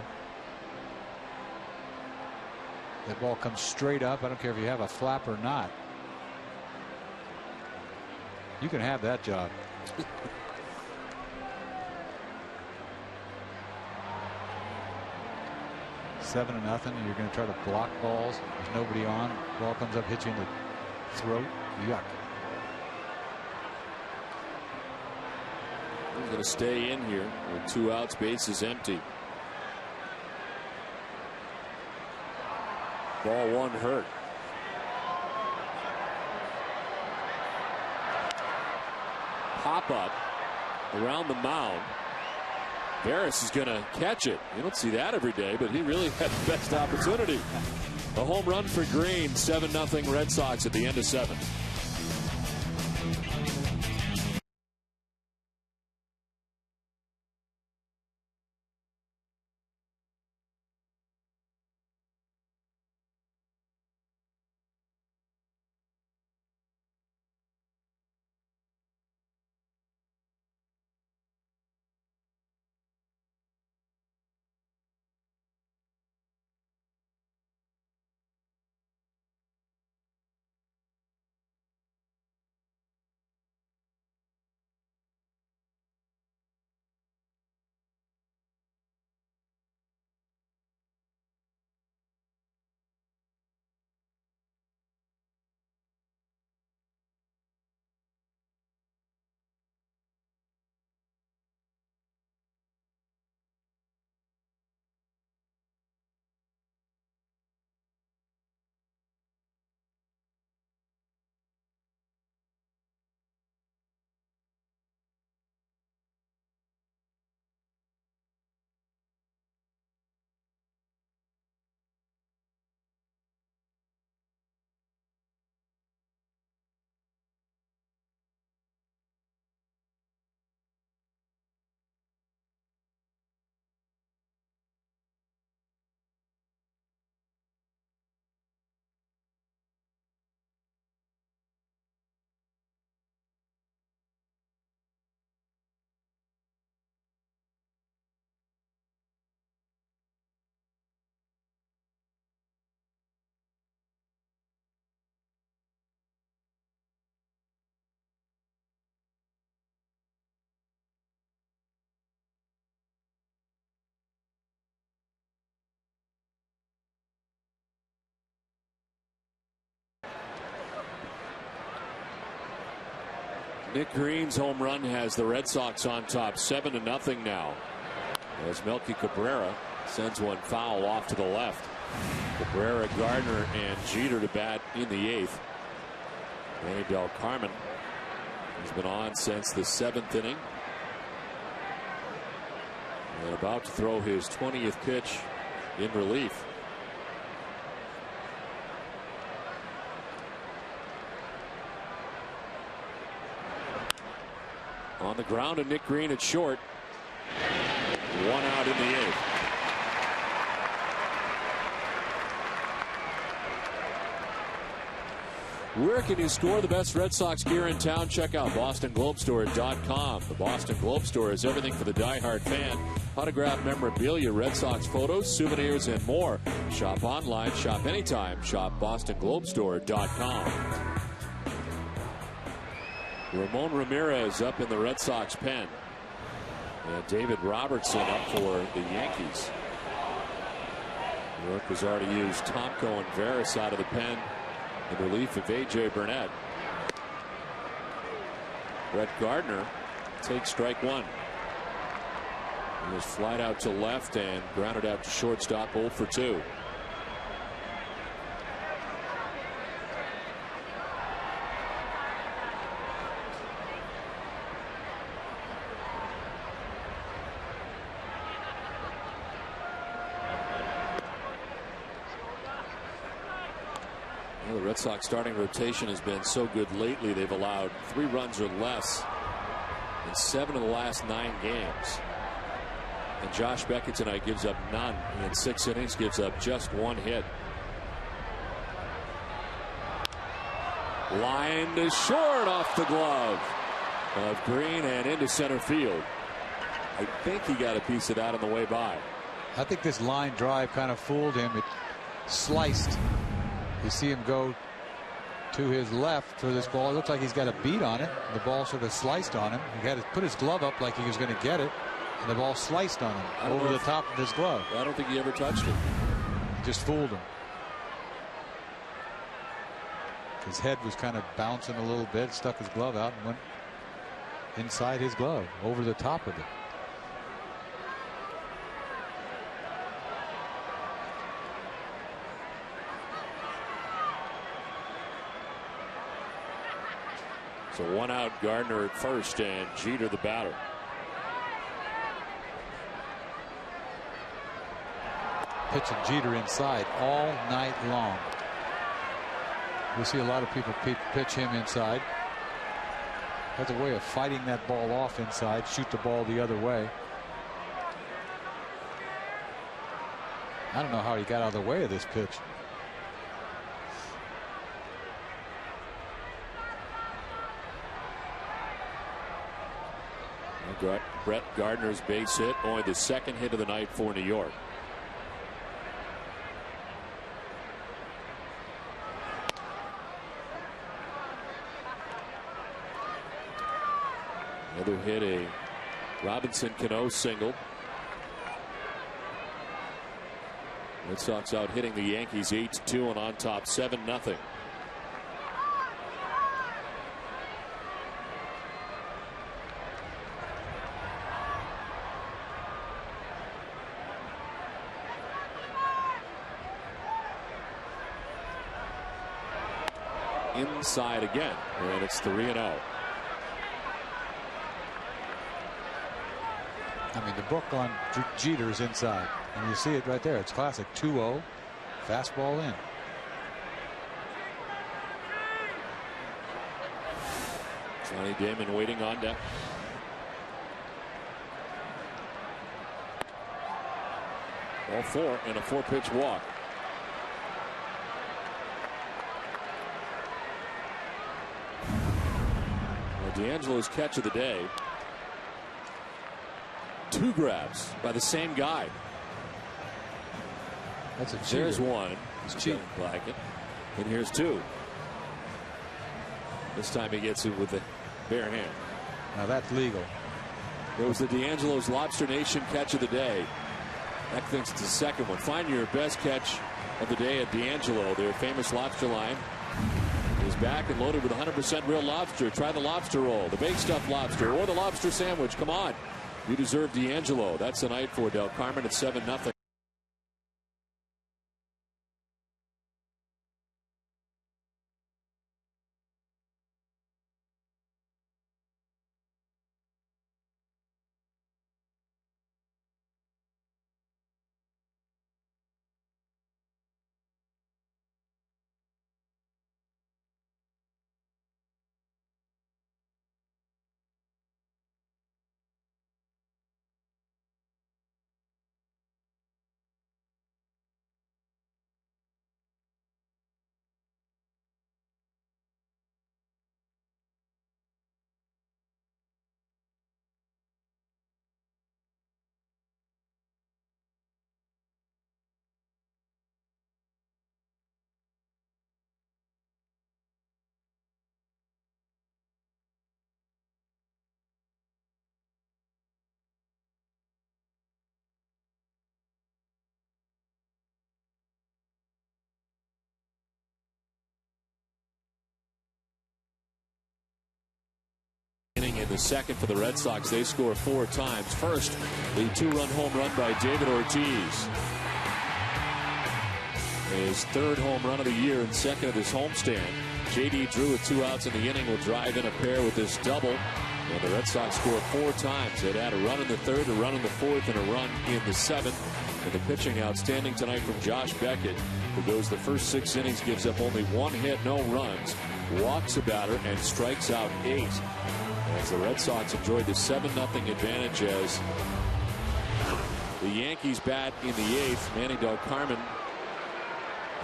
That ball comes straight up. I don't care if you have a flap or not. You can have that job. 7-0, and you're going to try to block balls. There's nobody on. Ball comes up, hits you in the throat. Yuck. He's going to stay in here with 2 outs, bases empty. Ball 1 hurt. Pop up around the mound. Veras is going to catch it. You don't see that every day, but he really had the best opportunity. A home run for Green. 7-0 Red Sox at the end of 7. Nick Green's home run has the Red Sox on top 7-0 now, as Melky Cabrera sends one foul off to the left. Cabrera, Gardner, and Jeter to bat in the 8th. Manny Del Carmen has been on since the 7th inning, and about to throw his 20th pitch in relief. On the ground, and Nick Green at short. 1 out in the 8th. Where can you score the best Red Sox gear in town? Check out BostonGlobeStore.com. The Boston Globe Store is everything for the diehard fan. Autographed memorabilia, Red Sox photos, souvenirs, and more. Shop online, shop anytime. Shop BostonGlobeStore.com. Ramon Ramirez up in the Red Sox pen. And David Robertson up for the Yankees. New York has already used Tomko and Veras out of the pen in relief of A.J. Burnett. Brett Gardner takes strike 1. He was flied out to left and grounded out to shortstop, 0 for 2. The Red Sox starting rotation has been so good lately. They've allowed 3 runs or less in 7 of the last 9 games. And Josh Beckett tonight gives up none in 6 innings, gives up just 1 hit. Line to short off the glove of Green and into center field. I think he got a piece of that on the way by. I think this line drive kind of fooled him. It sliced. You see him go to his left for this ball. It looks like he's got a beat on it. The ball sort of sliced on him. He had to put his glove up like he was going to get it, and the ball sliced on him over the top of his glove. I don't think he ever touched it. Just fooled him. His head was kind of bouncing a little bit, stuck his glove out and went inside his glove over the top of it. So 1 out, Gardner at first, and Jeter the batter. Pitching Jeter inside all night long. We see a lot of people pitch him inside. Has a way of fighting that ball off inside, shoot the ball the other way. I don't know how he got out of the way of this pitch. Brett Gardner's base hit, only the 2nd hit of the night for New York. Another hit, a Robinson Cano single. Red Sox out hitting the Yankees 8-2 and on top 7-0. Inside again, and it's 3-0. I mean, the book on Jeter is inside, and you see it right there. It's classic 2-0, fastball in. Johnny Damon waiting on deck. All 4 and a 4-pitch walk. D'Angelo's catch of the day. 2 grabs by the same guy. That's a cheater. There's 1. He's cheating. Like it. And here's 2. This time he gets it with the bare hand. Now that's legal. There was the D'Angelo's Lobster Nation catch of the day. That thinks it's the 2nd one. Find your best catch of the day at D'Angelo. Their famous lobster line is back and loaded with 100% real lobster. Try the lobster roll, the baked stuffed lobster, or the lobster sandwich. Come on. You deserve D'Angelo. That's the night for Del Carmen at 7-0. In the second for the Red Sox, they score 4 times. First, the 2-run home run by David Ortiz. His 3rd home run of the year and 2nd of his homestand. J.D. Drew with 2 outs in the inning will drive in a pair with this double. And the Red Sox score 4 times. They'd had a run in the 3rd, a run in the 4th, and a run in the 7th. And the pitching outstanding tonight from Josh Beckett, who goes the first 6 innings, gives up only 1 hit, no runs, walks a batter, and strikes out 8. As the Red Sox enjoyed the 7-0 advantage as the Yankees bat in the 8th. Manny Del Carmen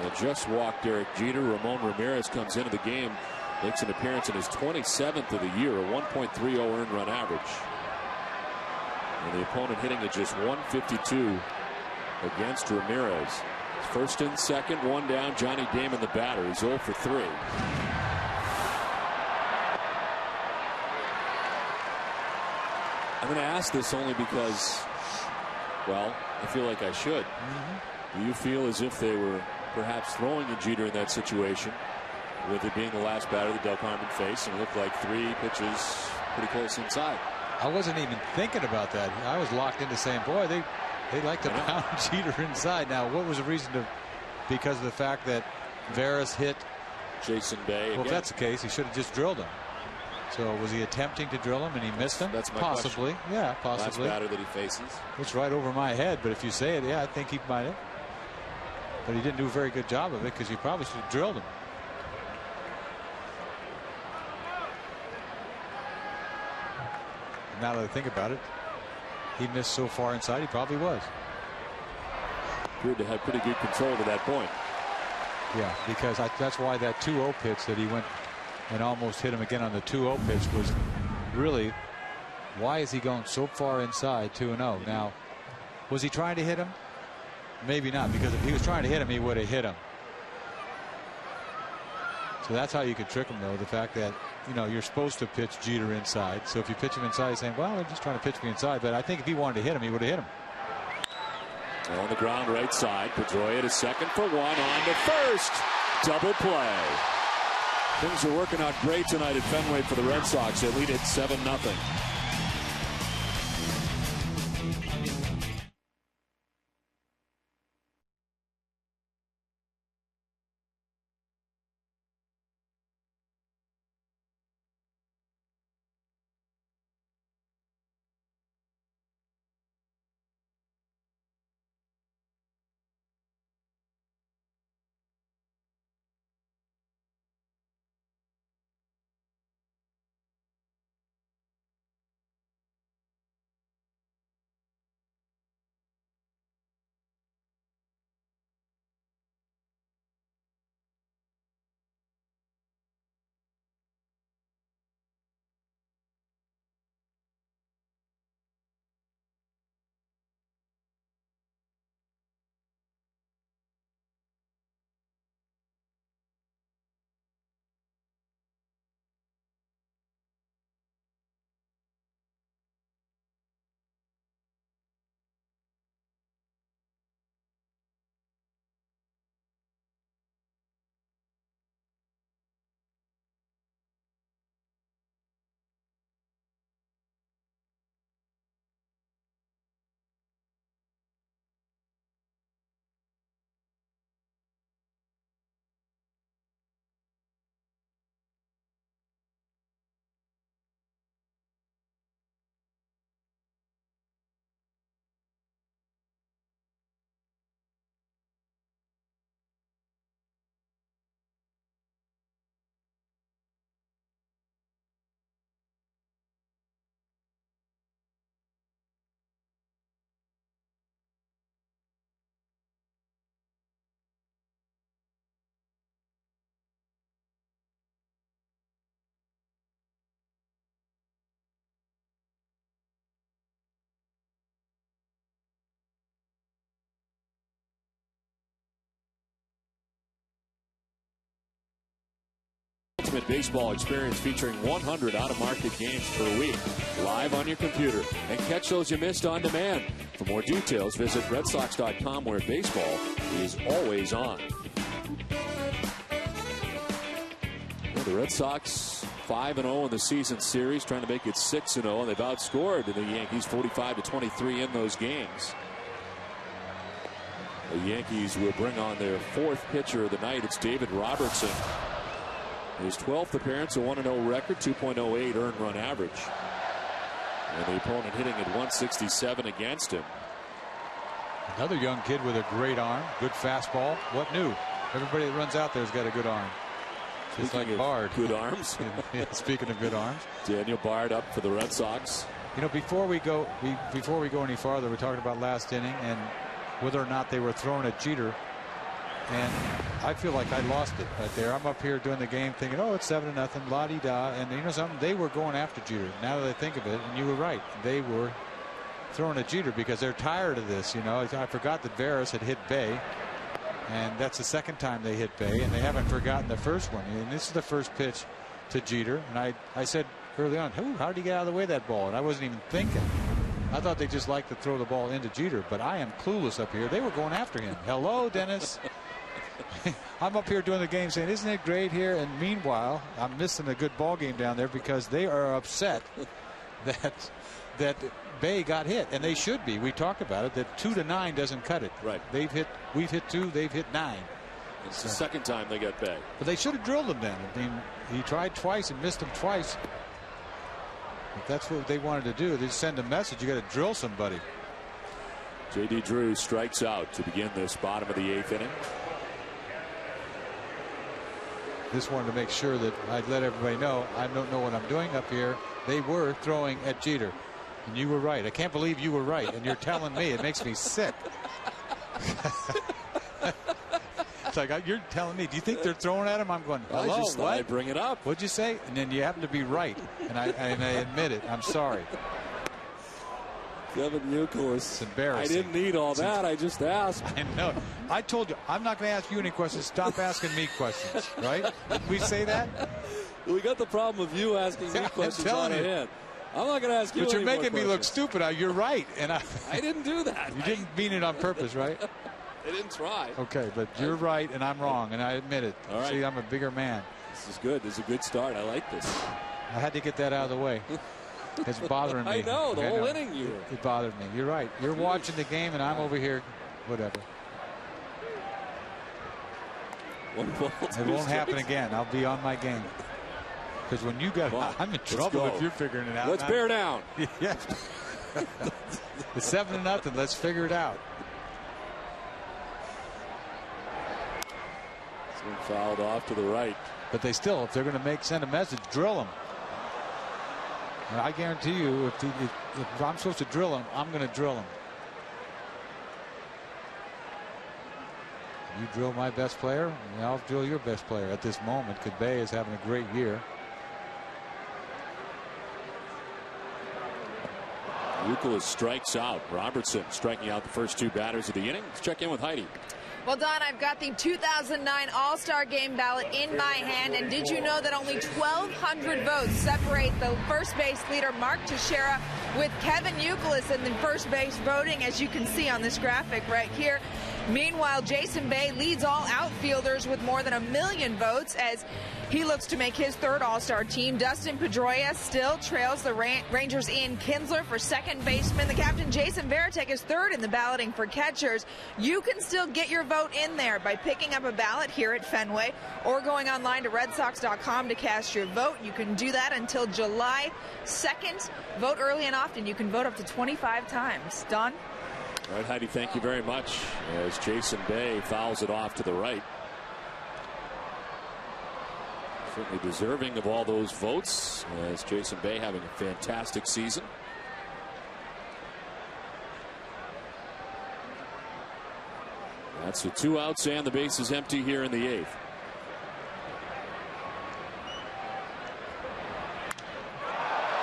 had just walked Derek Jeter. Ramon Ramirez comes into the game, makes an appearance in his 27th of the year, a 1.30 earned run average. And the opponent hitting at just 152 against Ramirez. First and second, 1 down. Johnny Damon, the batter. He's 0 for 3. I'm going to ask this only because, well, I feel like I should. Do you feel as if they were perhaps throwing a Jeter in that situation, with it being the last batter that Del Carmen faced, and it looked like 3 pitches pretty close inside? I wasn't even thinking about that. I was locked into saying, boy, they like to pound Jeter inside. Now, what was the reason to? Because of the fact that Veras hit Jason Bay. Well, if that's the case, he should have just drilled him. So was he attempting to drill him and he missed him? That's my possibly. question. Yeah, possibly. Last batter that he faces. It's right over my head, but if you say it, yeah, I think he might have. But he didn't do a very good job of it because he probably should have drilled him. Now that I think about it, he missed so far inside, he probably was. Appeared to have pretty good control to that point. Yeah, because that's why that 2-0 pitch that he went and almost hit him again on the 2-0 pitch was really, why is he going so far inside 2-0? Now, was he trying to hit him? Maybe not, because if he was trying to hit him, he would have hit him. So that's how you could trick him, though, the fact that, you know, you're supposed to pitch Jeter inside. So if you pitch him inside, you're saying, well, they're just trying to pitch me inside. But I think if he wanted to hit him, he would have hit him. On the ground right side, Pedroia to second for 1, on to first. Double play. Things are working out great tonight at Fenway for the Red Sox. They lead it 7-0. ultimate baseball experience featuring 100 out-of-market games per week, live on your computer. And catch those you missed on demand. For more details, visit redsox.com, where baseball is always on. Well, the Red Sox 5-0 in the season series, trying to make it 6-0, and they've outscored the Yankees 45-23 in those games. The Yankees will bring on their fourth pitcher of the night. It's David Robertson. His 12th appearance, a 1-0 record, 2.08 earned run average. And the opponent hitting at 167 against him. Another young kid with a great arm, good fastball. What new? Everybody that runs out there has got a good arm. Just like Bard. Good arms. Yeah, speaking of good arms. Daniel Bard up for the Red Sox. You know, before we go any farther, we're talking about last inning and whether or not they were throwing at Jeter. And I feel like I lost it right there. I'm up here doing the game thinking, oh, it's 7-0, la-di-da. And you know something? They were going after Jeter. Now that I think of it, and you were right, they were throwing at Jeter because they're tired of this. You know, I forgot that Veras had hit Bay. And that's the second time they hit Bay, and they haven't forgotten the first one. And this is the first pitch to Jeter. And I said early on, how did he get out of the way of that ball? And I wasn't even thinking. I thought they just liked to throw the ball into Jeter, but I am clueless up here. They were going after him. Hello, Dennis. I'm up here doing the game saying, isn't it great here? And meanwhile, I'm missing a good ball game down there because they are upset that Bay got hit, and they should be. We talked about it, that 2-9 doesn't cut it. Right. We've hit 2, they've hit 9. It's the second time they got Bay. But they should have drilled him then. I mean, he tried twice and missed him twice. If that's what they wanted to do, they send a message. You got to drill somebody. J.D. Drew strikes out to begin this bottom of the 8th inning. Just wanted to make sure that I'd let everybody know I don't know what I'm doing up here. They were throwing at Jeter. And you were right. I can't believe you were right. And you're telling me. It makes me sick. It's like you're telling me. Do you think they're throwing at him? I'm going, hello, I just thought what? I'd bring it up. What'd you say? And then you happen to be right. And I admit it. I'm sorry. Kevin Youkilis. It's embarrassing. I didn't need all that. I just asked. I know. I told you, I'm not going to ask you any questions. Stop asking me questions, right? Didn't we say that? We got the problem of you asking me questions on ahead. I'm not going to ask you. But you're making me look stupid. You're right. And I didn't do that. You didn't mean it on purpose, right? I didn't try. Okay, but you're right and I'm wrong, and I admit it. All right. See, I'm a bigger man. This is good. This is a good start. I like this. I had to get that out of the way. It's bothering me. I know, the whole inning you. It bothered me. You're right. You're watching the game, and I'm over here, whatever. It won't happen again. I'll be on my game. Because when you got, I'm in trouble if you're figuring it out. Let's bear down. Yeah. It's 7-0. Let's figure it out. Fouled off to the right. But they still, if they're going to send a message, drill them. And I guarantee you, if I'm supposed to drill him, I'm going to drill him. You drill my best player, and I'll drill your best player at this moment, because Bay is having a great year. Youkilis strikes out. Robertson striking out the first 2 batters of the inning. Let's check in with Heidi. Well, Don, I've got the 2009 All-Star Game ballot in my hand, and did you know that only 1,200 votes separate the first base leader, Mark Teixeira, with Kevin Youkilis in the first base voting, as you can see on this graphic right here. Meanwhile, Jason Bay leads all outfielders with more than 1 million votes as he looks to make his 3rd All-Star team. Dustin Pedroia still trails the Rangers' Ian Kinsler for second baseman. The captain, Jason Varitek, is 3rd in the balloting for catchers. You can still get your vote in there by picking up a ballot here at Fenway or going online to redsox.com to cast your vote. You can do that until July 2nd. Vote early and often. You can vote up to 25 times. Don? All right, Heidi, thank you very much. As Jason Bay fouls it off to the right. Certainly deserving of all those votes, as Jason Bay having a fantastic season. That's the 2 outs and the base is empty here in the 8th.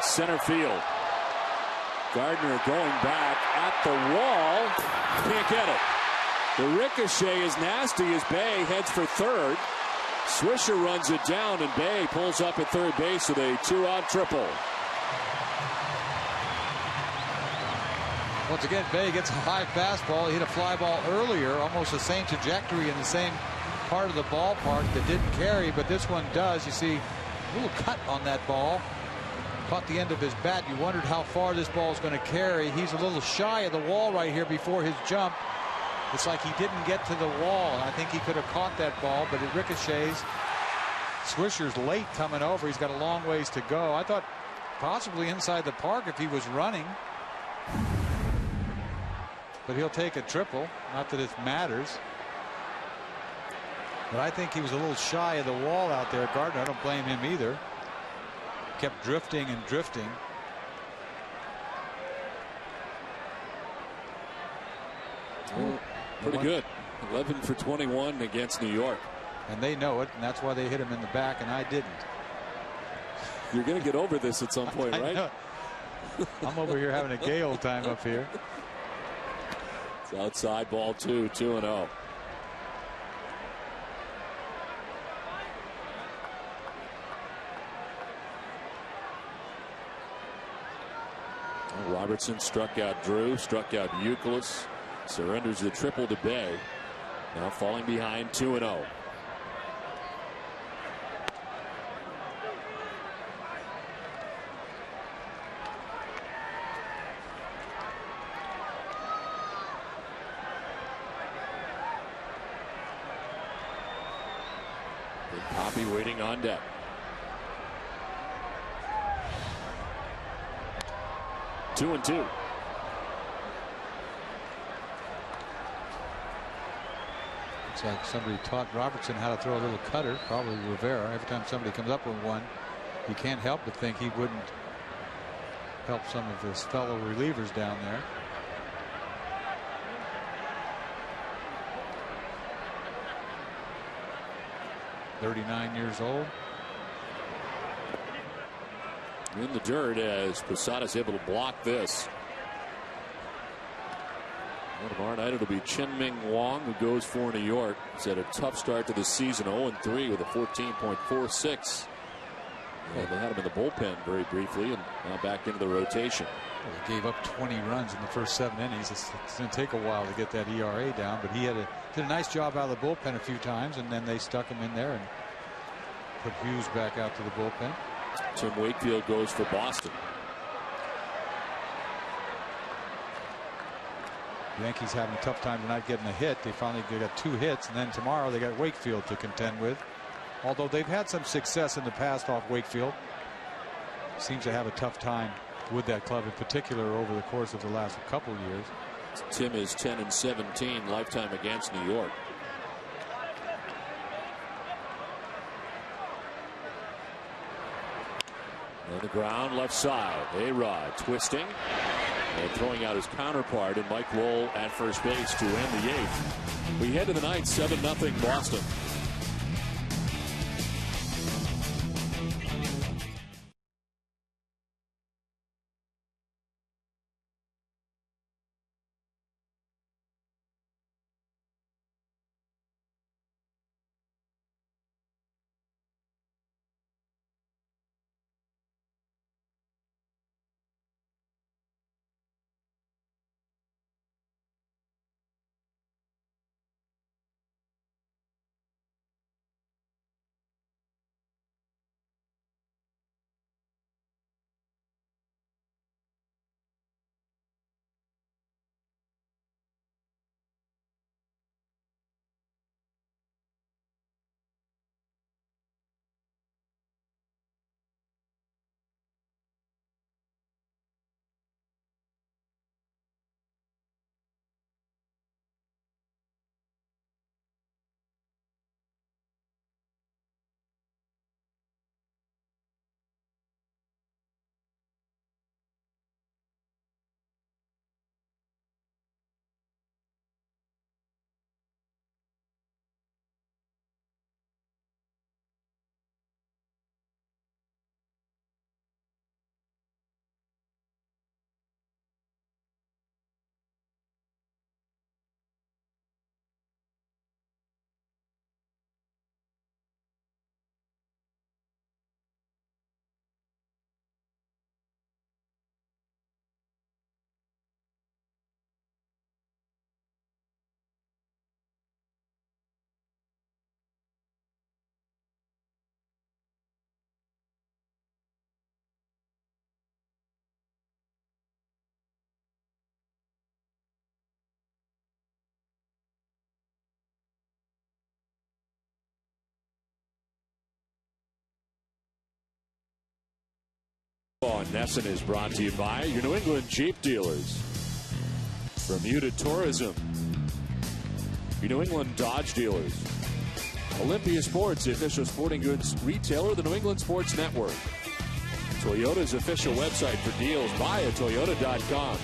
Center field. Gardner going back at the wall. Can't get it. The ricochet is nasty as Bay heads for 3rd. Swisher runs it down, and Bay pulls up at third base with a 2-out triple. Once again, Bay gets a high fastball. He hit a fly ball earlier, almost the same trajectory in the same part of the ballpark that didn't carry, but this one does. You see a little cut on that ball. Caught the end of his bat. You wondered how far this ball is going to carry. He's a little shy of the wall right here before his jump. It's like he didn't get to the wall. I think he could have caught that ball, but it ricochets. Swisher's late coming over. He's got a long ways to go. I thought possibly inside the park if he was running. But he'll take a triple. Not that it matters. But I think he was a little shy of the wall out there. Gardner, I don't blame him either. Kept drifting and drifting. Pretty good. 11 for 21 against New York. And they know it, and that's why they hit him in the back, and I didn't. You're going to get over this at some point, right? I'm over here having a gay old time up here. It's outside ball 2-0. Robertson struck out Drew, struck out Youkilis, surrenders the triple to Bay. Now falling behind 2-0. Big Poppy waiting on deck. 2-2. Looks like somebody taught Robertson how to throw a little cutter, probably Rivera. Every time somebody comes up with one, you can't help but think he wouldn't help some of his fellow relievers down there. "39 years old. In the dirt as Posada's able to block this. And tomorrow night it'll be Chen-Ming Wong who goes for New York. He's had a tough start to the season, 0-3 with a 14.46. And they had him in the bullpen very briefly, and now back into the rotation. Well, he gave up 20 runs in the first 7 innings. It's going to take a while to get that ERA down, but he did a nice job out of the bullpen a few times, and then they stuck him in there and put Hughes back out to the bullpen. Tim Wakefield goes for Boston. The Yankees having a tough time tonight getting a hit. They got 2 hits, and then tomorrow they got Wakefield to contend with. Although they've had some success in the past off Wakefield, seems to have a tough time with that club in particular over the course of the last couple years. Tim is 10-17 lifetime against New York. On the ground, left side. A-Rod twisting and throwing out his counterpart, and Mike Lowell at first base to end the 8th. We head to the ninth, 7-0 Boston. On Nesson is brought to you by your New England Jeep dealers. Bermuda Tourism. Your New England Dodge dealers. Olympia Sports, the official sporting goods retailer of the New England Sports Network. Toyota's official website for deals, buyatoyota.com.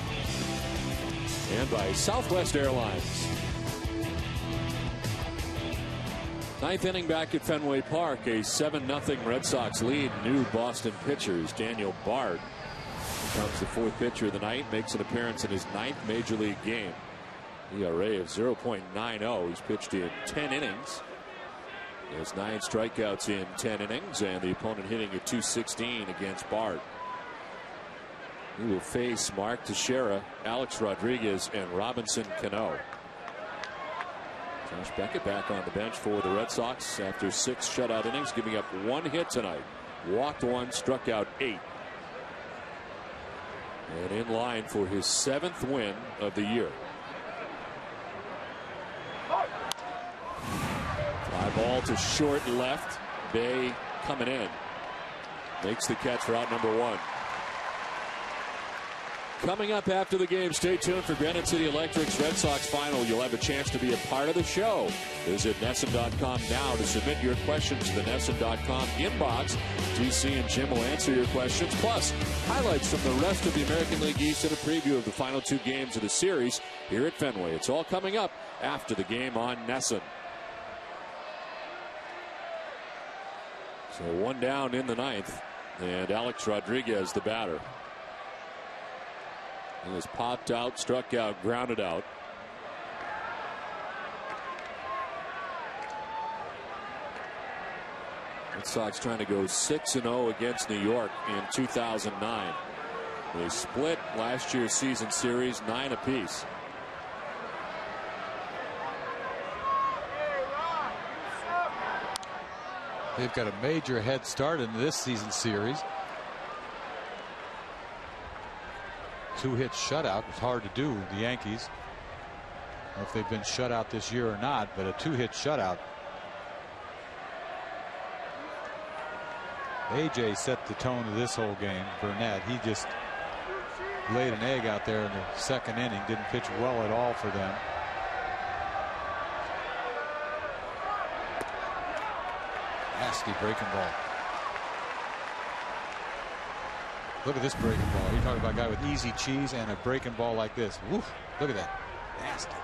And by Southwest Airlines. Ninth inning back at Fenway Park, a 7-0 Red Sox lead. New Boston pitchers, Daniel Bard becomes the fourth pitcher of the night, makes an appearance in his ninth major league game. ERA of 0.90. He's pitched in 10 innings. He has 9 strikeouts in 10 innings, and the opponent hitting at .216 against Bard. He will face Mark Teixeira, Alex Rodriguez, and Robinson Cano. Josh Beckett back on the bench for the Red Sox after 6 shutout innings, giving up 1 hit tonight. Walked 1, struck out 8. And in line for his 7th win of the year. Fly ball to short left. Bay coming in. Makes the catch for out number 1. Coming up after the game, stay tuned for Granite City Electric's Red Sox final. You'll have a chance to be a part of the show. Visit NESN.com now to submit your questions to the NESN.com inbox. DC and Jim will answer your questions, plus highlights from the rest of the American League East and a preview of the final 2 games of the series here at Fenway. It's all coming up after the game on NESN. So 1 down in the 9th, and Alex Rodriguez, the batter. He was popped out, struck out, grounded out. Red Sox trying to go 6-0 against New York in 2009. They split last year's season series 9 apiece. They've got a major head start in this season series. 2-hit shutout. It's hard to do, the Yankees. I don't know if they've been shut out this year or not, but a 2-hit shutout. AJ set the tone of this whole game. Burnett, he just laid an egg out there in the 2nd inning. Didn't pitch well at all for them. Nasty breaking ball. Look at this breaking ball. You're talking about a guy with easy cheese and a breaking ball like this. Woof, look at that. Nasty.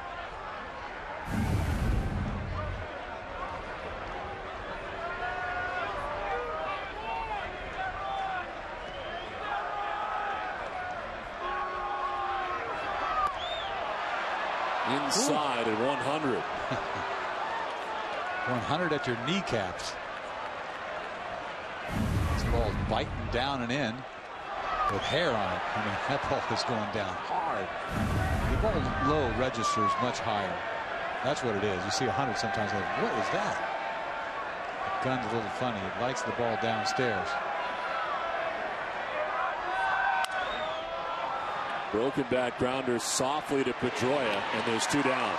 Inside at 100. 100 at your kneecaps. This ball's biting down and in with hair on it. I mean, that ball is going down hard. The ball low registers much higher. That's what it is. You see 100 sometimes. Like, what is that? The gun's a little funny. It likes the ball downstairs. Broken back grounder softly to Pedroia, and there's 2 down.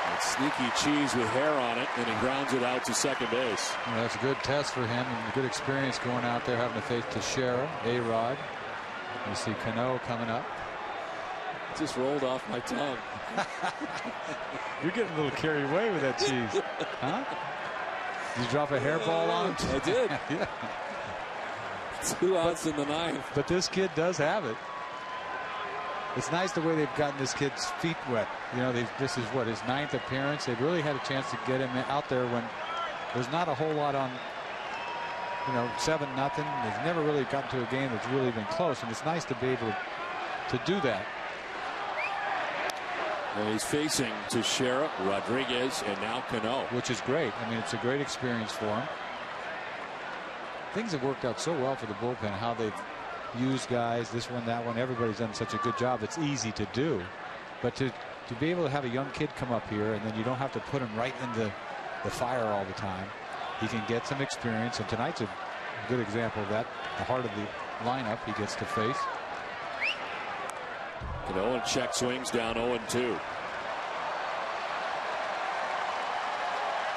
And sneaky cheese with hair on it, and he grounds it out to second base. Well, that's a good test for him and a good experience going out there having to face Teixeira, A-Rod. You see Cano coming up. It just rolled off my tongue. You're getting a little carried away with that cheese. Huh? Did you drop a hairball on him? I did. Yeah. 2 outs in the 9th. But this kid does have it. It's nice the way they've gotten this kid's feet wet. You know, this is what, his 9th appearance. They've really had a chance to get him out there when there's not a whole lot on, 7-0. They've never really gotten to a game that's really been close, and it's nice to be able to do that. And he's facing Teixeira, Rodriguez, and now Cano. Which is great. I mean, it's a great experience for him. Things have worked out so well for the bullpen, how they've used guys, this one, that one. Everybody's done such a good job. It's easy to do. But to be able to have a young kid come up here, and then you don't have to put him right in the fire all the time. He can get some experience, and tonight's a good example of that. The heart of the lineup he gets to face. Cano and check swings down 0-2.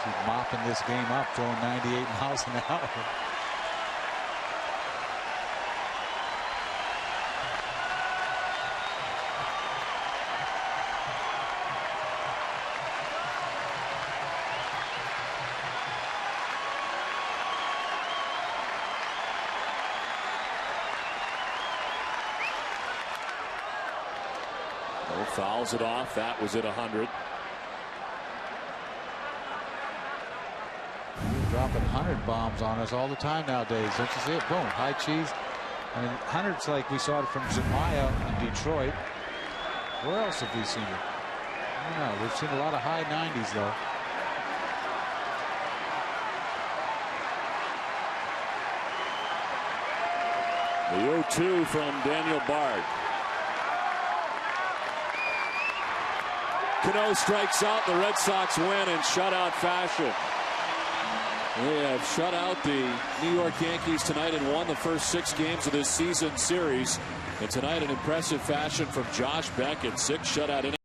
He's mopping this game up, throwing 98 miles an hour. Fouls it off. That was at 100. Dropping 100 bombs on us all the time nowadays. Don't you see it? Boom, high cheese. I mean, 100's like we saw it from Zumaya in Detroit. Where else have we seen it? I don't know. We've seen a lot of high 90s, though. The 0-2 from Daniel Bard. Cano strikes out. The Red Sox win in shutout fashion. They have shut out the New York Yankees tonight and won the first 6 games of this season series. And tonight, an impressive fashion from Josh Beckett. 6 shutout innings.